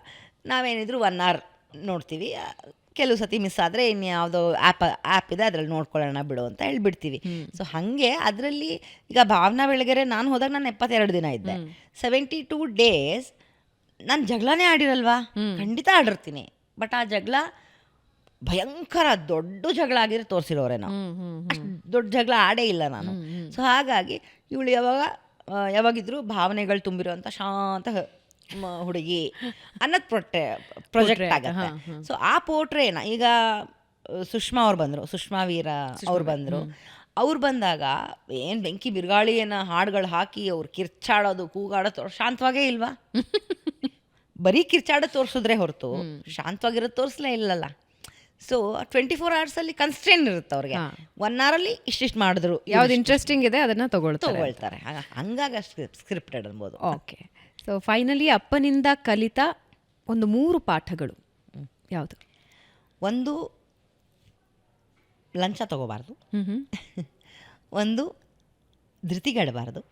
ನಾವೇನಿದ್ರು 1 hour ನೋಡ್ತೀವಿ. ಕೆಲವು ಸತಿ ಮಿಸ್ ಆದರೆ ಇನ್ನು ಯಾವುದೋ ಆ್ಯಪ್ ಇದೆ ಅದರಲ್ಲಿ ನೋಡ್ಕೊಳ್ಳೋಣ ಬಿಡು ಅಂತ ಹೇಳ್ಬಿಡ್ತೀವಿ. ಸೊ ಹಾಗೆ ಅದರಲ್ಲಿ ಈಗ ಭಾವನಾ ಬೆಳಗೆರೆ ನಾನು ಹೋದಾಗ ನಾನು 72 ದಿನ ಇದ್ದೆ. 72 days ನಾನು ಜಗಳನೇ ಆಡಿರಲ್ವಾ? ಖಂಡಿತ ಆಡಿರ್ತೀನಿ. ಬಟ್ ಆ ಜಗಳ ಭಯಂಕರ ದೊಡ್ಡ ಜಗಳ ಆಗಿರೋ ತೋರಿಸಿರೋರೆ ನಾವು. ಅಷ್ಟು ದೊಡ್ಡ ಜಗಳ ಆಡೇ ಇಲ್ಲ ನಾನು. ಸೊ ಹಾಗಾಗಿ ಇವಳು ಯಾವಾಗಿದ್ರೂ ಭಾವನೆಗಳು ತುಂಬಿರೋಂಥ ಶಾಂತ ಹುಡುಗಿ ಅನ್ನೋದು ಪ್ರೊಜೆಕ್ಟ್ ಆಗುತ್ತೆ. ಸೊ ಆ ಪೋಟ್ರೇನ ಈಗ ಸುಷ್ಮಾ ಅವ್ರು ಬಂದರು, ಸುಷ್ಮಾ ವೀರ ಅವ್ರು ಬಂದರು. ಅವ್ರು ಬಂದಾಗ ಏನು ಬೆಂಕಿ ಬಿರುಗಾಳಿಯನ್ನು ಹಾಡುಗಳು ಹಾಕಿ ಅವ್ರು ಕಿರ್ಚಾಡೋದು ಕೂಗಾಡೋದು ಶಾಂತವಾಗೇ ಇಲ್ವಾ? ಬರೀ ಕಿರ್ಚಾಡೋ ತೋರಿಸಿದ್ರೆ ಹೊರತು ಶಾಂತವಾಗಿರೋದು ತೋರಿಸ್ಲೇ ಇಲ್ಲಲ್ಲ. ಸೊ 24 hours ಕನ್ಸ್ಟ್ರೇನ್ ಇರುತ್ತೆ ಅವ್ರಿಗೆ. 1 hour ಇಷ್ಟಿಷ್ಟು ಮಾಡಿದ್ರು, ಯಾವ್ದು ಇಂಟ್ರೆಸ್ಟಿಂಗ್ ಇದೆ ಅದನ್ನು ತಗೊಳ್ತಾರೆ. ಹಂಗಾಗಿ ಸ್ಕ್ರಿಪ್ಟೆಡ್ ಅನ್ಬೋದು. ಓಕೆ. ಸೊ ಫೈನಲಿ ಅಪ್ಪನಿಂದ ಕಲಿತ ಒಂದು 3 ಪಾಠಗಳು ಯಾವುದು? ಒಂದು, ಲಂಚ ತಗೋಬಾರ್ದು. ಒಂದು, ಧೃತಿಗೆಡಬಾರ್ದು,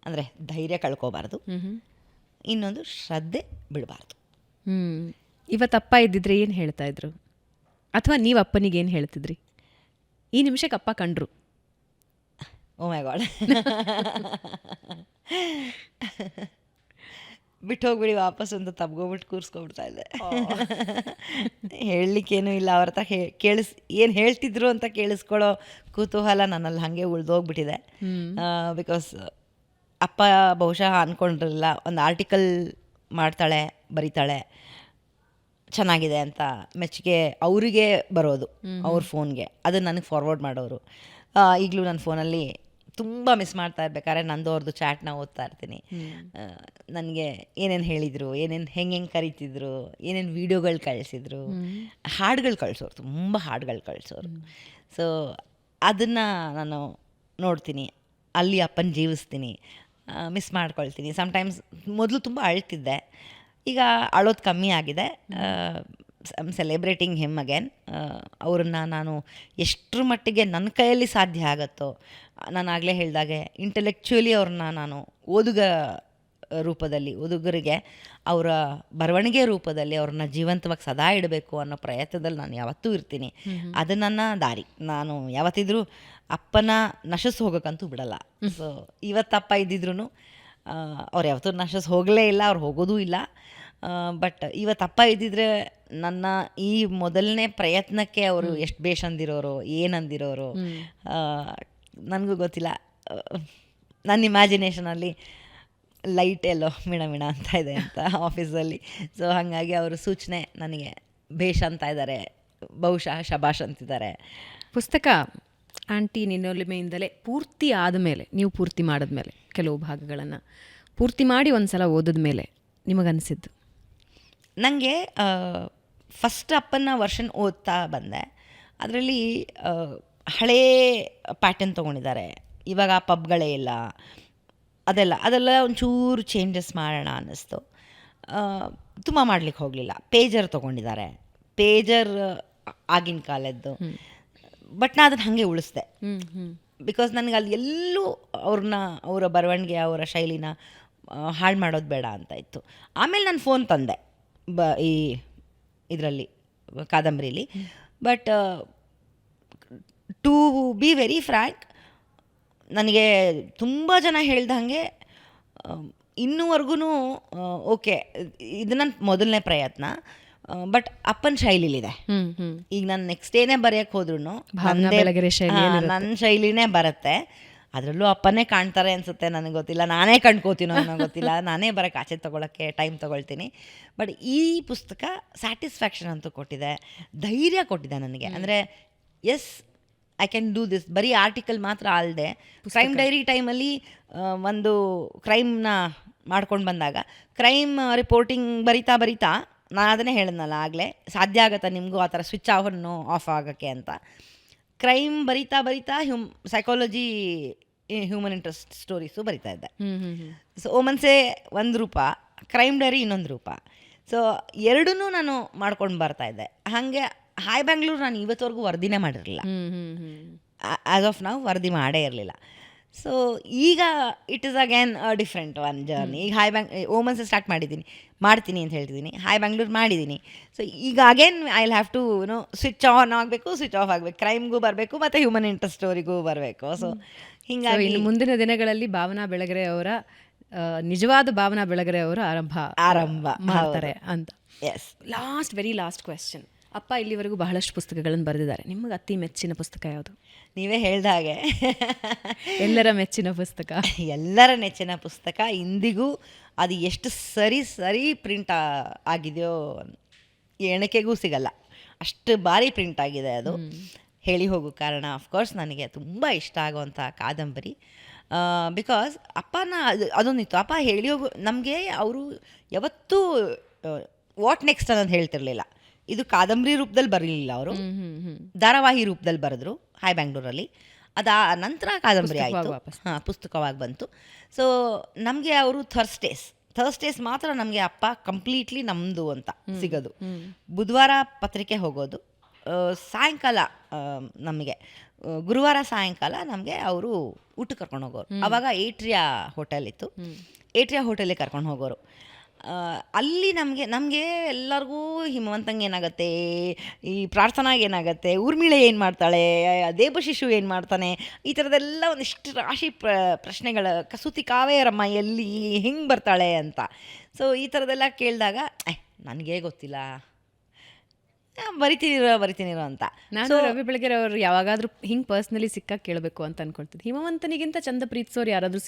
ಅಂದರೆ ಧೈರ್ಯ ಕಳ್ಕೋಬಾರ್ದು. ಇನ್ನೊಂದು, ಶ್ರದ್ಧೆ ಬಿಡಬಾರ್ದು. ಇವತ್ತಪ್ಪ ಇದ್ದಿದ್ರೆ ಏನು ಹೇಳ್ತಾ ಇದ್ರು, ಅಥವಾ ನೀವು ಅಪ್ಪನಿಗೆ ಏನು ಹೇಳ್ತಿದ್ರಿ? ಈ ನಿಮಿಷಕ್ಕೆ ಅಪ್ಪ ಕಂಡ್ರು, ಓ ಮೈ ಗಾಡ್, ಬಿಟ್ಟು ಹೋಗ್ಬಿಡಿ ವಾಪಸ್ ಅಂತ ತಬ್ಕೊಬಿಟ್ಟು ಕೂರಿಸ್ಕೊಬಿಡ್ತಾ ಇದ್ದೆ. ಹೇಳಲಿಕ್ಕೇನೂ ಇಲ್ಲ. ಅವ್ರ ಹತ್ರ ಏನು ಹೇಳ್ತಿದ್ರು ಅಂತ ಕೇಳಿಸ್ಕೊಳ್ಳೋ ಕುತೂಹಲ ನನ್ನಲ್ಲಿ ಹಾಗೆ ಉಳಿದೋಗ್ಬಿಟ್ಟಿದೆ. ಬಿಕಾಸ್ ಅಪ್ಪ ಬಹುಶಃ ಅಂದ್ಕೊಂಡಿರಲಿಲ್ಲ, ಒಂದು ಆರ್ಟಿಕಲ್ ಮಾಡ್ತಾಳೆ, ಬರೀತಾಳೆ, ಚೆನ್ನಾಗಿದೆ ಅಂತ ಮೆಚ್ಚುಗೆ ಅವರಿಗೆ ಬರೋದು ಅವ್ರ ಫೋನ್ಗೆ, ಅದನ್ನು ನನಗೆ ಫಾರ್ವರ್ಡ್ ಮಾಡೋರು. ಈಗಲೂ ನನ್ನ ಫೋನಲ್ಲಿ ತುಂಬ ಮಿಸ್ ಮಾಡ್ತಾ ಇರ್ಬೇಕಾದ್ರೆ ನಂದು ಅವ್ರದ್ದು ಚಾಟ್ನ ಓದ್ತಾ ಇರ್ತೀನಿ. ನನಗೆ ಏನೇನು ಹೇಳಿದರು, ಹೆಂಗೆ ಕರೀತಿದ್ರು, ಏನೇನು ವೀಡಿಯೋಗಳು ಕಳಿಸಿದ್ರು, ಹಾಡುಗಳು ಕಳಿಸೋರು, ತುಂಬ ಹಾಡುಗಳು ಕಳಿಸೋರು. ಸೊ ಅದನ್ನು ನಾನು ನೋಡ್ತೀನಿ, ಅಲ್ಲಿ ಅಪ್ಪನ ಜೀವಿಸ್ತೀನಿ, ಮಿಸ್ ಮಾಡ್ಕೊಳ್ತೀನಿ. ಸಮ್ಟೈಮ್ಸ್ ಮೊದಲು ತುಂಬ ಅಳ್ತಿದ್ದೆ, ಈಗ ಅಳೋದು ಕಮ್ಮಿ ಆಗಿದೆ. Celebrating him again. ಅವ್ರನ್ನ ನಾನು ಎಷ್ಟರ ಮಟ್ಟಿಗೆ ನನ್ನ ಕೈಯಲ್ಲಿ ಸಾಧ್ಯ ಆಗುತ್ತೋ, ನಾನು ಆಗಲೇ ಹೇಳಿದಾಗೆ ಇಂಟೆಲೆಕ್ಚುಲಿ ಅವ್ರನ್ನ ನಾನು ಓದುಗರಿಗೆ ಅವರ ಬರವಣಿಗೆ ರೂಪದಲ್ಲಿ ಅವ್ರನ್ನ ಜೀವಂತವಾಗಿ ಸದಾ ಇಡಬೇಕು ಅನ್ನೋ ಪ್ರಯತ್ನದಲ್ಲಿ ನಾನು ಯಾವತ್ತೂ ಇರ್ತೀನಿ. ಅದು ನನ್ನ ದಾರಿ. ನಾನು ಯಾವತ್ತಿದ್ರೂ ಅಪ್ಪನ ನಶಿಸ್ ಹೋಗೋಕ್ಕಂತೂ ಬಿಡಲ್ಲ. ಸೊ ಇವತ್ತಪ್ಪ ಇದ್ದಿದ್ರು ಅವ್ರು ಯಾವತ್ತೂ ನಶಿಸ್ ಹೋಗಲೇ ಇಲ್ಲ, ಅವ್ರು ಹೋಗೋದೂ ಇಲ್ಲ. ಬಟ್ ಇವತ್ತಪ್ಪ ಇದ್ದಿದ್ರೆ ನನ್ನ ಈ ಮೊದಲನೇ ಪ್ರಯತ್ನಕ್ಕೆ ಅವರು ಎಷ್ಟು ಬೇಷ್ ಅಂದಿರೋರು, ಏನಂದಿರೋರು ನನಗೂ ಗೊತ್ತಿಲ್ಲ. ನನ್ನ ಇಮ್ಯಾಜಿನೇಷನಲ್ಲಿ ಲೈಟ್ ಎಲ್ಲೋ ಮಿಣ ಅಂತ ಇದೆ ಅಂತ ಆಫೀಸಲ್ಲಿ. ಸೊ ಹಾಗಾಗಿ ಅವರು ಸೂಚನೆ ನನಗೆ ಬೇಷ್ ಅಂತ ಇದ್ದಾರೆ, ಬಹುಶಃ ಶಬಾಷ್ ಅಂತಿದ್ದಾರೆ. ಪುಸ್ತಕ ಆಂಟಿ ನಿನ್ನೊಲಿಮೆಯಿಂದಲೇ ಪೂರ್ತಿ ಆದಮೇಲೆ, ನೀವು ಪೂರ್ತಿ ಮಾಡಿದ್ಮೇಲೆ, ಕೆಲವು ಭಾಗಗಳನ್ನು ಪೂರ್ತಿ ಮಾಡಿ ಒಂದು ಸಲ ಓದಿದ್ಮೇಲೆ ನಿಮಗನ್ಸಿದ್ದು? ನನಗೆ ಫಸ್ಟ್ ಅಪ್ಪನ ವರ್ಷನ್ ಓದ್ತಾ ಬಂದೆ. ಅದರಲ್ಲಿ ಹಳೇ ಪ್ಯಾಟರ್ನ್ ತೊಗೊಂಡಿದ್ದಾರೆ. ಇವಾಗ ಪಬ್ಗಳೇ ಇಲ್ಲ, ಅದೆಲ್ಲ ಒಂಚೂರು ಚೇಂಜಸ್ ಮಾಡೋಣ ಅನ್ನಿಸ್ತು. ತುಂಬ ಮಾಡ್ಲಿಕ್ಕೆ ಹೋಗಲಿಲ್ಲ. ಪೇಜರ್ ತೊಗೊಂಡಿದ್ದಾರೆ, ಪೇಜರ್ ಆಗಿನ ಕಾಲದ್ದು. ಬಟ್ ನಾ ಅದನ್ನು ಹಾಗೆ ಉಳಿಸ್ದೆ. ಬಿಕಾಸ್ ನನಗೆ ಅಲ್ಲಿ ಎಲ್ಲೂ ಅವರ ಬರವಣಿಗೆ, ಅವರ ಶೈಲಿನ ಹಾಳು ಮಾಡೋದು ಬೇಡ ಅಂತ ಇತ್ತು. ಆಮೇಲೆ ನಾನು ಫೋನ್ ತಂದೆ ಈ ಇದರಲ್ಲಿ ಕಾದಂಬರಿಲಿ. But to be very frank, ನನಗೆ ತುಂಬ ಜನ ಹೇಳ್ದಂಗೆ ಇನ್ನೂವರೆಗೂ ಓಕೆ, ಇದು ನನ್ನ ಮೊದಲನೇ ಪ್ರಯತ್ನ. ಬಟ್ ಅಪ್ಪನ ಶೈಲಿಲಿದೆ. ಈಗ ನಾನು ನೆಕ್ಸ್ಟ್ ಏನೇ ಬರೆಯೋಕ್ಕೆ ಹೋದ್ರೂ ನನ್ನ ಶೈಲಿನೇ ಬರುತ್ತೆ. ಅದರಲ್ಲೂ ಅಪ್ಪನೇ ಕಾಣ್ತಾರೆ ಅನಿಸುತ್ತೆ, ನನಗೆ ಗೊತ್ತಿಲ್ಲ, ನಾನೇ ಕಂಡ್ಕೋತೀನೋ ಅನ್ನೋ ಗೊತ್ತಿಲ್ಲ. ನಾನೇ ಬರೋಕ್ಕೆ ಆಚೆ ತೊಗೊಳಕ್ಕೆ ಟೈಮ್ ತೊಗೊಳ್ತೀನಿ. ಬಟ್ ಈ ಪುಸ್ತಕ ಸ್ಯಾಟಿಸ್ಫ್ಯಾಕ್ಷನ್ ಅಂತೂ ಕೊಟ್ಟಿದೆ, ಧೈರ್ಯ ಕೊಟ್ಟಿದೆ ನನಗೆ. ಅಂದರೆ yes, I can do this. ಬರೀ ಆರ್ಟಿಕಲ್ ಮಾತ್ರ ಅಲ್ಲದೆ ಕ್ರೈಮ್ ಡೈರಿ ಟೈಮಲ್ಲಿ ಒಂದು ಕ್ರೈಮ್ನ ಮಾಡ್ಕೊಂಡು ಬಂದಾಗ ಕ್ರೈಮ್ ರಿಪೋರ್ಟಿಂಗ್ ಬರಿತಾ ನಾನು ಅದನ್ನೇ ಹೇಳಿದ್ನಲ್ಲ ಆಗಲೇ, ಸಾಧ್ಯ ಆಗುತ್ತಾ ನಿಮಗೂ ಆ ಥರ ಸ್ವಿಚ್ ಆಫ್ ಆಗೋಕ್ಕೆ ಅಂತ. ಕ್ರೈಮ್ ಬರಿತಾ ಸೈಕಾಲಜಿ, ಹ್ಯೂಮನ್ ಇಂಟ್ರೆಸ್ಟ್ ಸ್ಟೋರೀಸು ಬರಿತಾ ಇದ್ದೆ. ಸೊ ಓಮನ್ಸೆ ಒಂದು ರೂಪ, ಕ್ರೈಮ್ ಡೈರಿ ಇನ್ನೊಂದು ರೂಪ. ಸೊ ಎರಡೂ ನಾನು ಮಾಡ್ಕೊಂಡು ಬರ್ತಾಯಿದ್ದೆ. ಹಾಗೆ ಹಾಯ್ ಬ್ಯಾಂಗ್ಳೂರ್ ನಾನು ಇವತ್ತವರೆಗೂ ವರದಿನೇ ಮಾಡಿರಲಿಲ್ಲ. ಆ್ಯಸ್ ಆಫ್ ನಾವು ವರದಿ ಮಾಡೇ ಇರಲಿಲ್ಲ. ಸೊ ಈಗ it is again different one journey. ಈಗ ಓಮನ್ಸ್ ಸ್ಟಾರ್ಟ್ ಮಾಡ್ತೀನಿ ಅಂತ ಹೇಳ್ತಿದ್ದೀನಿ. ಹಾಯ್ ಬ್ಯಾಂಗ್ಳೂರ್ ಮಾಡಿದ್ದೀನಿ. ಸೊ ಈಗ again I will have to switch on ಆಗಬೇಕು, ಸ್ವಿಚ್ ಆಫ್ ಆಗಬೇಕು, ಕ್ರೈಮ್ಗೂ ಬರಬೇಕು ಮತ್ತು ಹ್ಯೂಮನ್ ಇಂಟ್ರೆಸ್ಟ್ ಸ್ಟೋರಿಗೂ ಬರಬೇಕು. ಸೊ ಹೀಗಾಗಿ ಮುಂದಿನ ದಿನಗಳಲ್ಲಿ ಭಾವನಾ ಬೆಳಗೆರೆ ಅವರ ನಿಜವಾದ ಭಾವನಾ ಬೆಳಗೆರೆ ಅವರು ಆರಂಭ ಮಾಡ್ತಾರೆ ಅಂತ. ಎಸ್. Very last question. ಅಪ್ಪ ಇಲ್ಲಿವರೆಗೂ ಬಹಳಷ್ಟು ಪುಸ್ತಕಗಳನ್ನು ಬರೆದಿದ್ದಾರೆ. ನಿಮಗೆ ಅತಿ ಮೆಚ್ಚಿನ ಪುಸ್ತಕ ಯಾವುದು? ನೀವೇ ಹೇಳ್ದ ಹಾಗೆ ಎಲ್ಲರ ಮೆಚ್ಚಿನ ಪುಸ್ತಕ, ಎಲ್ಲರ ನೆಚ್ಚಿನ ಪುಸ್ತಕ. ಇಂದಿಗೂ ಅದು ಎಷ್ಟು ಸರಿ ಪ್ರಿಂಟ್ ಆಗಿದೆಯೋ ಎಣಿಕೆಗೂ ಸಿಗಲ್ಲ, ಅಷ್ಟು ಬಾರಿ ಪ್ರಿಂಟ್ ಆಗಿದೆ ಅದು. ಹೇಳಿ ಹೋಗು ಕಾರಣ ಆಫ್ಕೋರ್ಸ್ ನನಗೆ ತುಂಬ ಇಷ್ಟ ಆಗುವಂಥ ಕಾದಂಬರಿ. ಬಿಕಾಸ್ ಅಪ್ಪನ ಅದೊಂದಿತ್ತು. ಅಪ್ಪ ಹೇಳಿ ಹೋಗು ನಮಗೆ ಅವರು ಯಾವತ್ತೂ ವಾಟ್ ನೆಕ್ಸ್ಟ್ ಅನ್ನೋದು ಹೇಳ್ತಿರ್ಲಿಲ್ಲ. ಇದು ಕಾದಂಬರಿ ರೂಪದಲ್ಲಿ ಬರಲಿಲ್ಲ, ಅವರು ಧಾರಾವಾಹಿ ರೂಪದಲ್ಲಿ ಬರೆದ್ರು ಹಾಯ್ ಬ್ಯಾಂಗ್ಳೂರಲ್ಲಿ. ಅದು ನಂತರ ಕಾದಂಬರಿ ಆಯಿತು, ಪುಸ್ತಕವಾಗಿ ಬಂತು. ಸೊ ನಮಗೆ ಅವರು ಥರ್ಸ್ಡೇಸ್ ಮಾತ್ರ ನಮಗೆ ಅಪ್ಪ ಕಂಪ್ಲೀಟ್ಲಿ ನಮ್ಮದು ಅಂತ ಸಿಗೋದು. ಬುಧವಾರ ಪತ್ರಿಕೆ ಹೋಗೋದು, ಸಾಯಂಕಾಲ ನಮಗೆ ಗುರುವಾರ ಸಾಯಂಕಾಲ ನಮಗೆ ಅವರು ಊಟಕ್ಕೆ ಕರ್ಕೊಂಡು ಹೋಗೋರು. ಆವಾಗ ಏಟ್ರಿಯಾ ಹೋಟೆಲ್ ಇತ್ತು, ಏಟ್ರಿಯಾ ಹೋಟೆಲಿಗೆ ಕರ್ಕೊಂಡು ಹೋಗೋರು. ಅಲ್ಲಿ ನಮಗೆ ಎಲ್ಲರಿಗೂ ಹಿಮವಂತಂಗೆ ಏನಾಗುತ್ತೆ, ಈ ಪ್ರಾರ್ಥನಾಗೆ ಏನಾಗುತ್ತೆ, ಊರ್ಮಿಳೆ ಏನು ಮಾಡ್ತಾಳೆ, ದೇವಶಿಶು ಏನು ಮಾಡ್ತಾನೆ, ಈ ಥರದ್ದೆಲ್ಲ ಒಂದಿಷ್ಟು ರಾಶಿ ಪ್ರಶ್ನೆಗಳ, ಕಸೂತಿ ಕಾವೇರಮ್ಮ ಎಲ್ಲಿ ಹೆಂಗೆ ಬರ್ತಾಳೆ ಅಂತ. ಸೊ ಈ ಥರದ್ದೆಲ್ಲ ಕೇಳಿದಾಗ ನನಗೇ ಗೊತ್ತಿಲ್ಲ, ಬರಿತೀನಿರೋ ಅಂತ. ನಾನು ರವಿ ಬೆಳಗೆರೆ ಅವರು ಯಾವಾಗಾದ್ರೂ ಹಿಂಗೆ ಪರ್ಸ್ನಲಿ ಸಿಕ್ಕಾಗ ಕೇಳಬೇಕು ಅಂತ ಅನ್ಕೊಳ್ತಿದ್ದೆ. ಹಿಮವಂತನಿಗಿಂತ ಚಂದ ಪ್ರೀತಿಸೋರು ಯಾರಾದ್ರೂ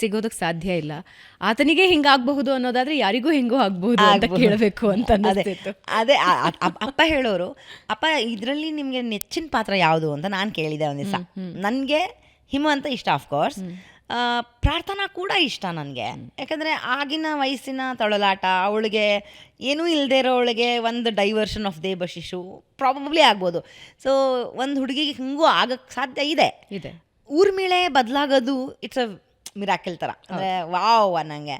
ಸಿಗೋದಕ್ಕೆ ಸಾಧ್ಯ ಇಲ್ಲ, ಆತನಿಗೆ ಹಿಂಗಾಗಬಹುದು ಅನ್ನೋದಾದ್ರೆ ಯಾರಿಗೂ ಹೆಂಗೋ ಆಗಬಹುದು ಅಂತ ಕೇಳಬೇಕು ಅಂತ ಅದೇ ಅಪ್ಪ ಹೇಳೋರು. ಅಪ್ಪ ಇದರಲ್ಲಿ ನಿಮಗೆ ನೆಚ್ಚಿನ ಪಾತ್ರ ಯಾವುದು ಅಂತ ನಾನು ಕೇಳಿದೆ ಒಂದು ದಿವಸ. ನನಗೆ ಹಿಮವಂತ ಇಷ್ಟ, ಆಫ್ಕೋರ್ಸ್. ಪ್ರಾರ್ಥನಾ ಕೂಡ ಇಷ್ಟ ನನಗೆ. ಯಾಕಂದರೆ ಆಗಿನ ವಯಸ್ಸಿನ ತೊಳಲಾಟ, ಅವಳಿಗೆ ಏನೂ ಇಲ್ಲದೆ ಇರೋ ಅವಳಿಗೆ ಒಂದು ಡೈವರ್ಷನ್ ಆಫ್ ದೇವಶಿಶು ಪ್ರಾಬಬ್ಲಿ ಆಗ್ಬೋದು. ಸೊ ಒಂದು ಹುಡುಗಿಗೆ ಹಿಂಗೂ ಆಗಕ್ಕೆ ಸಾಧ್ಯ ಇದೆ. ಊರ್ಮಿಳೆ ಬದಲಾಗೋದು ಇಟ್ಸ್ ಅ ಮಿರಾಕಲ್ ಥರ. ಅಂದರೆ ವಾವ್ ಅನ್ನಂಗೆ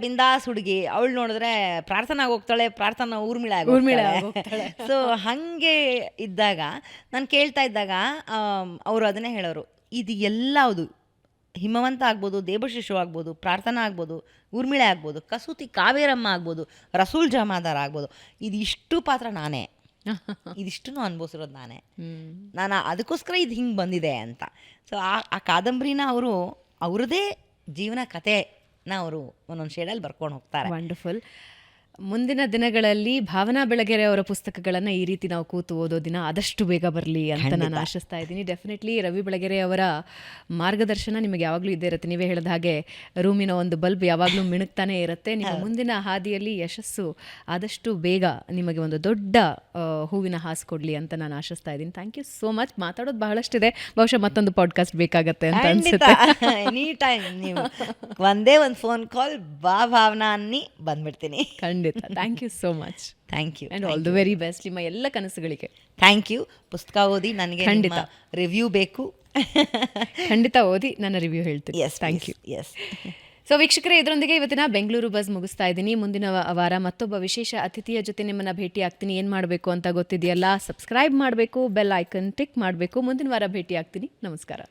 ಬಿಂದಾಸ್ ಹುಡುಗಿ, ಅವಳು ನೋಡಿದ್ರೆ ಪ್ರಾರ್ಥನಾಗಿ ಹೋಗ್ತಾಳೆ, ಪ್ರಾರ್ಥನಾ ಊರ್ಮಿಳೆ ಆಗೋಗ್ತಾಳೆ. ಸೊ ಹಾಗೆ ಇದ್ದಾಗ ನಾನು ಕೇಳ್ತಾ ಇದ್ದಾಗ ಅವರು ಅದನ್ನೇ ಹೇಳೋರು, ಇದು ಎಲ್ಲವುದು ಹಿಮವಂತ ಆಗ್ಬೋದು, ದೇವಶಿಶು ಆಗ್ಬೋದು, ಪ್ರಾರ್ಥನಾ ಆಗ್ಬೋದು, ಊರ್ಮಿಳೆ ಆಗ್ಬೋದು, ಕಸೂತಿ ಕಾವೇರಮ್ಮ ಆಗ್ಬೋದು, ರಸೂಲ್ ಜಮಾದಾರ್ ಆಗ್ಬೋದು, ಇದಿಷ್ಟು ಪಾತ್ರ ನಾನೇ, ಇದಿಷ್ಟು ಅನುಭವಿಸಿರೋದು ನಾನೇ. ನಾನು ಅದಕ್ಕೋಸ್ಕರ ಇದು ಹಿಂಗೆ ಬಂದಿದೆ ಅಂತ. ಸೊ ಆ ಕಾದಂಬರಿನ ಅವರು ಅವ್ರದ್ದೇ ಜೀವನ ಕಥೆನ ಅವರು ಒಂದೊಂದು ಶೇಡಲ್ಲಿ ಬರ್ಕೊಂಡು ಹೋಗ್ತಾರೆ. ವಂಡರ್ಫುಲ್. ಮುಂದಿನ ದಿನಗಳಲ್ಲಿ ಭಾವನಾ ಬೆಳಗೆರೆ ಅವರ ಪುಸ್ತಕಗಳನ್ನು ಈ ರೀತಿ ನಾವು ಕೂತು ಓದೋ ದಿನ ಆದಷ್ಟು ಬೇಗ ಬರಲಿ ಅಂತ ನಾನು ಆಶಿಸ್ತಾ ಇದ್ದೀನಿ. ಡೆಫಿನೆಟ್ಲಿ ರವಿ ಬೆಳಗೆರೆ ಅವರ ಮಾರ್ಗದರ್ಶನ ನಿಮಗೆ ಯಾವಾಗಲೂ ಇದ್ದೇ ಇರುತ್ತೆ. ನೀವೇ ಹೇಳಿದ ಹಾಗೆ ರೂಮಿನ ಒಂದು ಬಲ್ಬ್ ಯಾವಾಗಲೂ ಮಿಣುಕ್ತಾನೆ ಇರುತ್ತೆ. ನಿಮ್ಮ ಮುಂದಿನ ಹಾದಿಯಲ್ಲಿ ಯಶಸ್ಸು ಆದಷ್ಟು ಬೇಗ ನಿಮಗೆ ಒಂದು ದೊಡ್ಡ ಹೂವಿನ ಹಾಸು ಕೊಡಲಿ ಅಂತ ನಾನು ಆಶಿಸ್ತಾ ಇದ್ದೀನಿ. Thank you so much. ಮಾತಾಡೋದು ಬಹಳಷ್ಟಿದೆ, ಬಹುಶಃ ಮತ್ತೊಂದು ಪಾಡ್ಕಾಸ್ಟ್ ಬೇಕಾಗತ್ತೆ ಅಂತ ಅನ್ಸುತ್ತೆ. ಎನಿ ಟೈಮ್ ನೀವು ಒಂದೇ ಒಂದು ಫೋನ್ ಕಾಲ್ ಭಾವನಾ ಅನ್ನಿ ಬಂದ್ಬಿಡ್ತೀನಿ. ಖಂಡಿತ. Thank you so much. Thank you and all the very best ನಿಮ್ಮ ಎಲ್ಲ ಕನಸುಗಳಿಗೆ. Thank you. ಪುಸ್ತಕ ಓದಿ ನನಗೆ ಖಂಡಿತ ರಿವ್ಯೂ ಬೇಕು. ಖಂಡಿತ ಓದಿ ನನ್ನ ರಿವ್ಯೂ ಹೇಳ್ತೀನಿ. Yes, thank you. Yes. So ವೀಕ್ಷಕರೇ, ಇದರೊಂದಿಗೆ ಇವತ್ತಿನ ಬೆಂಗಳೂರು ಬಸ್ ಮುಗಿಸ್ತಾ ಇದ್ದೀನಿ. ಮುಂದಿನ ವಾರ ಮತ್ತೊಬ್ಬ ವಿಶೇಷ ಅತಿಥಿಯ ಜೊತೆ ನಿಮ್ಮನ್ನು ಭೇಟಿ ಆಗ್ತೀನಿ. ಏನು ಮಾಡಬೇಕು ಅಂತ ಗೊತ್ತಿದೆಯಲ್ಲ, ಸಬ್ಸ್ಕ್ರೈಬ್ ಮಾಡಬೇಕು, ಬೆಲ್ ಐಕನ್ ಟಿಕ್ ಮಾಡಬೇಕು. ಮುಂದಿನ ವಾರ ಭೇಟಿ ಆಗ್ತೀನಿ. ನಮಸ್ಕಾರ.